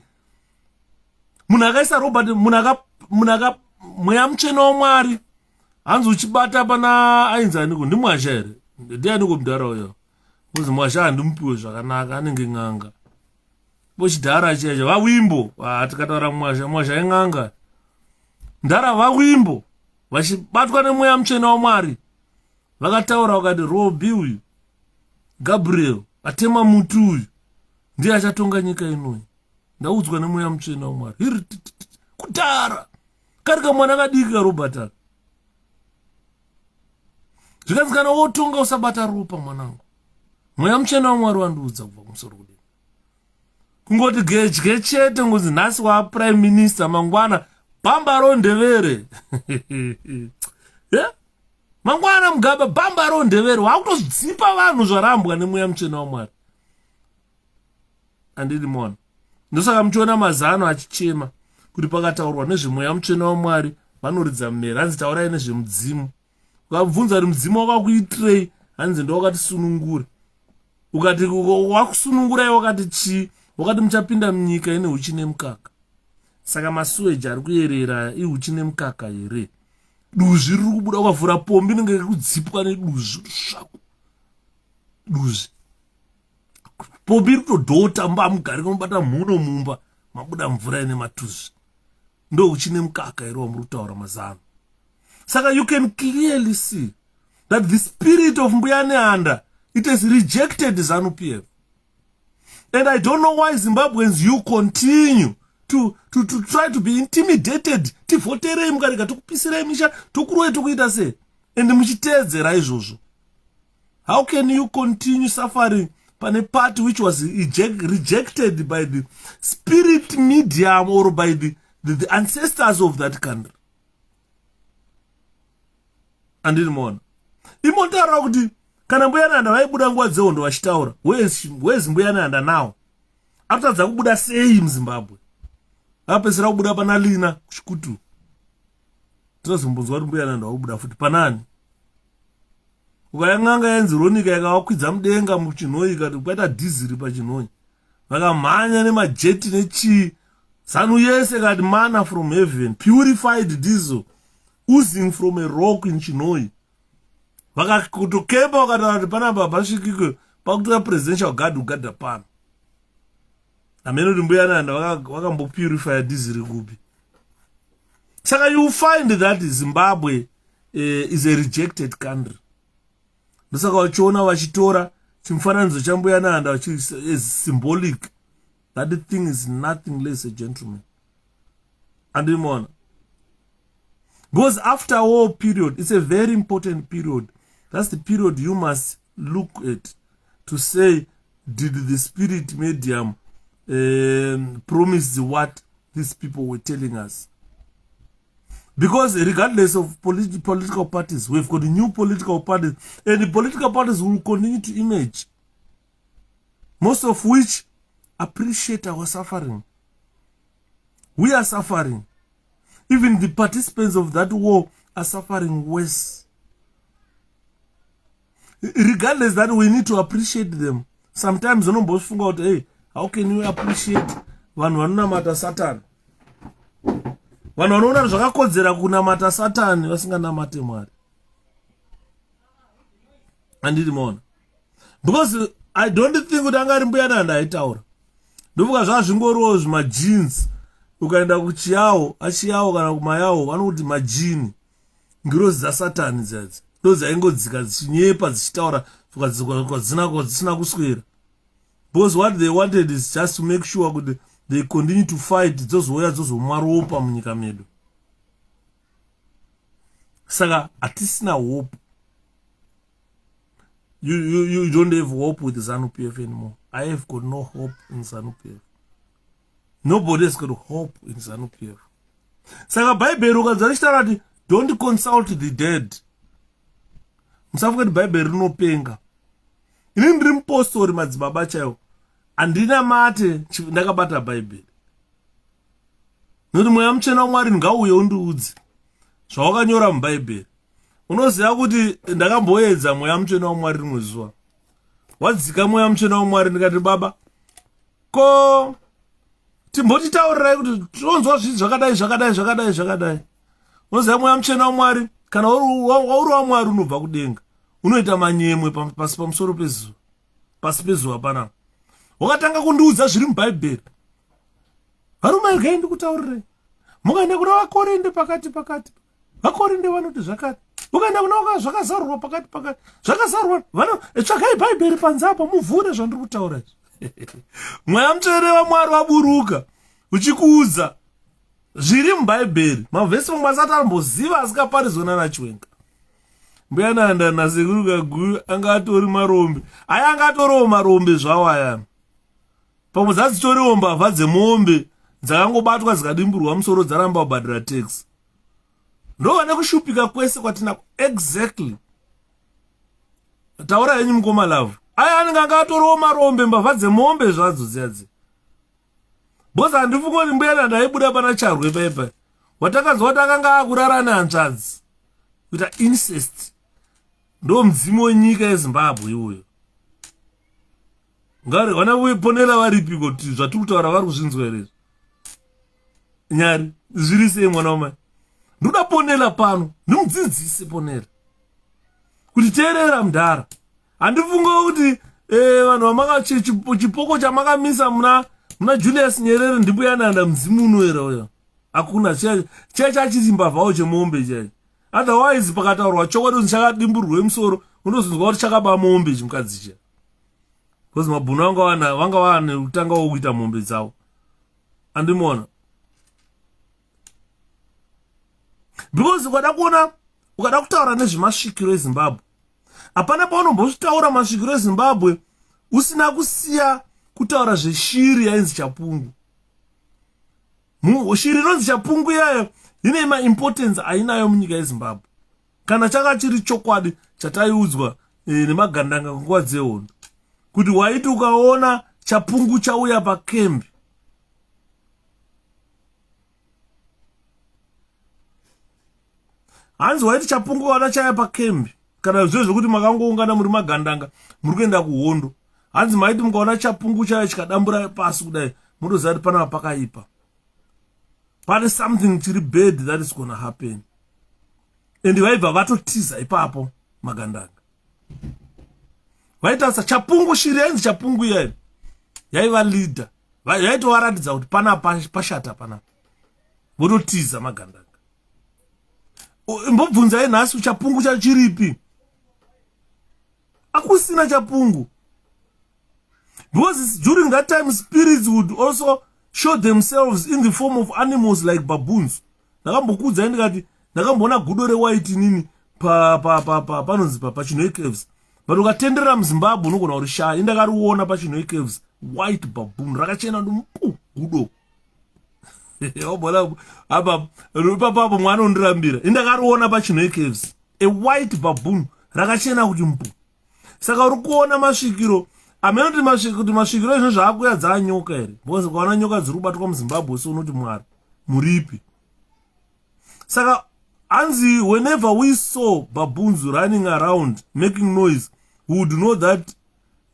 Munhu akaisa Robert, munhu mweya muchena waMwari hanzi uchibata pana ainzaniko ndimwasha here. Ndianiko mudhara uyo. Kuzi mwasha handimupiwe zvakanaka, anenge ng'anga. Bochidhara checho vawimbo tikataura mwasha ing'anga. Ndara vawimbo vachibatwa nemweya muchena waMwari vakataura vakati Robi uyu Gabriel atema mutu uyu ndiye achatonga nyika inoyi. Ndaudzwa nemweya muchena waMwari iri kudhara kari kamwana kadiki kaRobert aka. Zvikanzikana wotonga usabata ropa mwanangu. Mweya muchena waMwari wandiudza kubva kumusoro kudini. Kungoti gedye chete ngozi nhasi waPrime Minister mangwana bhamba rondevere. Yeah? Mangwana Mugaba bhamba rondevere wakutozipa vanhu zvarambwa nemweya muchena waMwari. Andidi mona. Ndosaka muchiona mazano achichema kuti pakataurwa nezvemweya muchena waMwari vanoridza mmere. Hanzi taurai nezvemudzimu. Ukabvunza kuti mudzimu wakakuitirei, hanzi ndo wakatisunungura. Ukati wakusunungurai wakati chii? Wakati muchapinda munyika ine uchi nemukaka. Saka masuweji ari kuyerera iuchi nemukaka here. Duzvi riri kubuda, ukavhura pombi inenge kudzipwa neduzvi svaku. Duzvi. Pombi iri kutodhota mugari kunobata mhuno mumba mabuda mvura ine matuzvi. Ndo uchi nemukaka here wamuri kutaura mazano. Saka you can clearly see that the spirit of Mbuya Nanda, it has rejected ZANU-PF. And I don't know why Zimbabweans, you continue to try to be intimidated. Tivoterei mukarega tokupisirei misha tokuroi tokuita sei. And muchiteedzera izvozvo. How can you continue suffering pane party which was rejected by the spirit medium or by the ancestors of that country? Andini mona. Imotaura kuti kana Mbuya Nanda vaibuda nguva dzehondo vachitaura, where's Mbuya Nanda now? Apedza kubuda sei muZimbabwe? Apedzera kubuda pana Lina kuchikutu. Tinozombonzwa kuti Mbuya Nanda wakubuda futi panani? Ukaya ng'anga yanzi Ronika yakawakwidza mudenga muchinhoyi ikati kwaita dhiziri pachinhoyi. Vakamhanya nemajeti nechii. ZANU yese kati manna from heaven, purified diesel, oozing from a rock in Chinhoyi. Vakakutokemba vakataura kuti panapa pasvikiko pakutora presidential guard ugadha pano. Amene kuti Mbuya Nanda vakambopurifya dhiziri kupi. Saka you find that Zimbabwe is a rejected country. Ndosaka vachiona vachitora chimufananidzo chaMbuya Nanda is symbolic. That thing is nothing less a gentleman. Andimona. Because after war period, it's a very important period. That's the period you must look at to say, did the spirit medium promise what these people were telling us? Because regardless of political parties, we've got new political parties, and the political parties will continue to emerge. most of which appreciate our suffering. We are suffering. Even the participants of that war are suffering worse. Regardless that we need to appreciate them. Sometimes unombofunga out, hey, how can you appreciate vanhu vanonamata Satan? Vanhu vanoona zvakakodzera kunamata Satan vasinganamate Mwari. Anditi mona. Because I don't think kuti angari mbuya nanda aitaura. Ndovuka zvazvingoriwo zvimajeans. Ukaenda kuchiyawo, achiyawo kana kumayawo vanokuti majini. Ngirozi dzaSatani dzadzi. Ndo dzaingodzika dzichinyepa dzichitaura kwadzisina kuswera. Because what they wanted is just to make sure that they continue to fight dzozouya dzozomaropa munyika medu. Saka atisina hope. You don't have hope with ZANU-PF anymore. I have got no hope in ZANU-PF. Nobody has got hope in ZANU-PF. Saka Bible ukadzarishtarati, don't consult the dead. Musafuka kuti Bible rinopenga. Ini ndiri mupostori madzibaba chaiwo. Andina mate ndakabata Bible. Nokuti mweya mutsvene waMwari ngauye undiudze zvawakanyora muBhayibheri. Unoziva kuti ndakamboedza mweya mutsvene waMwari rimwe zuva. Wadzika mweya mutsvene waMwari ndikati baba, ko timbotitaurirai kuti tonzwa zvinhu zvakadai. Unoziva mweya mutsvene waMwari kana uri waMwari unobva kudenga. Unoita manyemwe pasi pamusoro pezuva. Pasi pezuva panapa. Wakatanga kundiudza zviri muBhayibheri. Varume regai ndikutaurirai. Mukaenda kuna Vakorinde pakati. Vakorinde vanoti zvakati. Ukaenda kuna zvakazarurwa pakati. Zvakazarurwa. Tsvakai Bhaibheri panze apa muvhure zvandiri kutaura izvi. Mweya mutsvene waMwari waburuka uchikuudza zviri muBhayibheri. Mavhesi mamwe asati amboziva asingaparidzwa naChiwenga. Mbuya nanda nasekuru Kaguru anga atori marombe. Aya anga atoriwo marombe zvawo aya. Pamwe dzadzitoriwo mbavha dzemombe dzakangobatwa zikadimburwa musoro dzaramba kubhadhira tax. Ndova nekushupika kwese kwatinako. Exactly. Taura yenyu mukoma love. Aya anenge anga atoriwo marombe mbavha dzemombe zvadzo dziyadzi. Boza handifunga kuti mbuya nanda aibuda pana Charwe paipai. Watakazwa kuti akanga akurara nehanzvadzi. Kuita incest. Ndo mudzimu wenyika yeZimbabwe iwoyo. Ngari vana ponera varipi kuti zvatiri kutaura vari kuzvinzwa here? Nyari zviri sei mwana wamai? Ndoda ponera pano, ndimudzidzise ponera. Kuti teerera mudhara. Handifunga kuti vanhu chipoko chamakamisa muna Julius Nyerere ndimbuya nanda mudzimu unoera uyo. Hakuna chachiri mbavhawo chemombe chai. Otherwise pakataurwa chokwadi kuti chakadimburwe musoro, unozonzwa kuti chakaba mombe chimukadzi chai. Because mabhunu vanga wane utanga wokuita mombe dzavo. Andimona. Because ukada kutaura nezvemasvikiro eZimbabwe. Hapana paunombozvitaura masvikiro eZimbabwe usina kusiya kutaura zveshiri yainzi chapungu. Shiri inonzi chapungu yayo ine maimportance ainayo munyika yeZimbabwe. Kana chaka chiri chokwadi chataiudzwa nemagandanga nguva dzehondo. Kuti waiti ukaona chapungu chauya pakembi. Hanzi waiti chapungu wana chaya pakembi. Kana zvezvo kuti makangoungana muri magandanga muri kuenda kuhondo. Hanzi maiti mukaona chapungu chaya chikadambura pasi kudai munoziva kuti panapa pakaipa. Pane something chiri bad that is gonna happen. And vaibva vatotiza ipapo magandanga. Vaitasa chapungu shiri yainzi chapungu yayo. Yaiva leader. Yaitovaratidza kuti panapa pashata panapa. Vototiza magandanga. Mbobvunzai nhasi chapungu chachiripi. Akusina chapungu. Because during that time spirits would also show themselves in the form of animals like baboons. Nakambokudza ndikati nakambona gudo rewhite nini panonzi paChiNoe-Caves. But ukatenderera muZimbabwe unogona kuti shaya indakariona paChiNoe-Caves white baboon rakachena ndumpu gudo. Wabona apa papapo mwana undirambira indakariona paChiNoe-Caves a white baboon rakachena kuti mpu. Saka uri kuona masvikiro amene kuti masvikiro izvo zvaakuya dzaanyoka here, because kwaona nyoka dziri kubatwa muZimbabwe so unoti Mwari muripi. Saka anzi whenever we saw baboons running around making noise, we would know that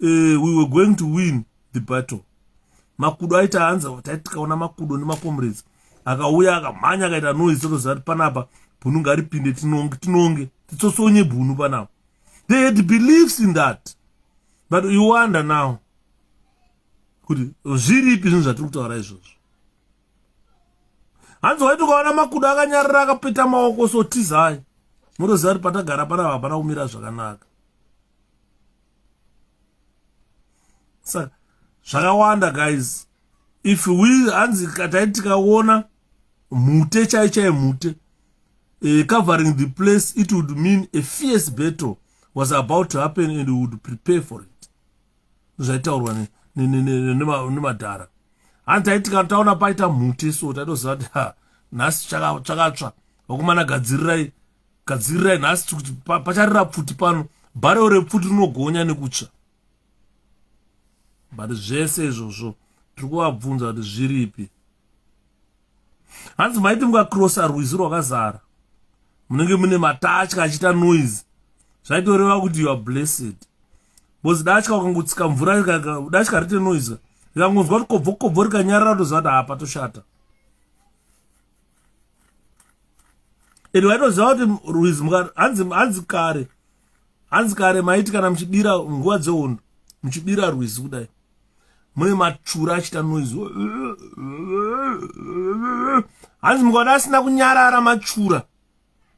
we were going to win the battle. Makudo aita anza tikaona makudo nemakomrades akauya akamhanya akaita noise totoziva kuti panapa bhunu ngaripinde tinonge titsosonye bhunu panapa. They had beliefs in that, but you wonder now kuti zviripi zvinhu zvatiri kutaura izvozvo. Hanzi waiti ukaona makudo akanyarara akapeta maoko sotizai, mutoziva kuti patagara panapa hapana kumira zvakanaka. Saka zvakawanda guys, if we hanzi kataiti tikaona mute chai mute covering the place, it would mean a fierce battle was about to happen and we would prepare for it. Zvaitaurwa nemadhara. Hanzi taiti taona paita mute so taitoziva kuti nhasi chakatsva, wakumana gadzirirai nhasi kuti pacharira pfuti pano, bhareo repfuti rinogonya nekutsva. But zvese izvozvo tiri kuvabvunza kuti zviripi. Hanzi maiti mukakrosa rwizi rwakazara munenge mune matatya achiita noise, zvaitoreva kuti you are blessed. Because datya ukangotsika mvura datya rite noise, rikangonzwa kuti kobvokobvo rikanyarara toziva kuti hapa toshata. Ende waitoziva kuti rwizi hanzi kare maiti kana muchidira nguva dzehondo, muchidira rwizi kudai mune machura achiita noise. Hanzi mukaona asina kunyarara machura,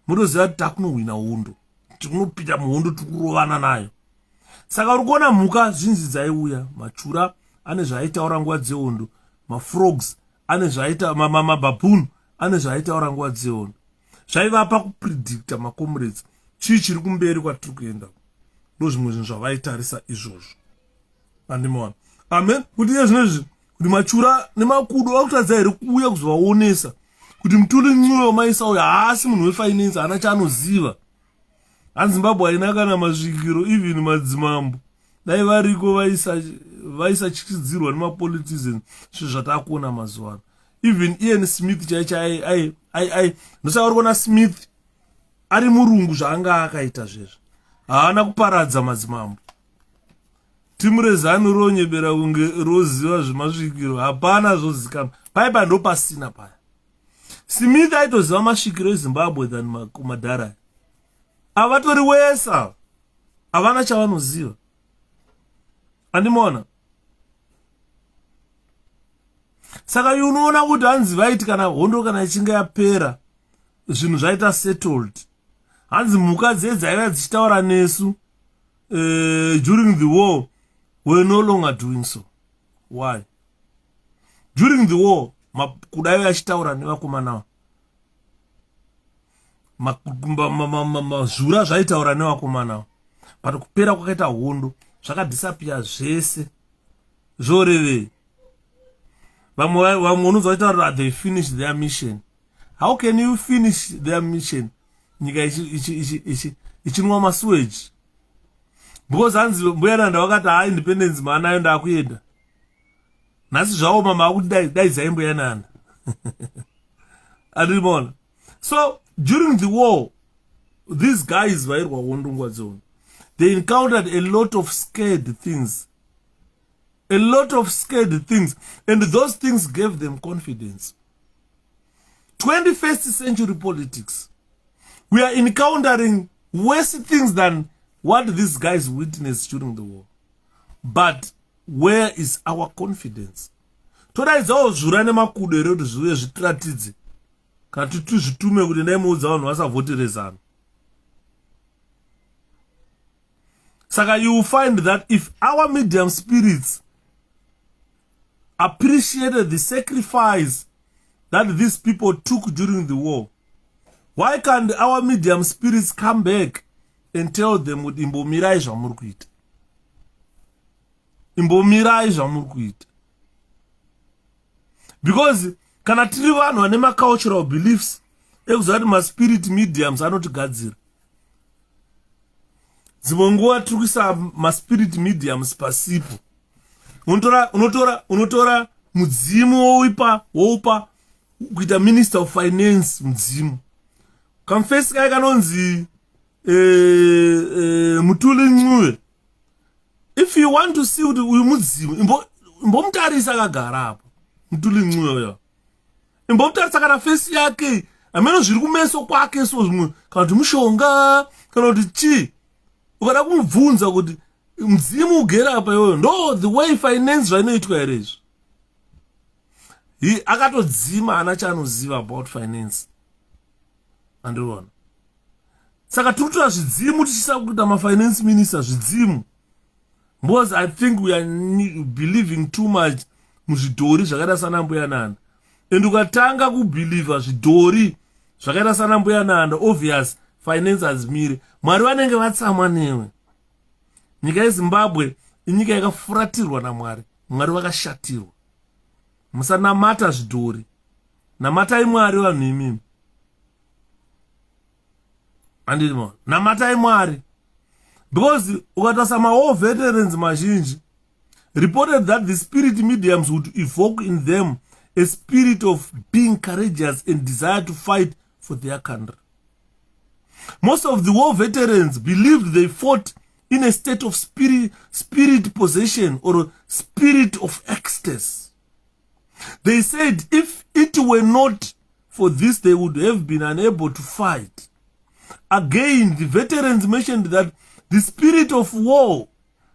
mutoziva kuti takunohwina hondo, tikunopinda muhondo tikurovana nayo. Saka uri kuona mhuka zhinji dzaiuya, machura ane zvaaitaura nguva dzehondo, mafrogs ane zvaaita, mababoon ane zvaaitaura nguva dzehondo. Zvaivapa kupredicta makomrades chii chiri kumberi kwatiri kuenda. Ndozvimwe zvinhu zvavaitarisa izvozvo. Andimona. Amen. Kuti iye zvinezvi kuti machura nemakudo vakutadza here kuuya kuzovaonesa kuti mutuli mwoyo maisa uyu haasi munhu wefinance, hana chaanoziva. Hanzi Zimbabwe haina kana masvikiro, even madzimambo dai variko vaisatyidzirwa nemapoliticians zvinhu zvatakuona mazuva ano. Even Ian Smith chaicho ndosaka uri kuona Smith ari murungu zvaanga akaita zvezvo, haana kuparadza madzimambo. Timu rezanu ronyebera kunge roziva zvemasvikiro, hapana zvozikanwa. Paipa ndo pasina paya. Smith aitoziva masvikiro eZimbabwe than kumadhara. Avatori wesa, havana chavanoziva. Andimona. Saka unoona kuti hanzi vaiti kana hondo kana ichinge yapera, zvinhu zvaita settled. Hanzi mhuka dzaiva dzichitaura nesu during the war were no longer doing so. Why? During the war, kudai vachitaura nevakomana, zhura zvaitaura nevakomana, but kupera kwakaita hondo zvakadisappear zvese. Zvorevei? Vamwe unonzwa vachitaura they finished their mission. How can you finish their mission nyika ichinwa masewage? Because hanzi mbuya nanda wakati independence maana ayo ndakuenda. Nasi zvavo mama akuti dai zaimbuya nanda. Andimona. So during the war, these guys vairwa hondo nguva dzehondo, they encountered a lot of scared things. A lot of scared things. And those things gave them confidence. 21st century politics, we are encountering worse things than what these guys witnessed during the war. But where is our confidence? Todaidzawo zvura nemakudo here kuti zviuye zvitiratidze kana tuzvitume kuti ndaimuudza vanhu vasavhoterezana. Saka you will find that if our medium spirits appreciated the sacrifice that these people took during the war, why can't our medium spirits come back and tell them kuti imbomirai zvamuri kuita, imbomirai zvamuri kuita? Because kana tiri vanhu vane macultural beliefs ekuziva kuti maspirit mediums anotigadzira, dzimwe nguva tiri kuisa maspirit mediums pasipo. Unotora mudzimu woupa kuita minister of finance mudzimu. Kamfesi kai kanonzi 𝗩𝗲𝘁𝗶𝗁𝘀. If you want to see kuti uyu mudzimu, imbomutarisa akagara apo. 𝗩𝗲𝘁𝗁𝘀 uyo. Imbomutarisa kana fesi yake, ameno zviri kumeso kwake so zvimwe, kana kuti mushonga, kana kuti chi. Ukada kumubvunza kuti mudzimu ugera apa iyoyo, ndo the way finance zvainoitwa here izvi. Akatodzima ana chaanoziva about finance. Andiriona. Saka tikutora zvidzimu tichisa kuita ma-finance minister zvidzimu. Because I think we are believing too much muzvidhori zvakaita sana mbuya Nanda. And ukatanga kubelieve zvidhori zvakaita sana mbuya Nanda, obvious finance hazimire. Mwari vanenge vatsamwa newe. Nyika yeZimbabwe inyika yakafuratirwa naMwari. Mwari vakashatirwa. Musanamata zvidhori. Namatai Mwari vanhu imimi. Andimo. Namatai Mwari. Because ukatasa ma-war veterans mazhinji reported that the spirit mediums would evoke in them a spirit of being courageous and desire to fight for their country. Most of the war veterans believed they fought in a state of spirit possession or spirit of ecstasy. They said if it were not for this, they would have been unable to fight. Again, the veterans mentioned that the spirit of war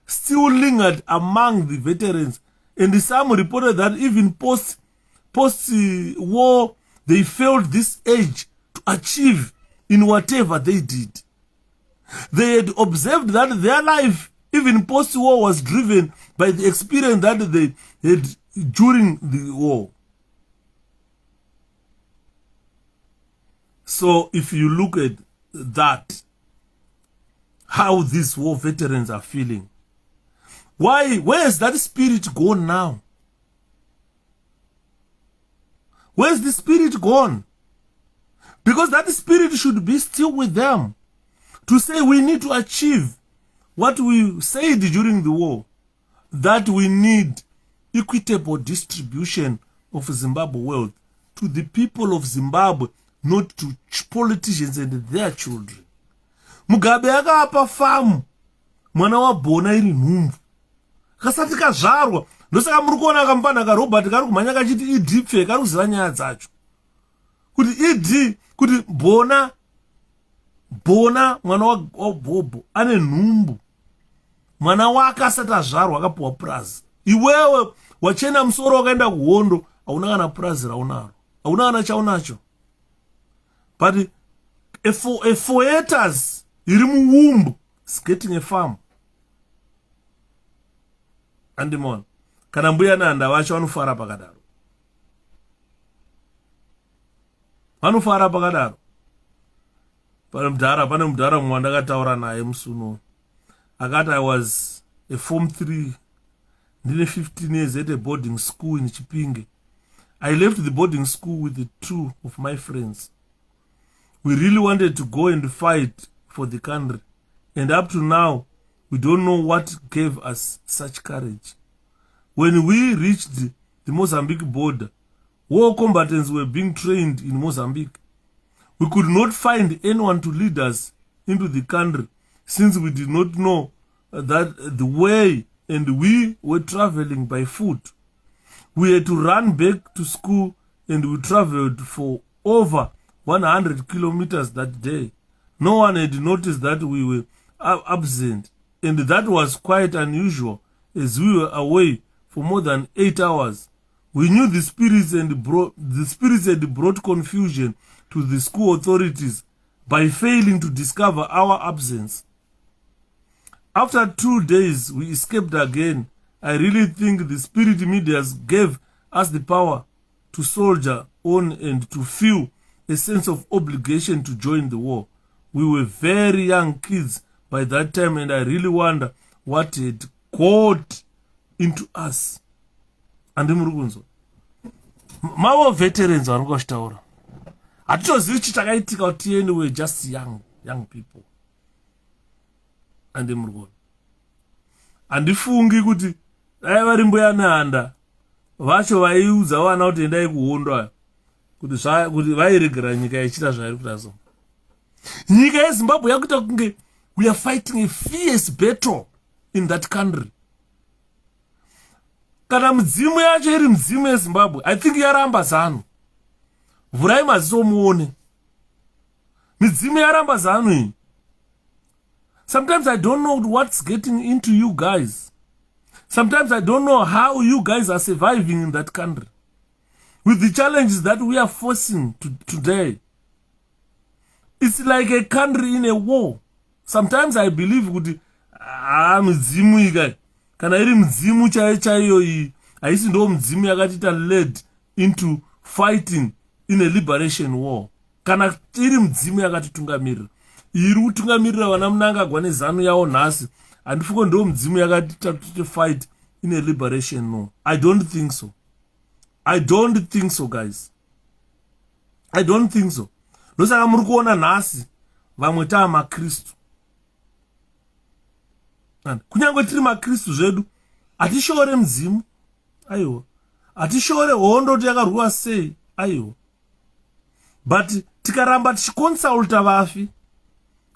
still lingered among the veterans, and some reported that even post-war, they felt this urge to achieve in whatever they did. They had observed that their life, even post-war, was driven by the experience that they had during the war. So if you look at that, how these war veterans are feeling, where's that spirit gone now? Where's the spirit gone? Because that spirit should be still with them to say we need to achieve what we said during the war, that we need equitable distribution of Zimbabwe wealth to the people of Zimbabwe, not to politicians and their children. Mugabe akapa famu mwana wa bona iri nhumbu kasati kazvarwa, ndosaka muri kuona kampana ka Robert kari kumhanya kachiti idipfe kari kuziva nyaya dzacho kuti kuti bona mwana wa Bhobho ane nhumbu, mwana wake asati azvarwa akapuwa purazi. Iwewe wachena musoro wakaenda kuhondo, hauna kana purazi raunaro, hauna kana chaunacho. But a foetas iri muwumbu is getting a farm. Andimon, kana mbuya Nanda vacho vanofara pakadaro. Vanofara pakadaro. Pane mudhara mumwe ndakataura naye musuno. Akati I was a form 3 ndine 15 years at a boarding school in Chipinge. I left the boarding school with the 2 of my friends. We really wanted to go and fight for the country. And up to now, we don't know what gave us such courage. When we reached the Mozambique border, war combatants were being trained in Mozambique. We could not find anyone to lead us into the country since we did not know that the way, and we were traveling by foot. We had to run back to school, and we traveled for over 100 kilometers that day. No one had noticed that we were absent, and that was quite unusual as we were away for more than 8 hours. We knew the spirits had brought confusion to the school authorities by failing to discover our absence. After 2 days, we escaped again. I really think the spirit medias gave us the power to soldier on and to feel a sense of obligation to join the war. We were very young kids by that time, and I really wonder what had got into us. And murugunzo mawo veterans varikushtaura hatitozivi chitakaitika kuti anyway, just young people. andi murikona handifungi kuti dai vari mbuya nehanda vacho vaiudza vana kuti endai kuhondo kuti vairegera nyika ichita zvairi kuita so. Nyika yeZimbabwe yakuita kunge we are fighting a fierce battle in that country. Kana mudzimu yacho iri mudzimu yeZimbabwe, I think yaramba zano. Vurai maziso muone. Midzimu yaramba zano iyi. Sometimes I don't know what's getting into you guys. Sometimes I don't know how you guys are surviving in that country. With the challenges that we are facing today. It's like a country in a war. Sometimes I believe kuti midzimu ikai. Kana iri midzimu chaiyo iyi. Haisi ndo midzimu yakatita led into fighting in a liberation war. Kana iri midzimu yakatitungamirira. Iri kutungamirira vana Mnangagwa nezano yawo nhasi. Handifungo ndo midzimu yakatita to fight in a liberation war. I don't think so. I don't think so, guys. I don't think so. Ndosaka muri kuona nhasi vamwe taa maKristu. Kunyange tiri maKristu zvedu hatishore mzimu. Aiwa. Hatishore hondo kuti yakarwiwa sei. Aiwa. But tikaramba tichikonsulta vafi.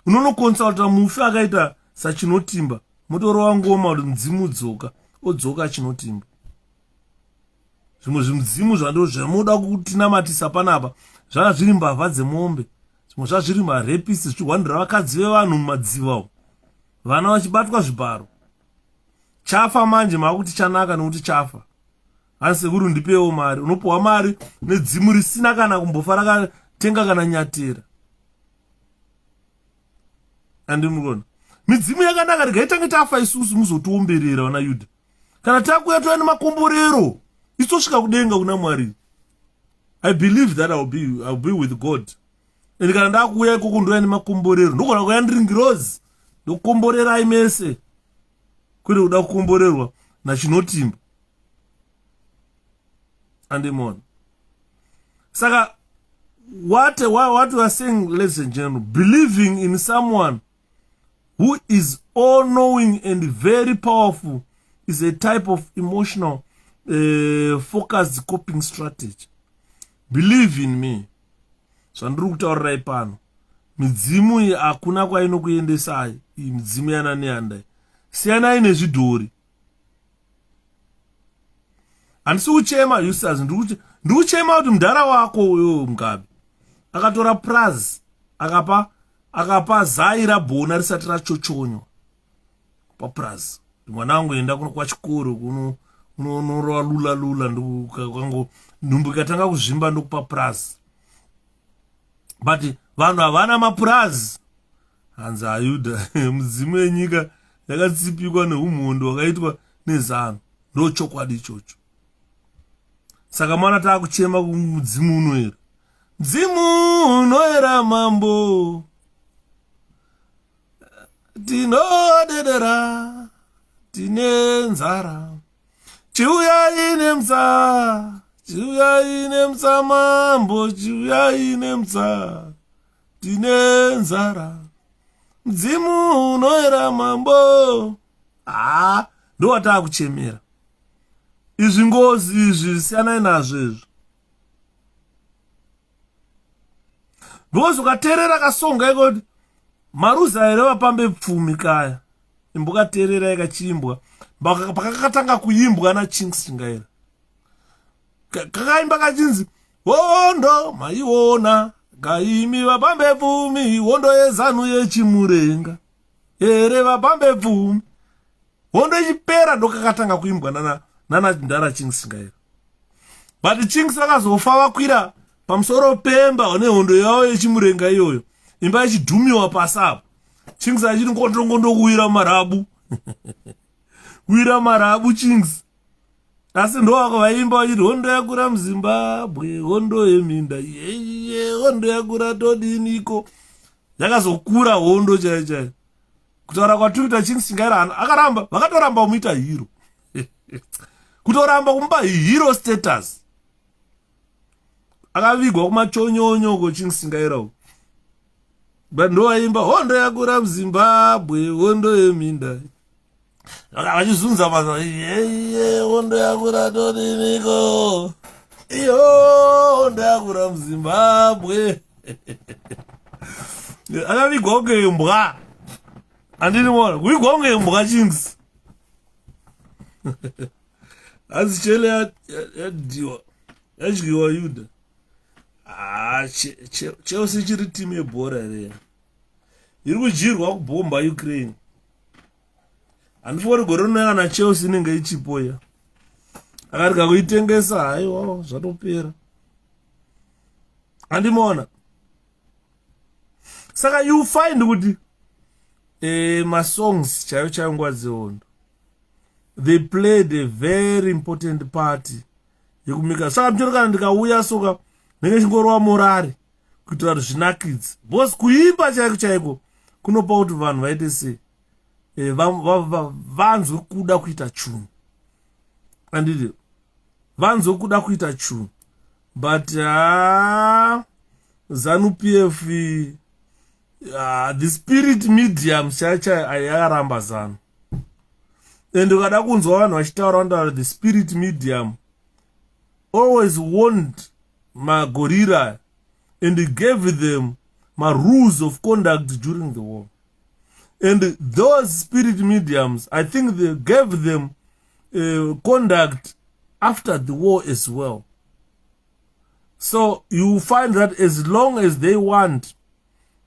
Unonokonsulta mufi akaita sachinotimba. Motorova ngoma kuti mzimu odzoka chinotimba. Zvimwe zvimudzimu zvando zvamuda kutinamatisa panapa zvava zviri mbavha dzemombe. Zvimwe zvava zviri marepisi zvichiwanira vakadzi vevanhu mumadziva. Vana vachibatwa zvibharo. Chafa manje makuti chanaka nekuti chafa. Asi kuri ndipewo mari. Unopiwa mari nedzimu risina kana kumbofa rakatenga kana nyatera. Andimukona. Midzimu yakanaka rikaitanga tafa isusu muzotiomberera vana Yudha. Kana takuya toya nemakomborero. Isosvika kudenga kuna Mwari. I believe that I'll be with God. And kana ndakuya ikoko ndoya nemakomborero. Ndogona kuya ndiringirozi. Ndokomborera imese. Kwete kuda kukomborerwa nachinotimba. Andimona. Saka what we are saying, ladies and gentlemen, believing in someone who is all-knowing and very powerful is a type of emotional focused coping strategy. Believe in me. So ndiri kutaurirai pano. Midzimu iyi hakuna kwainokuendesai. Iyi midzimu yana nehanda. Siyanai nezvidhori. Handisi kuchema users. Ndiri kuchema kuti mudhara wako uyo Mugabe akatora prazi akapa zai rabhona risati rachochonywa paprazi. Mwana wangu enda kwachikoro unorova lula nhumbu ikatanga kuzvimba ndokupa prazi. But vanhu havana mapurazi. Hanzi aYudha mudzimu yenyika yakatsipikwa neumhondo wakaitwa nezano. Ndo chokwadi ichocho. Saka mwana taakuchema kumudzimu unoera. Mdzimu unoera mambo. Tinodedera. Tine nzara. Chiuya ine msa mambo. Chiuya ine msa. Tine nzara. Mdzimu unoera mambo. Ndo wataakuchemera. Izvi ngozi izvi siyanai nazvo izvi. Because ukateerera kasonga ikoti maruza here vapambe pfumi kaya. Imbokateerera ikachiimbwa. Pakakatanga kuimbwa naChingaira. Kakaimba kachinzi hondo maiona ngaimi vapambe pfumi hondo yezanu yechimurenga. Here vapambe pfumi. Hondo ichipera ndo kakatanga kuimbwa nana ndara Chingaira. But Chinks akazofa vakwira pamusoro pemba nehondo yavo yechimurenga iyoyo. Imba ichidhumiwa pasapo. Chinks achiri ngondo kuwira marabu. Kuwira marabu Chinks. Asi ndo vakavaimba vachiti hondo yakura muZimbabwe, hondo yeminda, hondo yakura todiniko. Yakazokura hondo chaiyo. Kutaura kwatuita Chingaira akaramba, vakatoramba kumuita hero. Kutoramba kumupa hero status. Akavigwa kumachonyonyo ko Chingaira. Bando waimba hondo yakura muZimbabwe, hondo yeminda. Vachizunza basa, hondo yakura toriniko. Iyo hondo yakura muZimbabwe. Akavigwa kunge imbwa. Andini mona, kuigwa kunge imbwa chinks. Asi chele yadhiwa. Yadyiwa Yuda. Chelsea chiri timu yebhora reya. Iri kudyirwa kubhomba Ukraine. Handifori gore rinouya kana Chelsea inenge ichipo ya. Akarega kuitengesa haiwa zvatopera. Handimona. Saka you find kuti my songs chayo nguva dzehondo. They played a very important part yekumika. Saka mchero kana ndikauya soka nenge chingorwa morari kuitira kuti zvinakidze. Boss kuimba chaiko kunopa kuti vanhu vaite sei. Vanzwe kuda kuita chunhu. Anditi vanzwe kuda kuita chunhu. But ZANU-PF the spirit medium chacha ayaramba ZANU. And ukada kunzwa vanhu vachitaura kuti the spirit medium always warned my gorilla and gave them my rules of conduct during the war. And those spirit mediums, I think they gave them conduct after the war as well. So you find that as long as they want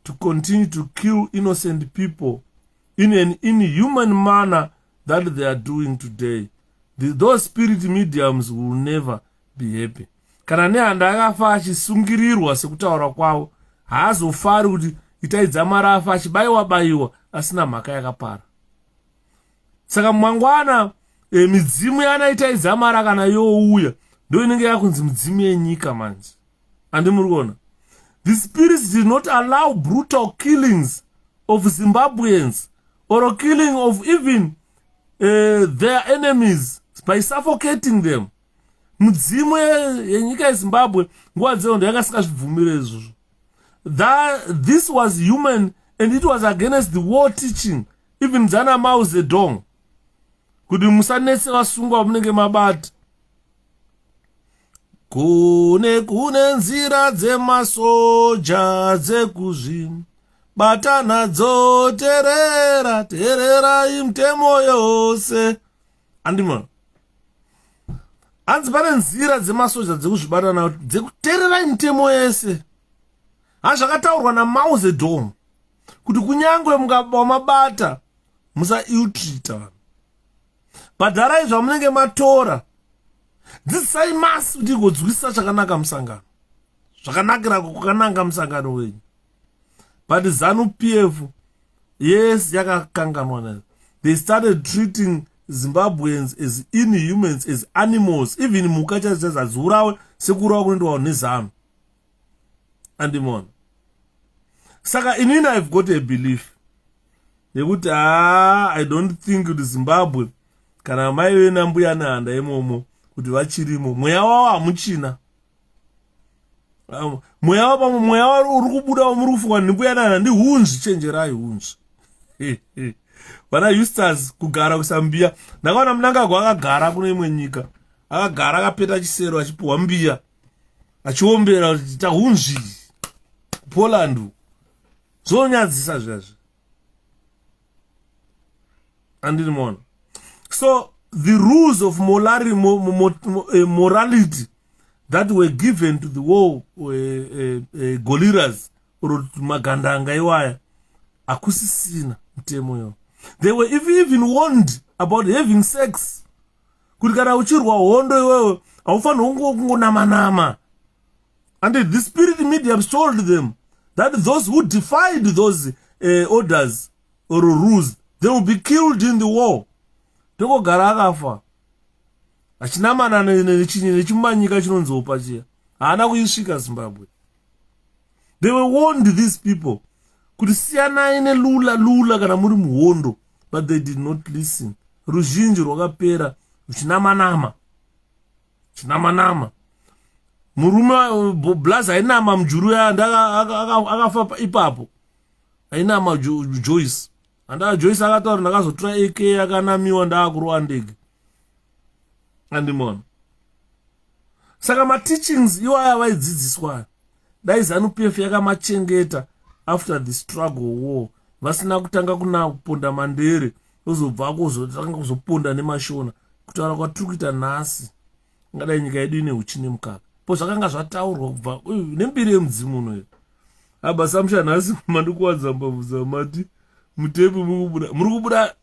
to continue to kill innocent people in an inhuman manner that they are doing today, those spirit mediums will never be happy. Kana nehanda akafa achisungirirwa sekutaura kwavo, haazofari kuti itaidza marafa achibayiwa asina mhaka yakapara. Saka mangwana midzimu yanaitaidza mara kana youya ndo inenge yakunzi midzimu yenyika manje. Andi muri kuona? The spirits did not allow brutal killings of Zimbabweans or killing of even their enemies by suffocating them. Mudzimu yenyika yeZimbabwe nguva dzehondo yakasingazvibvumire izvozvo. This was human and it was against the war teaching. Even 𝗪𝗲𝘁𝗲𝗿 kuti musanetse vasungwa munenge mabata. Kune nzira dzemasoja dzekuzvibata nadzo, tererai mitemo yose. Andimona. Hanzi pane nzira dzemasoja dzekuzvibata nadzo, dzekutererai mitemo yese. Zvakataurwa naMao kuti kunyangwe mukabata musa-ill-treata vanhu. Bhadharai zvamunenge matora. Dzidzisai masi kuti igodzwisa zvakanaka musangano. Zvakanakira kukananga musangano wenyu. But ZANU-PF, yes, yakakanganwa nayo. They started treating Zimbabweans as inhumans, as animals. Even mhuka chadzo hadziurawe sekurawa kunoitwa neZANU. Andimona. Saka inini I've got a belief. Yekuti I don't think kuti Zimbabwe kana maive nambuya nehanda imomo kuti vachirimo. Mweya wavo hamuchina. Mweya wavo uri kubuda muri kufunga ndimbuya nehanda ndihunzvi, chenjerai hunzvi. Vana Eustace kugara kusambiya. Ndakaona Mnangagwa akagara kune imwe nyika. Akagara akapeta chisero achipuhwa mbiya. Achiombera kuti tahunzvi. Poland. Zvonyadzisa zvazvo. Andinimona. So the rules of morality that were given to the war gorillas or magandanga iwaya akusisina mtemo yo. They were even warned about having sex. Kuti kana uchirwa hondo iwewe haufaniri kungonama. And the spirit mediums told them that those who defied those orders or rules, they will be killed in the war. Tokogara akafa. Achinamana nechimanyika chinonzopa chiya. Haana kuisvika Zimbabwe. They were warned, these people, kuti siyanai nelula kana muri muhondo, but they did not listen. Ruzhinji rwakapera ruchinamanama. Murume blaza inama mjuru ya akafa ipapo. aina Joyce anda Joyce akataura ndakazotora AK yakanamiwa ndakurowa ndege andimona. Saka ma-teachings iwaya vaidzidziswa dai ZANU-PF yakamachengeta after the struggle war, vasina kutanga kuna kuponda mandere ozobva kuzotanga kuzoponda nemashona kutaura kwatiri kuita nhasi ngadai nyika yedu ine uchi nemukaka po zvakanga zvataurwa kubva nembiri yemudzimu unoyo. Abasa musha nhasi mandikuwadza mbabvudza mati mutepi muri kubuda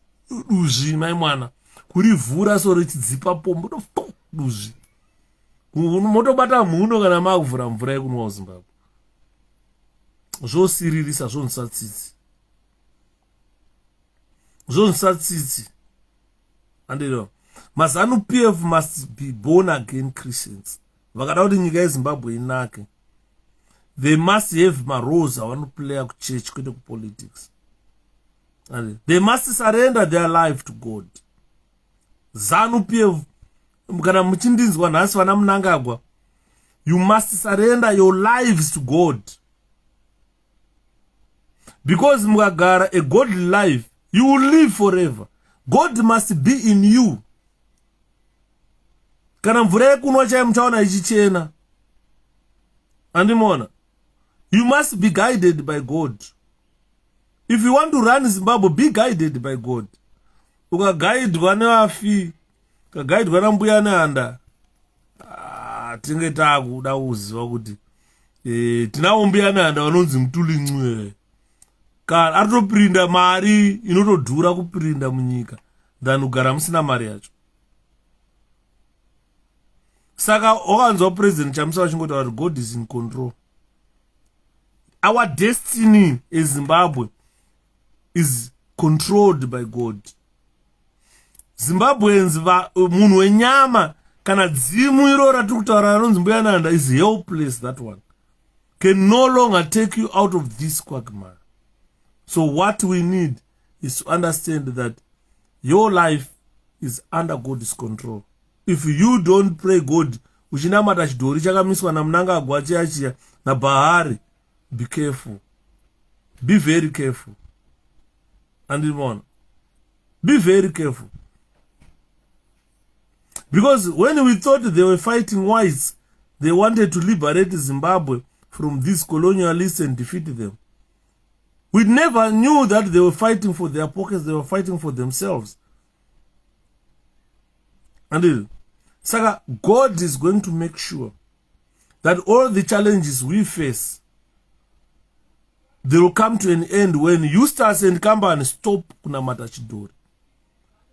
duzvi mai mwana kurivhura so richidzipa pombo duzvi motobata mhuno kana makuvhura mvura yekunwa kuZimbabwe. Zvosiririsa zvonsatsitsi andino. MaZANU-PF must be born again Christians. Vakada kuti nyika yeZimbabwe inake, they must have maroles avanoplaya kuchurch kwete kupolitics. They must surrender their life to God. ZANU-PF kana muchindinzwa nhasi vana Mnangagwa, you must surrender your lives to God. Because mukagara a godly life, you will live forever. God must be in you. Kana mvura yekunwa chai muchaona ichichena andimona, you must be guided by God. If you want to run Zimbabwe, be guided by God. Ukagaidwa nevafi, ukagaidwa nambuya nehanda, tinge takuda kuziva kuti tinawo mbuya nehanda vanonzi Mutulincwe. Kana atopirinda mari inotodhura kupirinda munyika than kugara musina mari yacho. Saka wakanzwa president Chamisa vachingotaura kuti God is in control. Our destiny as Zimbabwe is controlled by God. Zimbabweans munhu wenyama kana dzimu iro ratiri kutaura rinonzi mbuya nehanda is helpless. That one can no longer take you out of this quagmire. So what we need is to understand that your life is under God's control. If you don't pray God, uchinamata chidhori chakamiswa naMnangagwa chiya naBhahari, be careful. Be very careful. And be very careful. Because when we thought they were fighting whites, they wanted to liberate Zimbabwe from these colonialists and defeat them. We never knew that they were fighting for their pockets, they were fighting for themselves. And Saka, God is going to make sure that all the challenges we face, they will come to an end when Eustace and Company stop kunamata chidhori.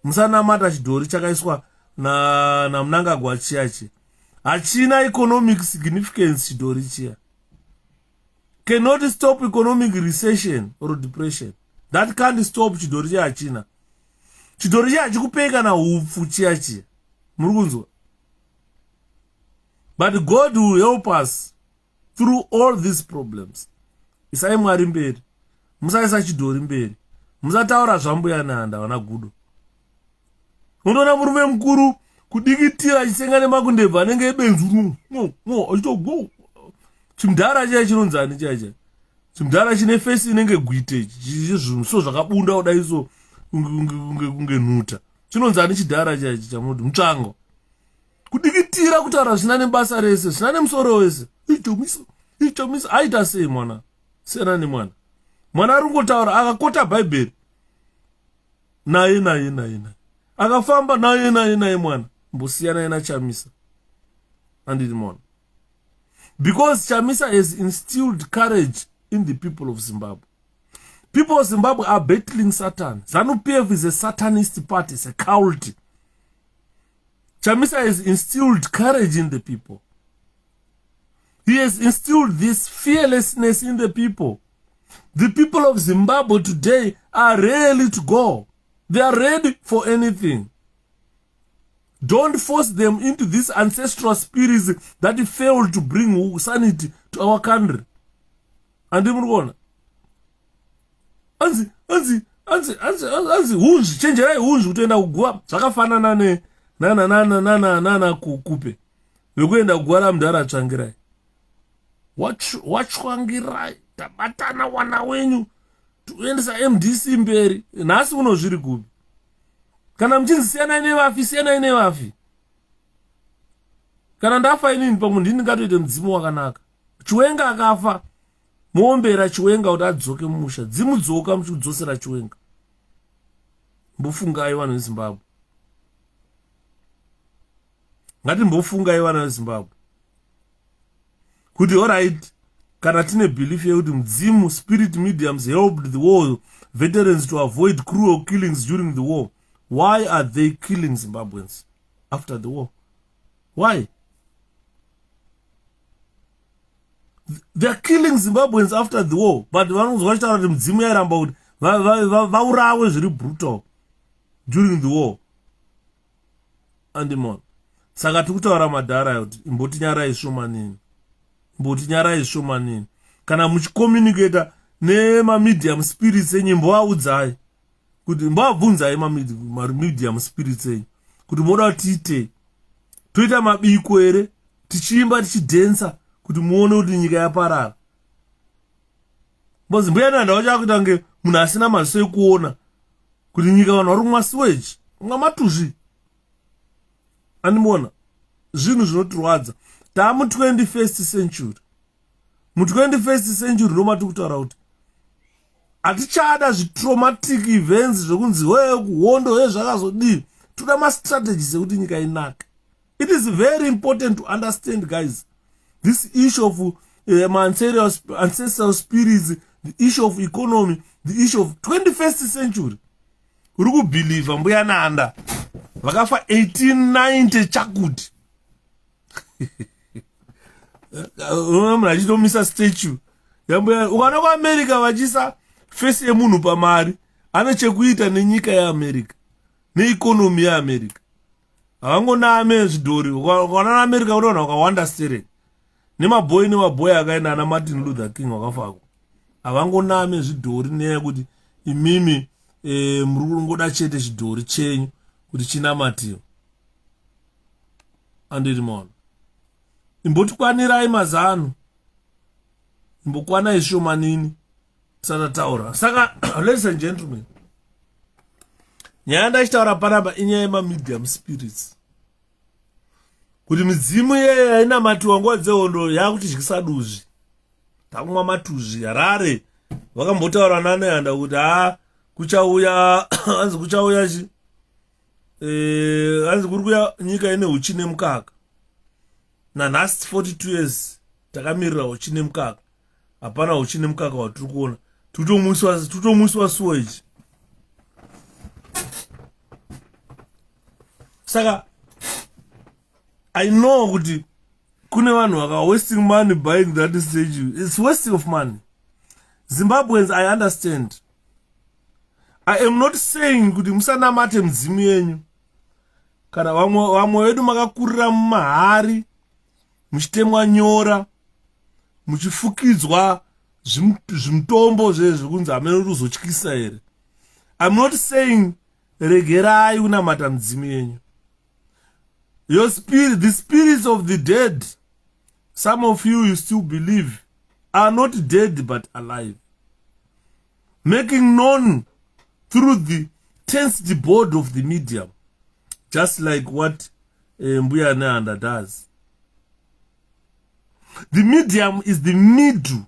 Musanamata chidhori chakaiswa na Mnangagwa chiyachi. Hachina economic significance chidhori chiya. Cannot stop economic recession or depression. That can't stop chidhori chiya hachina. Chidhori chiya hachikupeka na hupfu chiyachi. Murukunzwa. But God will help us through all these problems. Isai Mwari mberi. Musaisa chidhori mberi. Musataura zvambuya nehanda vana gudo. Unoona murume mukuru kudikitira achisenga nemakundebva anenge ebenzu. Achitogo. Chimudhara chiya chinonzani chiya. Chimudhara chine face inenge gwite. So zvakabunda kudai so kunge nhuta. Chinonzani chidhara chiya chamunoti mutsvango. Kudikitira kutaura zvina nebasa rese, zvina nemusoro wese. Ichomisa aita sei mwana? Sena ni mwana. Mwana aringotaura akakota Bhaibheri. Naye. Akafamba naye mwana. Mbosiyana ena Chamisa. Anditi mwana. Because Chamisa has instilled courage in the people of Zimbabwe. People of Zimbabwe are battling Satan. ZANU-PF is a satanist party, it's a cult. Chamisa has instilled courage in the people. He has instilled this fearlessness in the people. The people of Zimbabwe today are ready to go. They are ready for anything. Don't force them into these ancestral spirits that failed to bring sanity to our country. And Anzi hunzi chenjerai hunzi kutoenda kugwa zvakafanana ne nana kukupe vekuenda kugwara mudhara tsvangirai wachwangirai tabatana wana wenyu uendesa MDC mberi nhasi uno zviri kupi kana muchinzi siyanai nevafi kana ndafa inini pamwe ndini ngatoite mudzimu wakanaka chiwenga akafa muombera chiwenga kuti adzoke mumusha dzimudzoka muchidzosera chiwenga mbofungai vanhu veZimbabwe ngati mbofungai vana veZimbabwe kuti alright kana tine belief yekuti mudzimu spirit mediums helped the war veterans to avoid cruel killings during the war. Why are they killing Zimbabweans after the war? Why? They are killing Zimbabweans after the war, but vanozwa chitaura kuti mudzimu yairamba kuti vaurawe zviri brutal during the war. Andimon. Saka tikutaura madhara kuti imbotinyarai shomanini. Kana muchicommunicata nemamedium spirits enyu mbovaudzai kuti mbovabvunzai mamedium spirits enyu kuti moda kuti tiite toita mabiko here tichiimba tichidhensa kuti muone kuti nyika yaparara. Bozi mbuya nanda vachakuita kunge munhu asina maziso ekuona kuti nyika vanhu vari kumwa sewage kumwa matuzvi. Andimona zvinhu zvinotirwadza. Tamu 21st century. Mu 21st century ndo matikutaura kuti atichada traumatic events zvekunzi kuhondo zvakazodii. Toda ma-strategies ekuti nyika inake. It is very important to understand, guys, this issue of ancestral spirits, the issue of economy, the issue of 21st century. Uri kubelieve mbuya nanda vakafa 1890 chakuti. Munhu achitomisa statue yambuya ukana kuAmerica vachisa face yemunhu pamari ane chekuita nenyika yaAmerica neeconomy yaAmerica. Havangoname zvidhori ukaona America unoona wakawanda stere nemaboy akaenda ana Martin Luther King wakafako. Havangoname zvidhori neyekuti imimi muri kungoda chete chidhori chenyu kuti chinamatiwe. Andiri mona imbotikwanirai mazano imbokwanai shomanini tisatataura. Saka ladies and gentlemen, nyaya ndachitaura panapa inyaya yemamedium spirits kuti midzimu iyeyo yainamatiwa nguva dzehondo yaakutidyisa duzvi takumwa matuzvi. Harare vakambotaura naneyanda kuti kuchauya hanzi kuchauya hanzi kuri kuya nyika ine uchi nemukaka. Nanhasi 42 years takamirira uchi nemukaka. Hapana uchi nemukaka watiri kuona. Tutomuswa sewage. Saka I know kuti kune vanhu vaka wasting money buying that statue. It's wasting of money. Zimbabweans, I understand. I am not saying kuti musanamate mudzimu yenyu. Kana vamwe vedu makakurira mumahari muchitemwa nyora muchifukidzwa zvimutombo zvekunzi hamene ruzotyisa here. I'm not saying regerai kunamata mudzimu yenyu. Your spirit, the spirits of the dead, some of you still believe, are not dead but alive, making known through the tensed board of the medium, just like what Mbuya Nanda does. The medium is the middle,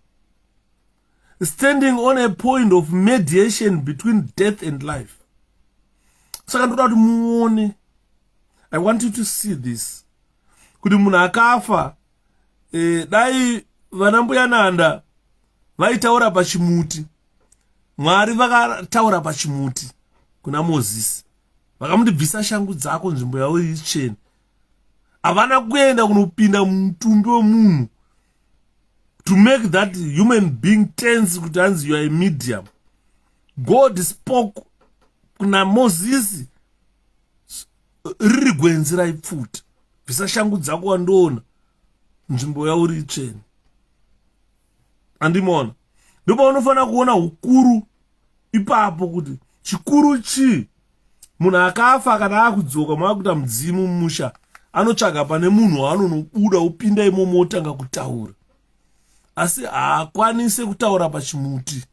standing on a point of mediation between death and life. So I want you to see this. Kuti munhu akafa, dai vana Mbuya Nanda vaitaura pachimuti. Mwari vakataura pachimuti kuna Mozisi. Vakamuti bvisa shangu dzako nzvimbo yawo ichena. Havana kuenda kunopinda mutumbi wemunhu to make that human being tense kuti hanzi you are a medium. God spoke kuna Mozisi riri gwenzi raipfuta. Bvisa shangu dzako wandoona nzvimbo yawo iri ichena. Andimona. Ndipo unofanira kuona ukuru ipapo kuti chikuru chi munhu akafa kana akudzoka mwakuita mudzimu mumusha anotsvaga pane munhu waanonobuda upinda imomo otanga kutaura. Asi haakwanise kutaura pachimuti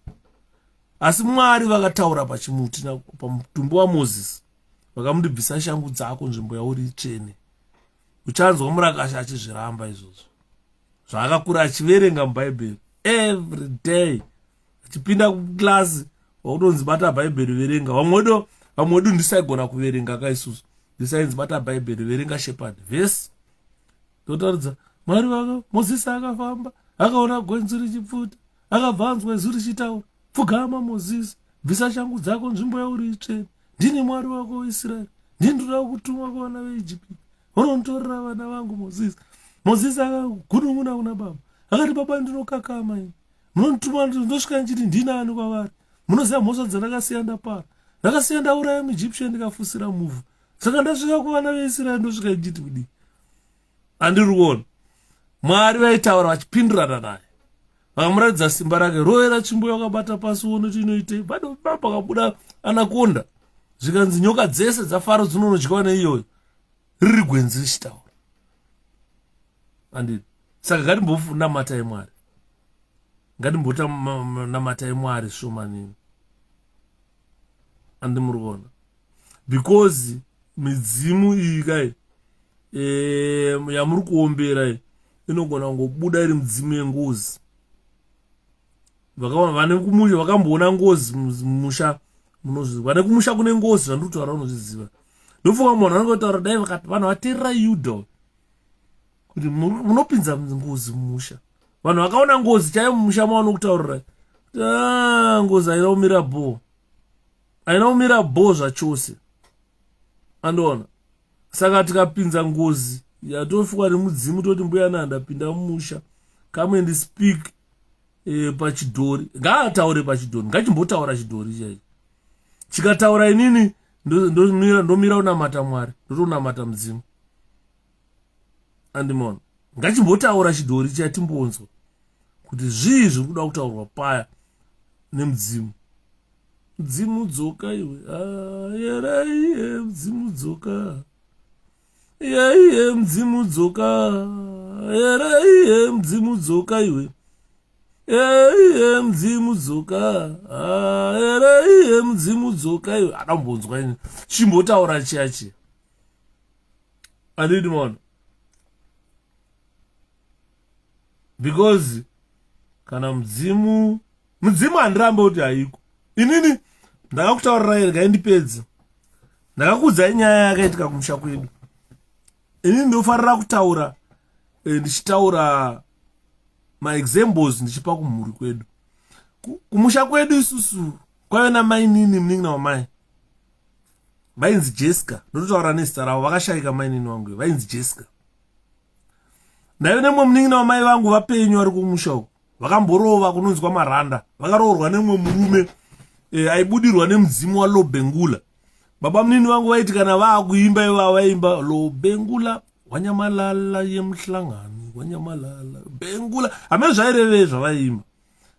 asi Mwari vakataura pachimuti pamutumbi waMozisi vakamudibvisa shangu dzako nzvimbo yauri itsvene. Uchanzwa murakasha achizviramba izvozvo zvaakakura achiverenga mubhaibheri every day, achipinda kuklasi wakutonzi bata bhaibheri verenga. Vamwe wedu ndisaigona kuverenga kaisusu, ndisainzi bata bhaibheri verenga shepherd vhesi. Totaridza Mwari waka Mozisi akafamba akaona gwenzi richipfuta, akabva anzwa izwi richitaura, pfugama Mozisi, bvisa shangu dzako nzvimbo yauri itsvene, ndini Mwari wako weIsraeri, ndinoda kutuma kuvana veIjipita, unonditorera vana vangu Mozisi. Mozisi akagunun'una kuna baba akati, baba ndinokakama ini, munondituma ndosvika ndichiti ndinani kwavari? Munoziva mhosva dzandakasiya ndapara, ndakasiya ndauraya muEgyptian ndikafusira muvhu, saka ndasvika kuvana veIsraeri ndosvika ndichiti kudii? Handiri kuona Mwari vaitaura vachipindurana naye, vakamuratidza simba rake. Rovera tsvimbo yakabata pasi uone kuti inoitei. Bado pakabuda anakonda, zvikanzi nyoka dzese dzaFaro dzinonodyiwa neiyoyo, riri gwenzi richitaura. Handidi. Saka ngatimbonamatai Mwari, ngatimbonamatai Mwari shomanini. Handimuri kuona because midzimu iyi kai yamuri kuombera inogona kungobuda iri midzimu yengozi. Vane kumusha vakamboona ngozi mumusha, vane kumusha kune ngozi zvandikutaura unozviziva. Ndofunga munhu anongotaura dai vakati vanhu vateerera Yudha kuti munopinza ngozi mumusha. Vanhu vakaona ngozi chaiyo mumusha mavanokutaurira kuti ngozi haina kumira bho, haina kumira bho zvachose. Andoona. Saka tikapinza ngozi yatofuka nemudzimu toti mbuya ndapinda mumusha, come and speak pachidhori. Ngaataure pachidhori, ngachimbotaura chidhori chaicho. Chikataura inini ndomira unamata Mwari, ndotonamata mudzimu. Andimona. Ngachimbotaura chidhori chatimbonzwa kuti zvii zviri kuda kutaurwa paya nemudzimu. Mudzimu dzoka iwe, yeraiye mudzimu dzoka, yaiye mudzimu dzoka, yeraiye mudzimu dzoka iwe, yaiye mudzimu dzoka, yeraiye mudzimu dzoka iwe. Adambonzwa ini chimbotaura chiachi. Andidi mona. Because kana mudzimu handirambe kuti haiko. Inini ndakakutaurira here ngaindipedza. Ndakakuudzai nyaya yakaitika kumusha kwedu. Inini ndofarira kutaura ndichitaura maexamples ndichipa kumhuri kwedu. Kumusha kwedu isusu kwaive namai nini munin'ina wamai vainzi Jessica. Ndototaura nezita ravo, vakashayika mai nini wangu vainzi Jessica. Ndaive nemwe munin'ina wamai vangu vapenyu vari kumusha uku, vakamborova kunonzwa maranda, vakaroorwa nemwe murume aibudirwa nemudzimu waLobhengula. Baba munini vangu vaiti kana vaakuimba iva vaimba Lobhengula wanyamalala yemuhlangano, wanyamalala Bhengula, hamene zvaireve zvavaimba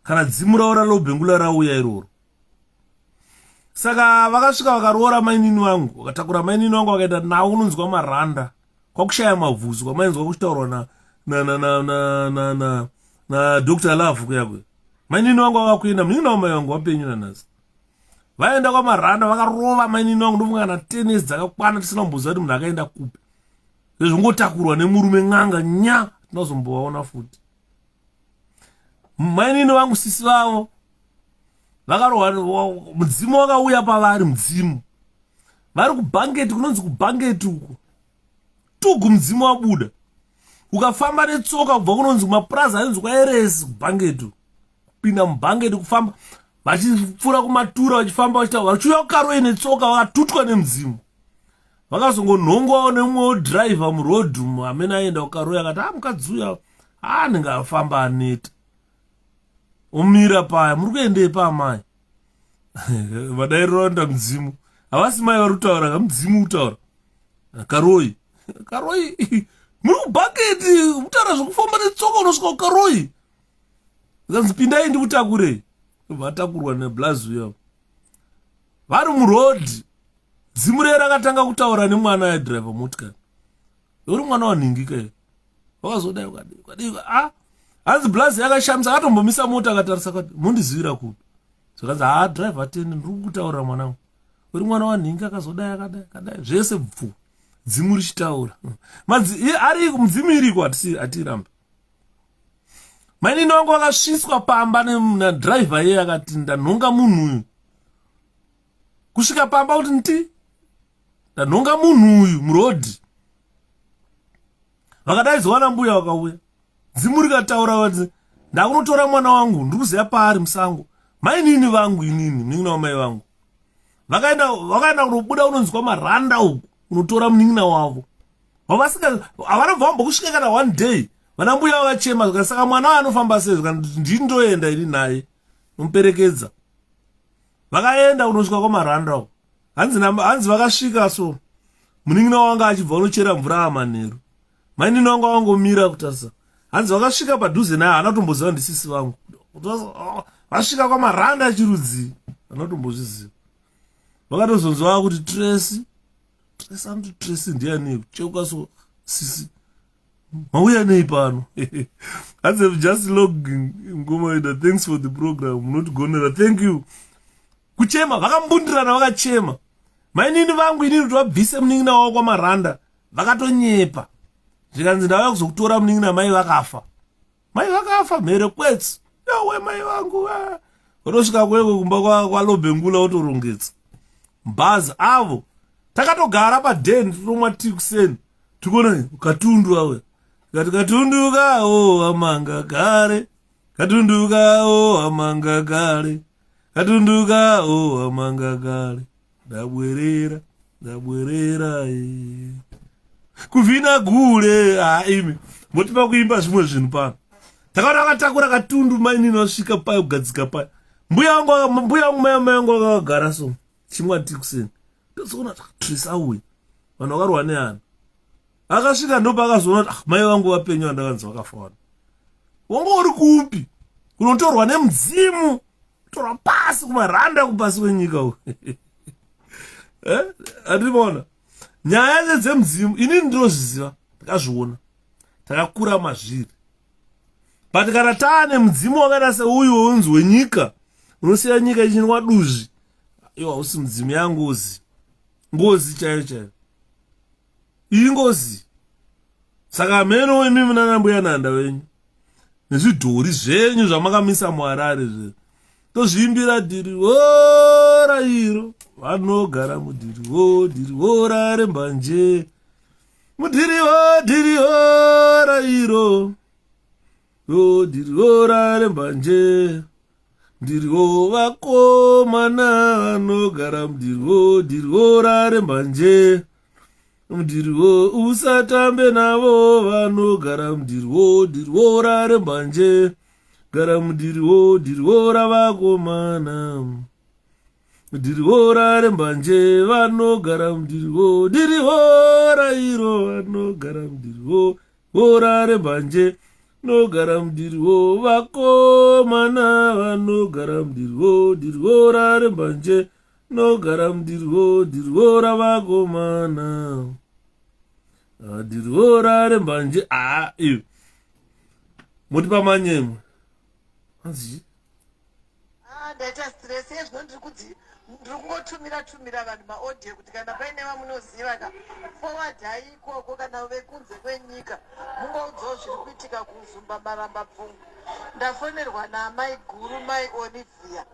kana dzimu ravo raLobhengula rauya iroro. Saka vakasvika vakaroora mainini vangu, vakatakura mainini vangu vakaenda nawo kunonzwa maranda, kwakushaya mavhuzu kwamainzwa kuchitaurwa na Dr. Love kuyakwe. Mainini vangu vakakuenda, munin'ina wamai vangu vapenyu nanhasi. Vaenda kwamaranda vakarova mainini vangu, ndofunga kana 10 years dzakakwana tisina kumboziva kuti munhu akaenda kupi. Zvongotakurwa nemurume n'anga nya, tinozombovaona futi. Mainini vangu sisi vavo vakarohwa, mudzimu wakauya pavari, mudzimu vari kubhangeti, kunonzi kubhangeti uko tugu mudzimu wabuda. Ukafamba netsoka kubva kunonzi mapraza ainzi kwaeresi kubhangeti, kupinda mubhangeti kufamba vachipfuura kumatura vachifamba vachitaura vachiuya kukaroi netsoka vakatutwa nemudzimu. Vakazongonhongwawo nemumwe driver murodhu amene aenda kukaroi akati mukadzi uya ndingafamba aneta. Umira paya, muri kuendei pamai? Vadaironda mudzimu, havasi mai vari kutaura, kamudzimu kutaura. Karoi muri kubhaketi kutaura zvokufamba netsoka unosvika kukaroi. Kanzi pindai ndikutakurei. Vatakurwa neblazi yavo vari murodhi. Dzimu rero rakatanga kutaura nemwana aidhiraivha motikari. Uri mwana wanhingika iye. Wakazodai ukadii hanzi blazi yakashamisa, akatombomisa mota akatarisa kuti mundizivira kupi. zvakanzi driver 10 ndiri kutaura mwanangu uri mwana wanhingi akazodai akadai zvese bvu dzimu richitaura ari mudzimu iriko hatirambe mainini wangu wakasviswa pamba nadriver iye akati ndanhonga munhu uyu kusvika pamba kuti nti ndanhonga munhu uyu murodhi vakadaidzwa nambuya vakauya dzimu rikataura kuti ndakunotora mwana wangu ndiri kuziva paari musango mainini vangu inini munin'ina wamai vangu vakaenda kunobuda unonzwa maranda uku unotora munin'ina wavo havana bva vambokusvika kana one day vana mbuya vakachema saka mwana anofamba sei ndindoenda iri naye nomuperekedza vakaenda kunosvika kwamaranda uku hanzi vakasvika so munin'ina wanga achibva unochera mvura amanheru mainini wangu avangomira kutarisa hanzi vakasvika padhuze naye hanatomboziva ndisisi vangu vasvika kwamaranda achirudzi hanatomboziziva vakatozonzwa kuti Tracy anoti Tracy ndiani cheuka so sisi mauya nei pano hanzi just logging ngomaida thanks for the program notigonera thank you kuchema vakambundirana vakachema mainini vangu inini kuti vabvise munin'ina wavo kwamaranda vakatonyepa zvikanzi ndauya kuzokutora munin'ina mai vakafa mhere kwetsi yawe mai vangu vatosvika kweko kumba kwalobhengula otorongedza bhazi avo takatogara padheni totomwa tii kuseni tikona katundu awe kati katunduka amanga gare katunduka amanga gare katunduka amanga gare ndabwerera kuvhina gure imi motipa kuimba zvimwe zvinhu pano takaona akatakura katundu mainini wasvika pai kugadzika pai mbuya wangu mai vangu vakagara so chimwa tii kuseni tozoona Tracy auye vanhu vakarwa neana akasvika ndopa akazoona kuti mai vangu vapenyu vandakanzi vakafawana wanga uri kupi kunotorwa nemudzimu kutorwa pasi kumaranda kupasi kwenyika u andirimaona nyaya dzemudzimu inini ndinozviziva takazviona takakura mazviri but kana taane mudzimu wakaita seuyu wounzi wenyika unosiya nyika ichinwa duzvi iwo hausi mudzimu yangozi ngozi chaiyo iyi ngozi saka meno imi munanambuya nanda wenyu nezvidhori zvenyu zvamakamisa muharare zve tozviimbira dhiri rairo vanogara mudhiri rare mbanje mudhiri rairo dhiri rare mbanje ndiriwo vakomana vanogara mudhiri rare mbanje mudhiriwo usatambe navo vanogara mudhiri rare mbanje gara mudhiri ravakomana mudhiri rare mbanje vanogara mudhiri rairo vanogara mudhiri rare mbanje nogara mudhiri vakomana vanogara mudhiri rare mbanje nogara mudhiri ravakomana dhiri rare mbanje iyo moti pamanyemwe anzi ndaita stress yezvino ndiri kungotumira vanhu maaudio kuti kana paine vamunoziva ka forwardai ikoko kana vekunze kwenyika mungoudzawo zviri kuitika kuzumba maramba pfungwa ndafonerwa namai guru mai olivia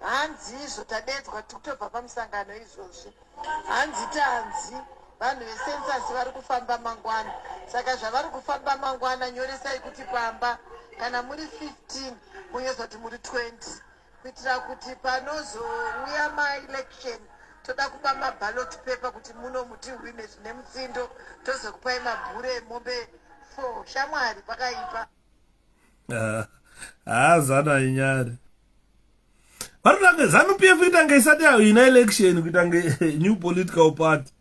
hanzi izvo tadedzwa tikutobva pamusangano izvozvi hanzi tanzi vanhu vesensasi vari kufamba mangwana saka zvavari kufamba mangwana nyoresai kuti pamba kana muri 15 munyeza kuti muri 20 kuitira kuti panozouya maelection toda kupa maballot paper kuti muno mutihwine zvine mutsindo tozokupai mabhure emombe 4 shamwari pakaipa zana inyari vanotange ZANU-PF itange isati ina election kuitange new political party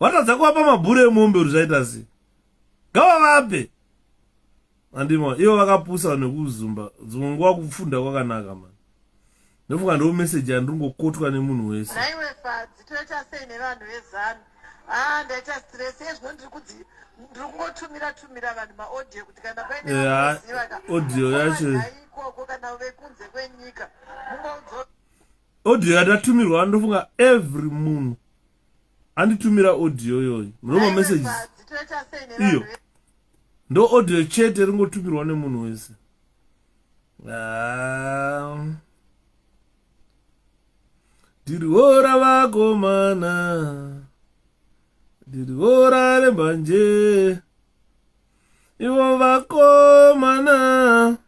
vatadza kuvapa mabhure emombe kuti zvaita sei ngavavape andima ivo vakapusa nekuzumba dzimwe nguva kufunda kwakanaka mani ndofunga ndo meseji yandingokotwa nemunhu wese naiwe fadzi toita sei nevanhu vezanu ndaita stress ezvo ndiri kungotumira vanhu maaudio kuti kana paine Yeah, audio yacho ikoko kana vekunze kwenyika mungoudzo audio yatatumirwa anofunga every munhu anditumira audio yoyo munoma messages dzitoita sei iyo nevanhu ndo audio chete ringotumirwa nemunhu wese. Dirihora vakomana, dirihora rembanje, ivo vakomana,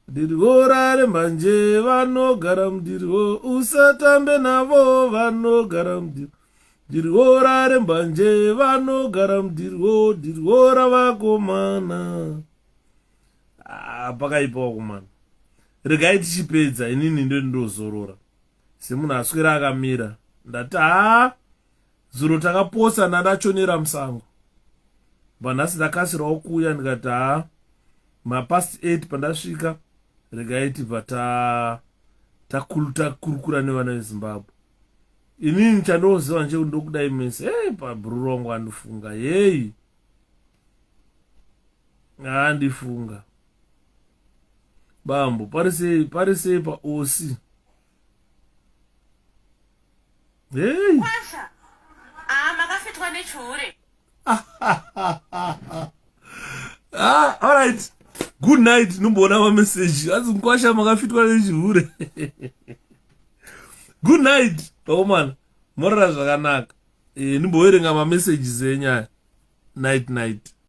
dirihora rembanje, vanogara mudiriho, usatambe navo, vanogara mudiriho. Dirihora rembanje, vanogara mudiriho, dirihora vakomana. Pakaipawo kumana. Regai tichipedza inini ndozorora. Semunhu aswera akamira. Ndati zuro takaposa ndachonera musango. Vanhasi ndakasirawo kuuya ndikati mapast 8 pandasvika regai tibva takurukura nevana veZimbabwe. Inini chandoziva nje ndokudai mese pabhuru rangu andifunga yeyi andifunga bambo parisei paosi hey Kwasha makafitwa nechure. All right, good night. Numboona ma message azi Kwasha makafitwa nechure. Good night man, morara zvakanaka. Nimboerenga ma messages enyaya. Night.